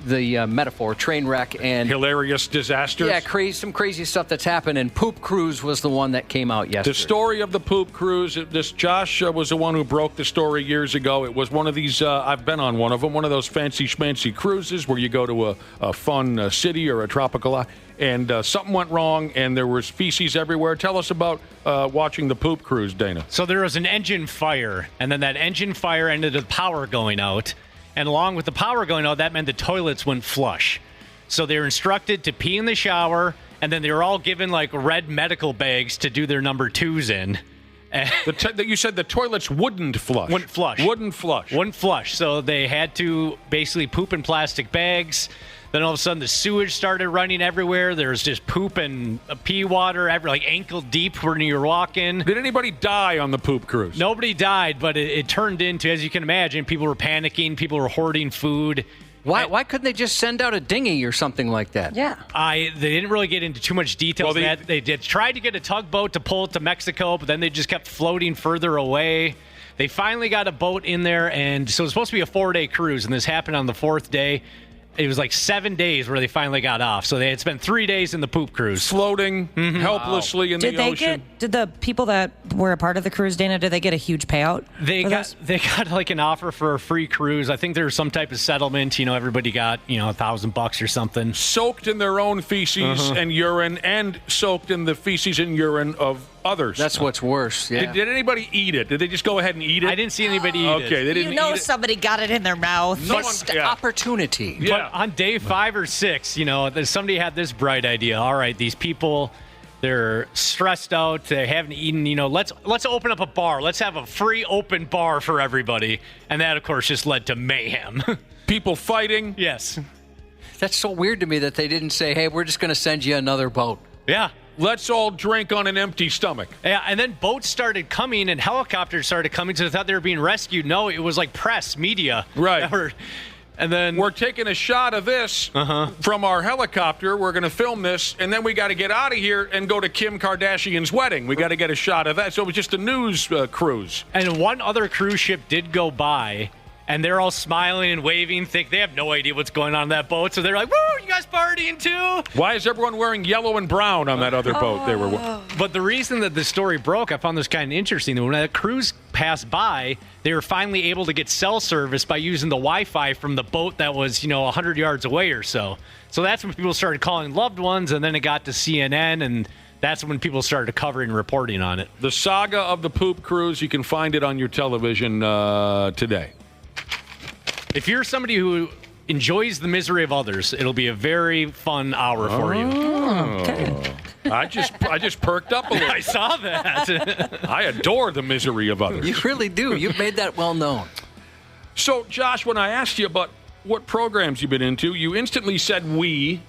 the metaphor, train wreck and hilarious disasters. Yeah, some crazy stuff that's happened. And Poop Cruise was the one that came out yesterday. The story of the Poop Cruise. Josh was the one who broke the story years ago. It was one of these. I've been on one of them. One of those fancy schmancy cruises where you go to a fun city or a tropical and something went wrong and there was feces everywhere. Tell us about watching the Poop Cruise, Dana. So there was an engine fire, and then that engine fire ended with power going out. And along with the power going out, that meant the toilets went flush. So they were instructed to pee in the shower, and then they were all given like red medical bags to do their number 2s in. You said the toilets wouldn't flush. Wouldn't flush. Wouldn't flush. So they had to basically poop in plastic bags. Then all of a sudden the sewage started running everywhere. There was just poop and pee water, like ankle deep when you were walking. Did anybody die on the Poop Cruise? Nobody died, but it turned into, as you can imagine, people were panicking. People were hoarding food. Why couldn't they just send out a dinghy or something like that? Yeah. They didn't really get into too much details. Well, they did try to get a tugboat to pull it to Mexico, but then they just kept floating further away. They finally got a boat in there, and so it was supposed to be a 4-day cruise, and this happened on the 4th day. It was like 7 days where they finally got off. So they had spent 3 days in the Poop Cruise. Floating helplessly in the ocean. Did the people that were a part of the cruise, Dana, did they get a huge payout? They got like an offer for a free cruise. I think there was some type of settlement. Everybody got, $1,000 or something. Soaked in their own feces and urine, and soaked in the feces and urine of others. That's what's worse. Yeah. Did anybody eat it? Did they just go ahead and eat it? I didn't see anybody eat it. Okay, they didn't eat it. Somebody got it in their mouth. Missed opportunity. Yeah. But on day 5 or 6, somebody had this bright idea. All right, these people, they're stressed out. They haven't eaten. Let's open up a bar. Let's have a free open bar for everybody. And that, of course, just led to mayhem. People fighting. Yes. That's so weird to me that they didn't say, hey, we're just going to send you another boat. Yeah. Let's all drink on an empty stomach. Yeah, and then boats started coming and helicopters started coming, so they thought they were being rescued. No, it was like press, media. Right. And then we're taking a shot of this from our helicopter. We're going to film this, and then we got to get out of here and go to Kim Kardashian's wedding. We got to get a shot of that. So it was just a news cruise. And one other cruise ship did go by, and they're all smiling and waving, think they have no idea what's going on that boat. So they're like, woo, you guys partying too? Why is everyone wearing yellow and brown on that other boat they were with? But the reason that the story broke, I found this kind of interesting. When that cruise passed by, they were finally able to get cell service by using the Wi-Fi from the boat that was, 100 yards away or so. So that's when people started calling loved ones, and then it got to CNN, and that's when people started covering and reporting on it. The saga of the Poop Cruise, you can find it on your television today. If you're somebody who enjoys the misery of others, it'll be a very fun hour for you. Okay. I just perked up a little. I saw that. I adore the misery of others. You really do. You've made that well known. So, Josh, when I asked you about what programs you've been into, you instantly said we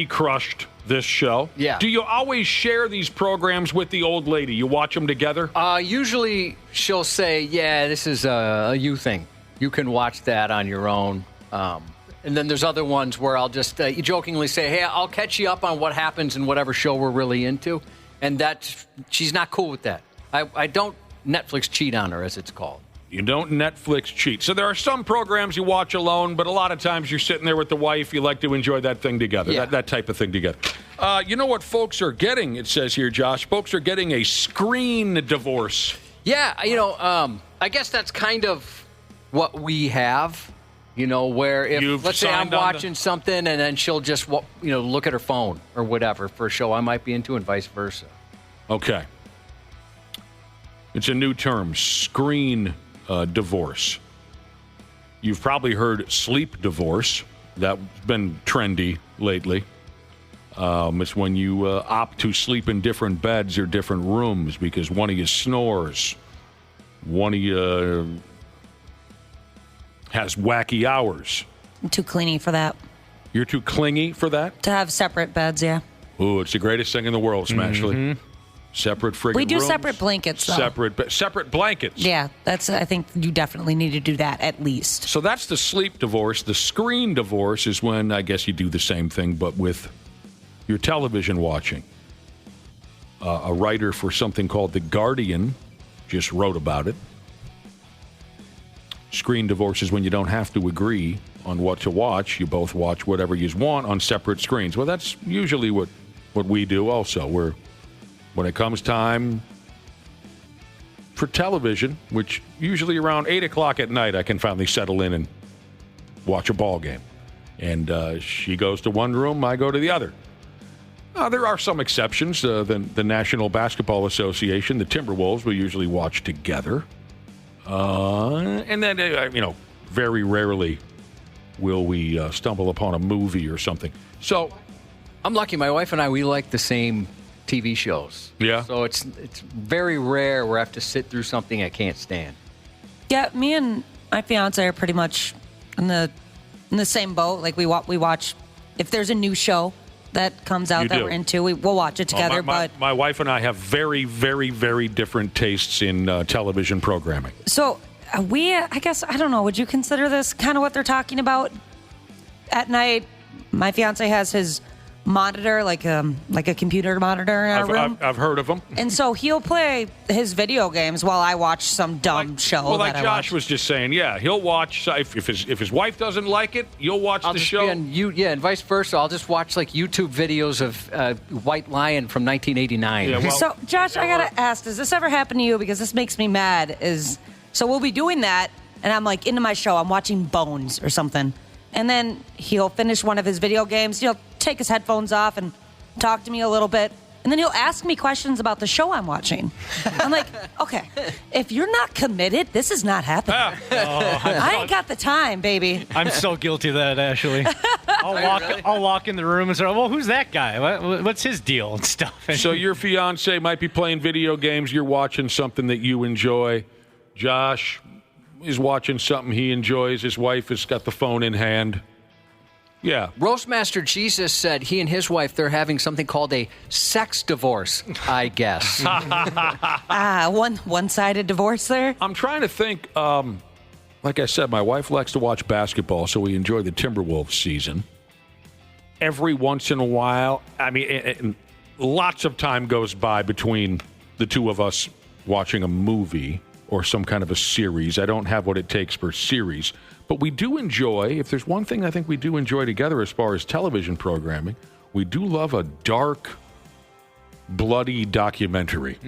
crushed this show. Yeah. Do you always share these programs with the old lady? You watch them together? Usually she'll say, yeah, this is a you thing. You can watch that on your own. And then there's other ones where I'll just jokingly say, hey, I'll catch you up on what happens in whatever show we're really into. And she's not cool with that. I don't Netflix cheat on her, as it's called. You don't Netflix cheat. So there are some programs you watch alone, but a lot of times you're sitting there with the wife. You like to enjoy that thing together, that type of thing together. You know what folks are getting, it says here, Josh? Folks are getting a screen divorce. Yeah, I guess that's kind of what we have, where if, let's say I'm watching something and then she'll just, look at her phone or whatever for a show I might be into and vice versa. Okay. It's a new term, screen divorce. You've probably heard sleep divorce. That's been trendy lately. It's when you opt to sleep in different beds or different rooms because one of you snores, one of you has wacky hours. I'm too clingy for that. You're too clingy for that? To have separate beds, yeah. Ooh, it's the greatest thing in the world, Smashley. Separate friggin' We do rooms, separate blankets, though. Separate blankets. Yeah, I think you definitely need to do that at least. So that's the sleep divorce. The screen divorce is when I guess you do the same thing, but with your television watching. A writer for something called The Guardian just wrote about it. Screen divorce is when you don't have to agree on what to watch. You both watch whatever you want on separate screens. Well, that's usually what we do also. When it comes time for television, which usually around 8 o'clock at night, I can finally settle in and watch a ball game. And she goes to one room, I go to the other. There are some exceptions. The National Basketball Association, the Timberwolves, we usually watch together. And then, very rarely will we stumble upon a movie or something. So I'm lucky. My wife and I, we like the same TV shows. Yeah. So it's very rare where I have to sit through something I can't stand. Yeah, me and my fiance are pretty much in the same boat. Like we watch if there's a new show that comes out that we're into, we'll watch it together. But my wife and I have very, very, very different tastes in television programming. So I guess, I don't know, would you consider this kind of what they're talking about? At night, my fiance has his monitor, like a computer monitor in our room. I've heard of them. And so he'll play his video games while I watch some dumb show. Well, like Josh was just saying, yeah, he'll watch. If his wife doesn't like it, you'll watch the show. And vice versa. I'll just watch like YouTube videos of White Lion from 1989. Yeah, so, Josh, I gotta ask: does this ever happen to you? Because this makes me mad. So we'll be doing that, and I'm like into my show. I'm watching Bones or something, and then he'll finish one of his video games. He'll take his headphones off and talk to me a little bit. And then he'll ask me questions about the show I'm watching. I'm like, okay, if you're not committed, this is not happening. I ain't got the time, baby. I'm so guilty of that, Ashley. I'll walk in the room and say, well, who's that guy? What's his deal and stuff? So your fiance might be playing video games. You're watching something that you enjoy. Josh is watching something he enjoys. His wife has got the phone in hand. Yeah. Roastmaster Jesus said he and his wife, they're having something called a sex divorce, I guess. One-sided divorce there? I'm trying to think. Like I said, my wife likes to watch basketball, so we enjoy the Timberwolves season. Every once in a while, lots of time goes by between the two of us watching a movie or some kind of a series. I don't have what it takes for series. But we do enjoy, if there's one thing I think we do enjoy together as far as television programming, we do love a dark, bloody documentary.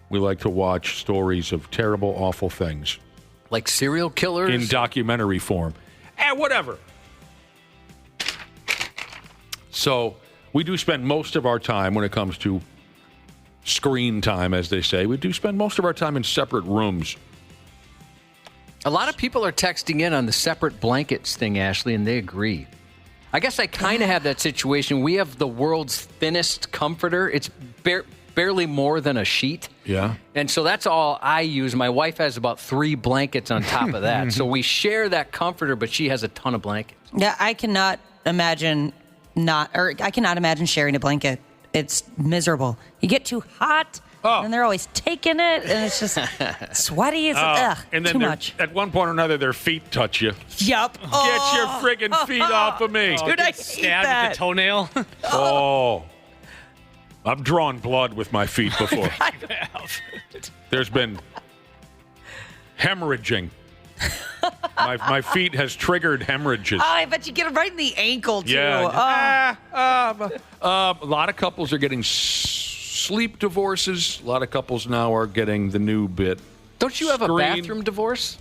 We like to watch stories of terrible, awful things. Like serial killers? In documentary form. Whatever. So we do spend most of our time when it comes to screen time, as they say. We do spend most of our time in separate rooms. A lot of people are texting in on the separate blankets thing, Ashley, and they agree. I guess I kind of have that situation. We have the world's thinnest comforter. It's barely more than a sheet. Yeah. And so that's all I use. My wife has about 3 blankets on top of that. So we share that comforter, but she has a ton of blankets. Yeah, I cannot imagine sharing a blanket. It's miserable. You get too hot, and they're always taking it, and it's just sweaty. It's and then too much. At one point or another, their feet touch you. Yup. Get your friggin' feet off of me. Dude, I hate Stabbed that. at the toenail. I've drawn blood with my feet before. I have. There's been hemorrhaging. My feet has triggered hemorrhages. Oh, I bet you get it right in the ankle, too. Yeah. A lot of couples are getting sleep divorces. A lot of couples now are getting the new bit. Don't you have a bathroom divorce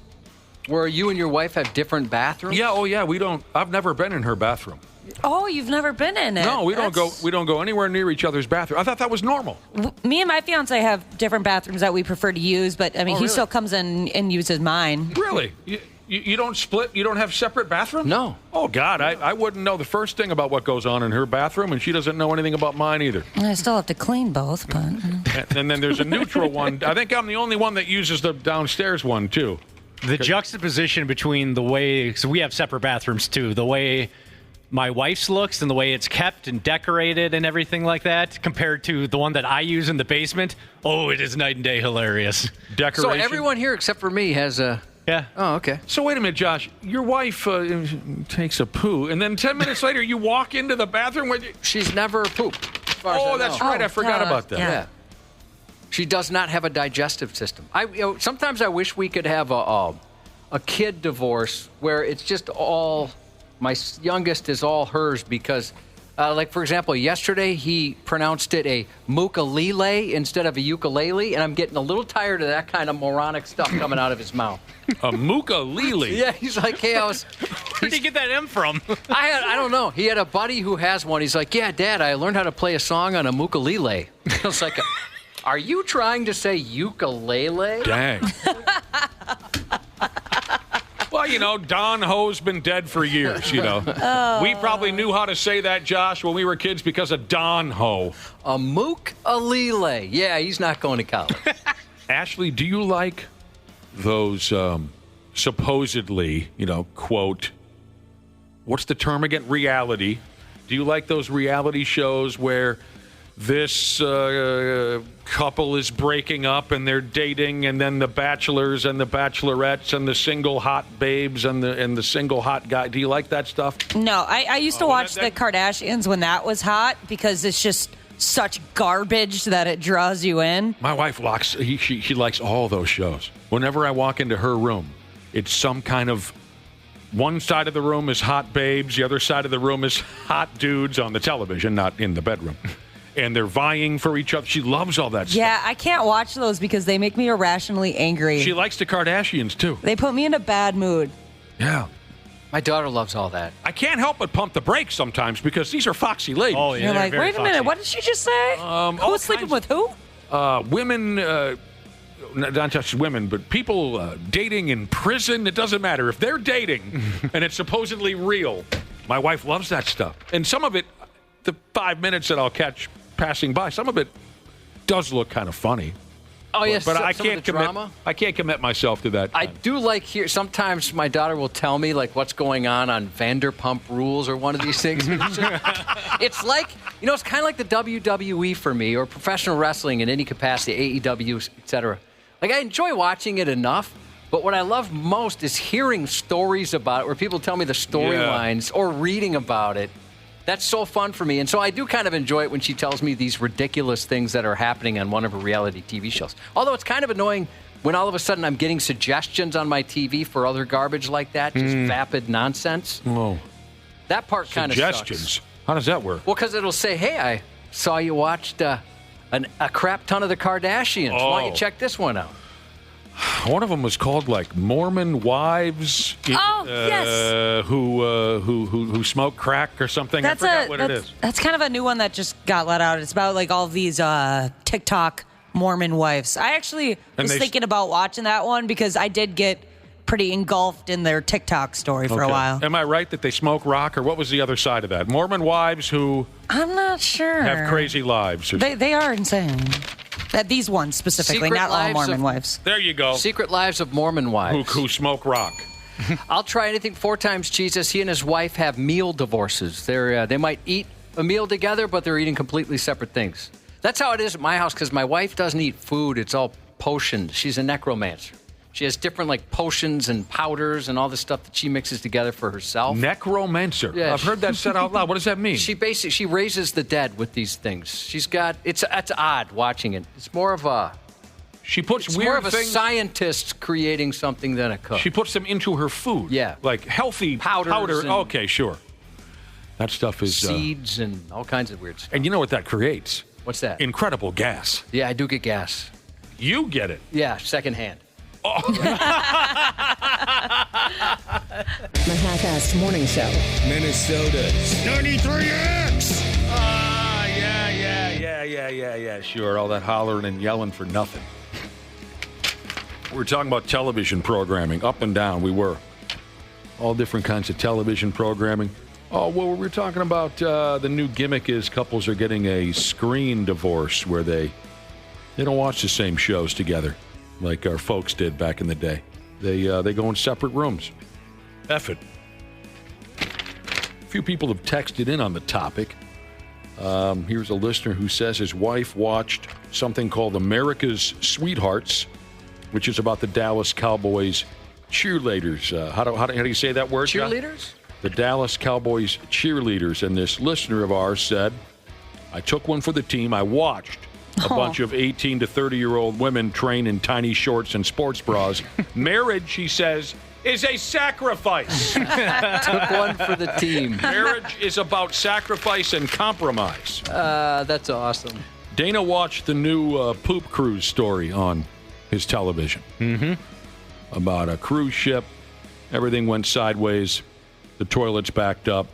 where you and your wife have different bathrooms? Yeah. Oh, yeah. We don't. I've never been in her bathroom. Oh, you've never been in it. No, we don't go. We don't go anywhere near each other's bathroom. I thought that was normal. Me and my fiance have different bathrooms that we prefer to use, but I mean, he still comes in and uses mine. Really? You don't split? You don't have separate bathrooms? No. Oh, God, I wouldn't know the first thing about what goes on in her bathroom, and she doesn't know anything about mine either. I still have to clean both, but... And then there's a neutral one. I think I'm the only one that uses the downstairs one, too. The juxtaposition between the way... So we have separate bathrooms, too. The way my wife's looks and the way it's kept and decorated and everything like that compared to the one that I use in the basement. Oh, it is night and day hilarious. Decoration. So everyone here except for me has a... Yeah. Oh, okay. So wait a minute, Josh. Your wife takes a poo, and then 10 minutes later you walk into the bathroom with you. She's never pooped. As far as Oh, I that's know. right. I forgot about that. Yeah. She does not have a digestive system. Sometimes I wish we could have a kid divorce where it's just all... My youngest is all hers because, like, for example, yesterday he pronounced it a mookalele instead of a ukulele, and I'm getting a little tired of that kind of moronic stuff coming out of his mouth. A mookalele? Yeah, he's like, hey, Where did you get that M from? I don't know. He had a buddy who has one. He's like, yeah, Dad, I learned how to play a song on a mookalele. I was like, are you trying to say ukulele? Dang. Well, you know, Don Ho's been dead for years, you know. We probably knew how to say that, Josh, when we were kids because of Don Ho. A mookalele. Yeah, he's not going to college. Ashley, do you like those supposedly, you know, quote, what's the term again? Reality. Do you like those reality shows where this couple is breaking up and they're dating, and then the bachelors and the bachelorettes and the single hot babes and the single hot guy? Do you like that stuff? No, I used to watch the Kardashians when that was hot because it's just such garbage that it draws you in. My wife she likes all those shows. Whenever I walk into her room, it's some kind of... One side of the room is hot babes, the other side of the room is hot dudes on the television, not in the bedroom. And they're vying for each other. She loves all that stuff. Yeah, I can't watch those because they make me irrationally angry. She likes the Kardashians, too. They put me in a bad mood. Yeah. My daughter loves all that. I can't help but pump the brakes sometimes because these are foxy ladies. Oh, yeah. You're like, wait a minute, what did she just say? Who's sleeping with who? Women, not just women, but people dating in prison. It doesn't matter. If they're dating and it's supposedly real, my wife loves that stuff. And some of it, the 5 minutes that I'll catch passing by, some of it does look kind of funny. Oh, yes, but I some of can't the commit. drama. I can't commit myself to that. I do like here. Sometimes my daughter will tell me like what's going on Vanderpump Rules or one of these things. It's like, you know, it's kind of like the WWE for me, or professional wrestling in any capacity, AEW, etc. Like, I enjoy watching it enough, but what I love most is hearing stories about it, where people tell me the storylines or reading about it. That's so fun for me. And so I do kind of enjoy it when she tells me these ridiculous things that are happening on one of her reality TV shows. Although it's kind of annoying when all of a sudden I'm getting suggestions on my TV for other garbage like that, just vapid nonsense. Whoa. That part kind of sucks. Suggestions? How does that work? Well, because it'll say, hey, I saw you watched a crap ton of the Kardashians. Why don't you check this one out? One of them was called like Mormon wives. Yes. Who smoke crack or something. I forgot what it is. That's kind of a new one that just got let out. It's about like all these TikTok Mormon wives. I actually was thinking about watching that one because I did get pretty engulfed in their TikTok story for a while. Am I right that they smoke rock, or what was the other side of that? Mormon wives who I'm not sure. have crazy lives. Or They are insane. These ones specifically, Secret not all lives Mormon of- wives. There you go. Secret Lives of Mormon Wives. Who smoke rock. I'll try anything 4 times Jesus. He and his wife have meal divorces. They might eat a meal together, but they're eating completely separate things. That's how it is at my house because my wife doesn't eat food. It's all potions. She's a necromancer. She has different potions and powders and all this stuff that she mixes together for herself. Necromancer. Yeah. I've heard that said out loud. What does that mean? She raises the dead with these things. She's got it's odd watching it. It's more of a It's more of a scientist creating something than a cook. She puts them into her food. Yeah. Like healthy powder. and Okay, sure. That stuff is seeds and all kinds of weird stuff. And you know what that creates? What's that? Incredible gas. Yeah, I do get gas. You get it. Yeah, secondhand. The Half-Assed Morning Show. Minnesota's 93X. Yeah, sure. All that hollering and yelling for nothing. We're talking about television programming, up and down. We were. All different kinds of television programming. Oh, well, we were talking about the new gimmick is couples are getting a screen divorce where they don't watch the same shows together like our folks did back in the day. They go in separate rooms. F it. A few people have texted in on the topic. Here's a listener who says his wife watched something called America's Sweethearts, which is about the Dallas Cowboys cheerleaders. How do you say that word, John? Cheerleaders? The Dallas Cowboys cheerleaders. And this listener of ours said, I took one for the team. I watched a bunch of 18 to 30-year-old women train in tiny shorts and sports bras. Marriage, she says, is a sacrifice. Took one for the team. Marriage is about sacrifice and compromise. That's awesome. Dana watched the new poop cruise story on his television. Mm-hmm. About a cruise ship. Everything went sideways. The toilets backed up.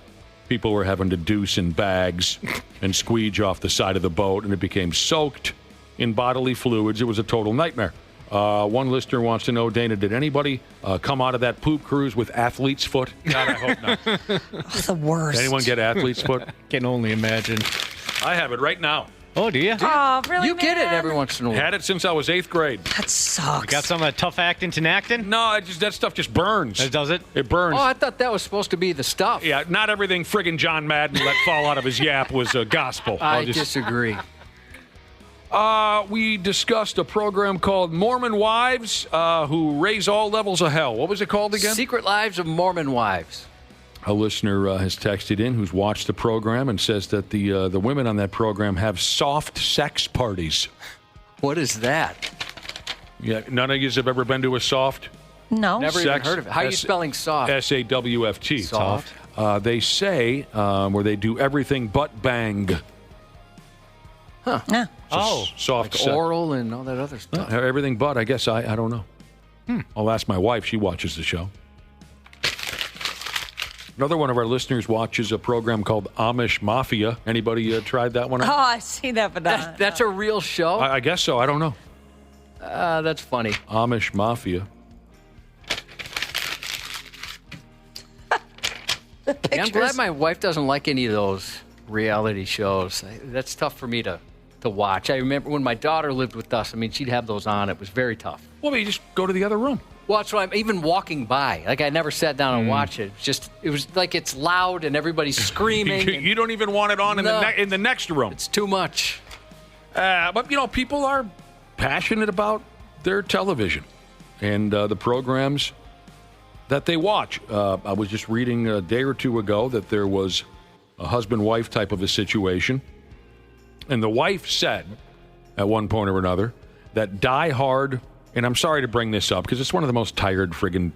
People were having to deuce in bags and squeege off the side of the boat, and it became soaked in bodily fluids. It was a total nightmare. One listener wants to know, Dana, did anybody come out of that poop cruise with athlete's foot? God, I hope not. That's the worst. Did anyone get athlete's foot? Can only imagine. I have it right now. Oh, do you? Oh, really? You get it every once in a while. Had it since I was 8th grade. That sucks. You got some of that tough acting to acting? No, that stuff just burns. Does it? It burns. Oh, I thought that was supposed to be the stuff. Yeah, not everything friggin' John Madden let fall out of his yap was gospel. I disagree. We discussed a program called Mormon Wives who raise all levels of hell. What was it called again? Secret Lives of Mormon Wives. A listener has texted in who's watched the program and says that the women on that program have soft sex parties. What is that? Yeah, none of you have ever been to a soft? No. Never even heard of it. How are you spelling soft? S-A-W-F-T. Soft. They say where they do everything but bang. Huh. Yeah. So soft like sex. oral and all that other stuff. Everything but, I guess. I don't know. I'll ask my wife. She watches the show. Another one of our listeners watches a program called Amish Mafia. Anybody tried that one out? Oh, I see that, but that's a real show? I guess so. I don't know. That's funny. Amish Mafia. Yeah, I'm glad my wife doesn't like any of those reality shows. That's tough for me to watch. I remember when my daughter lived with us, I mean, she'd have those on. It was very tough. Well, but you just go to the other room. Well, that's why I'm even walking by. Like, I never sat down and watched it. It was like it's loud and everybody's screaming. You don't even want it on in the next room. It's too much. But, people are passionate about their television and the programs that they watch. I was just reading a day or two ago that there was a husband-wife type of a situation. And the wife said, at one point or another, that Die Hard... And I'm sorry to bring this up because it's one of the most tired friggin'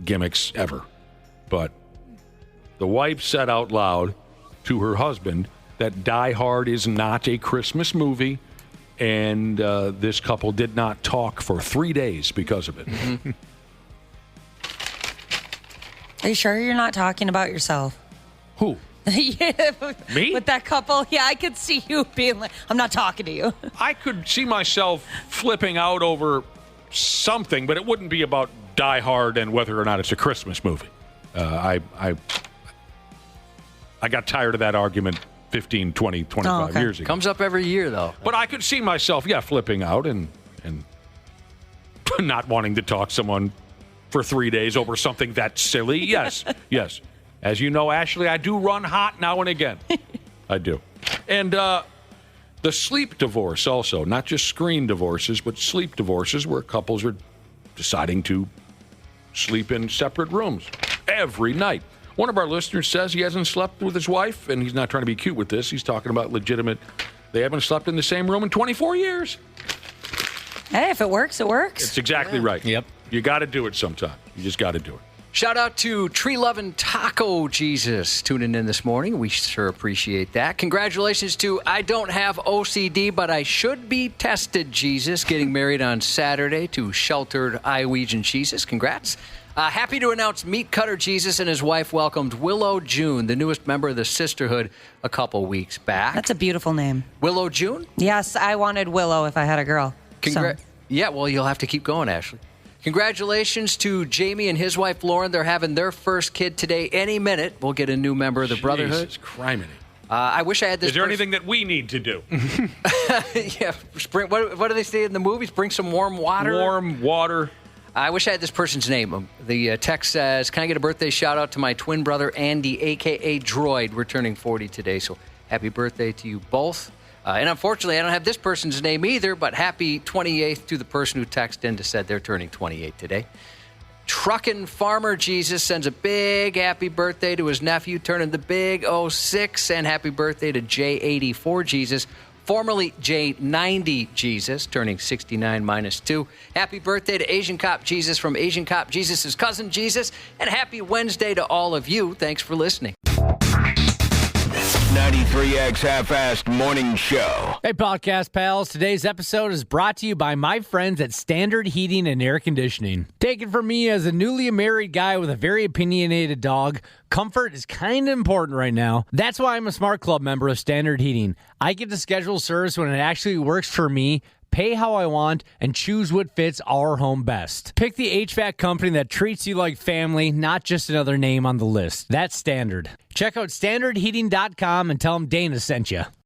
gimmicks ever. But the wife said out loud to her husband that Die Hard is not a Christmas movie, and this couple did not talk for 3 days because of it. Mm-hmm. Are you sure you're not talking about yourself? Who? Yeah, Me? With that couple? Yeah, I could see you being like, I'm not talking to you. I could see myself flipping out over something, but it wouldn't be about Die Hard and whether or not it's a Christmas movie. I got tired of that argument 15, 20, 25 years ago. Comes up every year, though. But I could see myself, flipping out and not wanting to talk to someone for 3 days over something that silly. Yes. As you know, Ashley, I do run hot now and again. I do. And the sleep divorce also, not just screen divorces, but sleep divorces where couples are deciding to sleep in separate rooms every night. One of our listeners says he hasn't slept with his wife, and he's not trying to be cute with this. He's talking about legitimate. They haven't slept in the same room in 24 years. Hey, if it works, it works. It's exactly right. Yep. You got to do it sometime. You just got to do it. Shout out to Tree Lovin' Taco Jesus tuning in this morning. We sure appreciate that. Congratulations to I Don't Have OCD, but I Should Be Tested Jesus, getting married on Saturday to Sheltered Iowegian Jesus. Congrats. Happy to announce Meat Cutter Jesus and his wife welcomed Willow June, the newest member of the sisterhood, a couple weeks back. That's a beautiful name. Willow June? Yes, I wanted Willow if I had a girl. Yeah, well, you'll have to keep going, Ashley. Congratulations to Jamie and his wife, Lauren. They're having their first kid today. Any minute, we'll get a new member of the Brotherhood. Jesus criminy. I wish I had this. Is there anything that we need to do? Yeah. What do they say in the movies? Bring some warm water? Warm water. I wish I had this person's name. The text says, can I get a birthday shout-out to my twin brother, Andy, a.k.a. Droid. We're turning 40 today, so happy birthday to you both. And unfortunately, I don't have this person's name either, but happy 28th to the person who texted in to said they're turning 28 today. Truckin' Farmer Jesus sends a big happy birthday to his nephew turning the big 06, and happy birthday to J84 Jesus, formerly J90 Jesus, turning 69 minus 2. Happy birthday to Asian Cop Jesus from Asian Cop Jesus' cousin Jesus, and happy Wednesday to all of you. Thanks for listening. 93X Half-Assed Morning Show. Hey, podcast pals. Today's episode is brought to you by my friends at Standard Heating and Air Conditioning. Take it from me as a newly married guy with a very opinionated dog. Comfort is kind of important right now. That's why I'm a Smart Club member of Standard Heating. I get to schedule service when it actually works for me, pay how I want, and choose what fits our home best. Pick the HVAC company that treats you like family, not just another name on the list. That's Standard. Check out standardheating.com and tell them Dana sent you.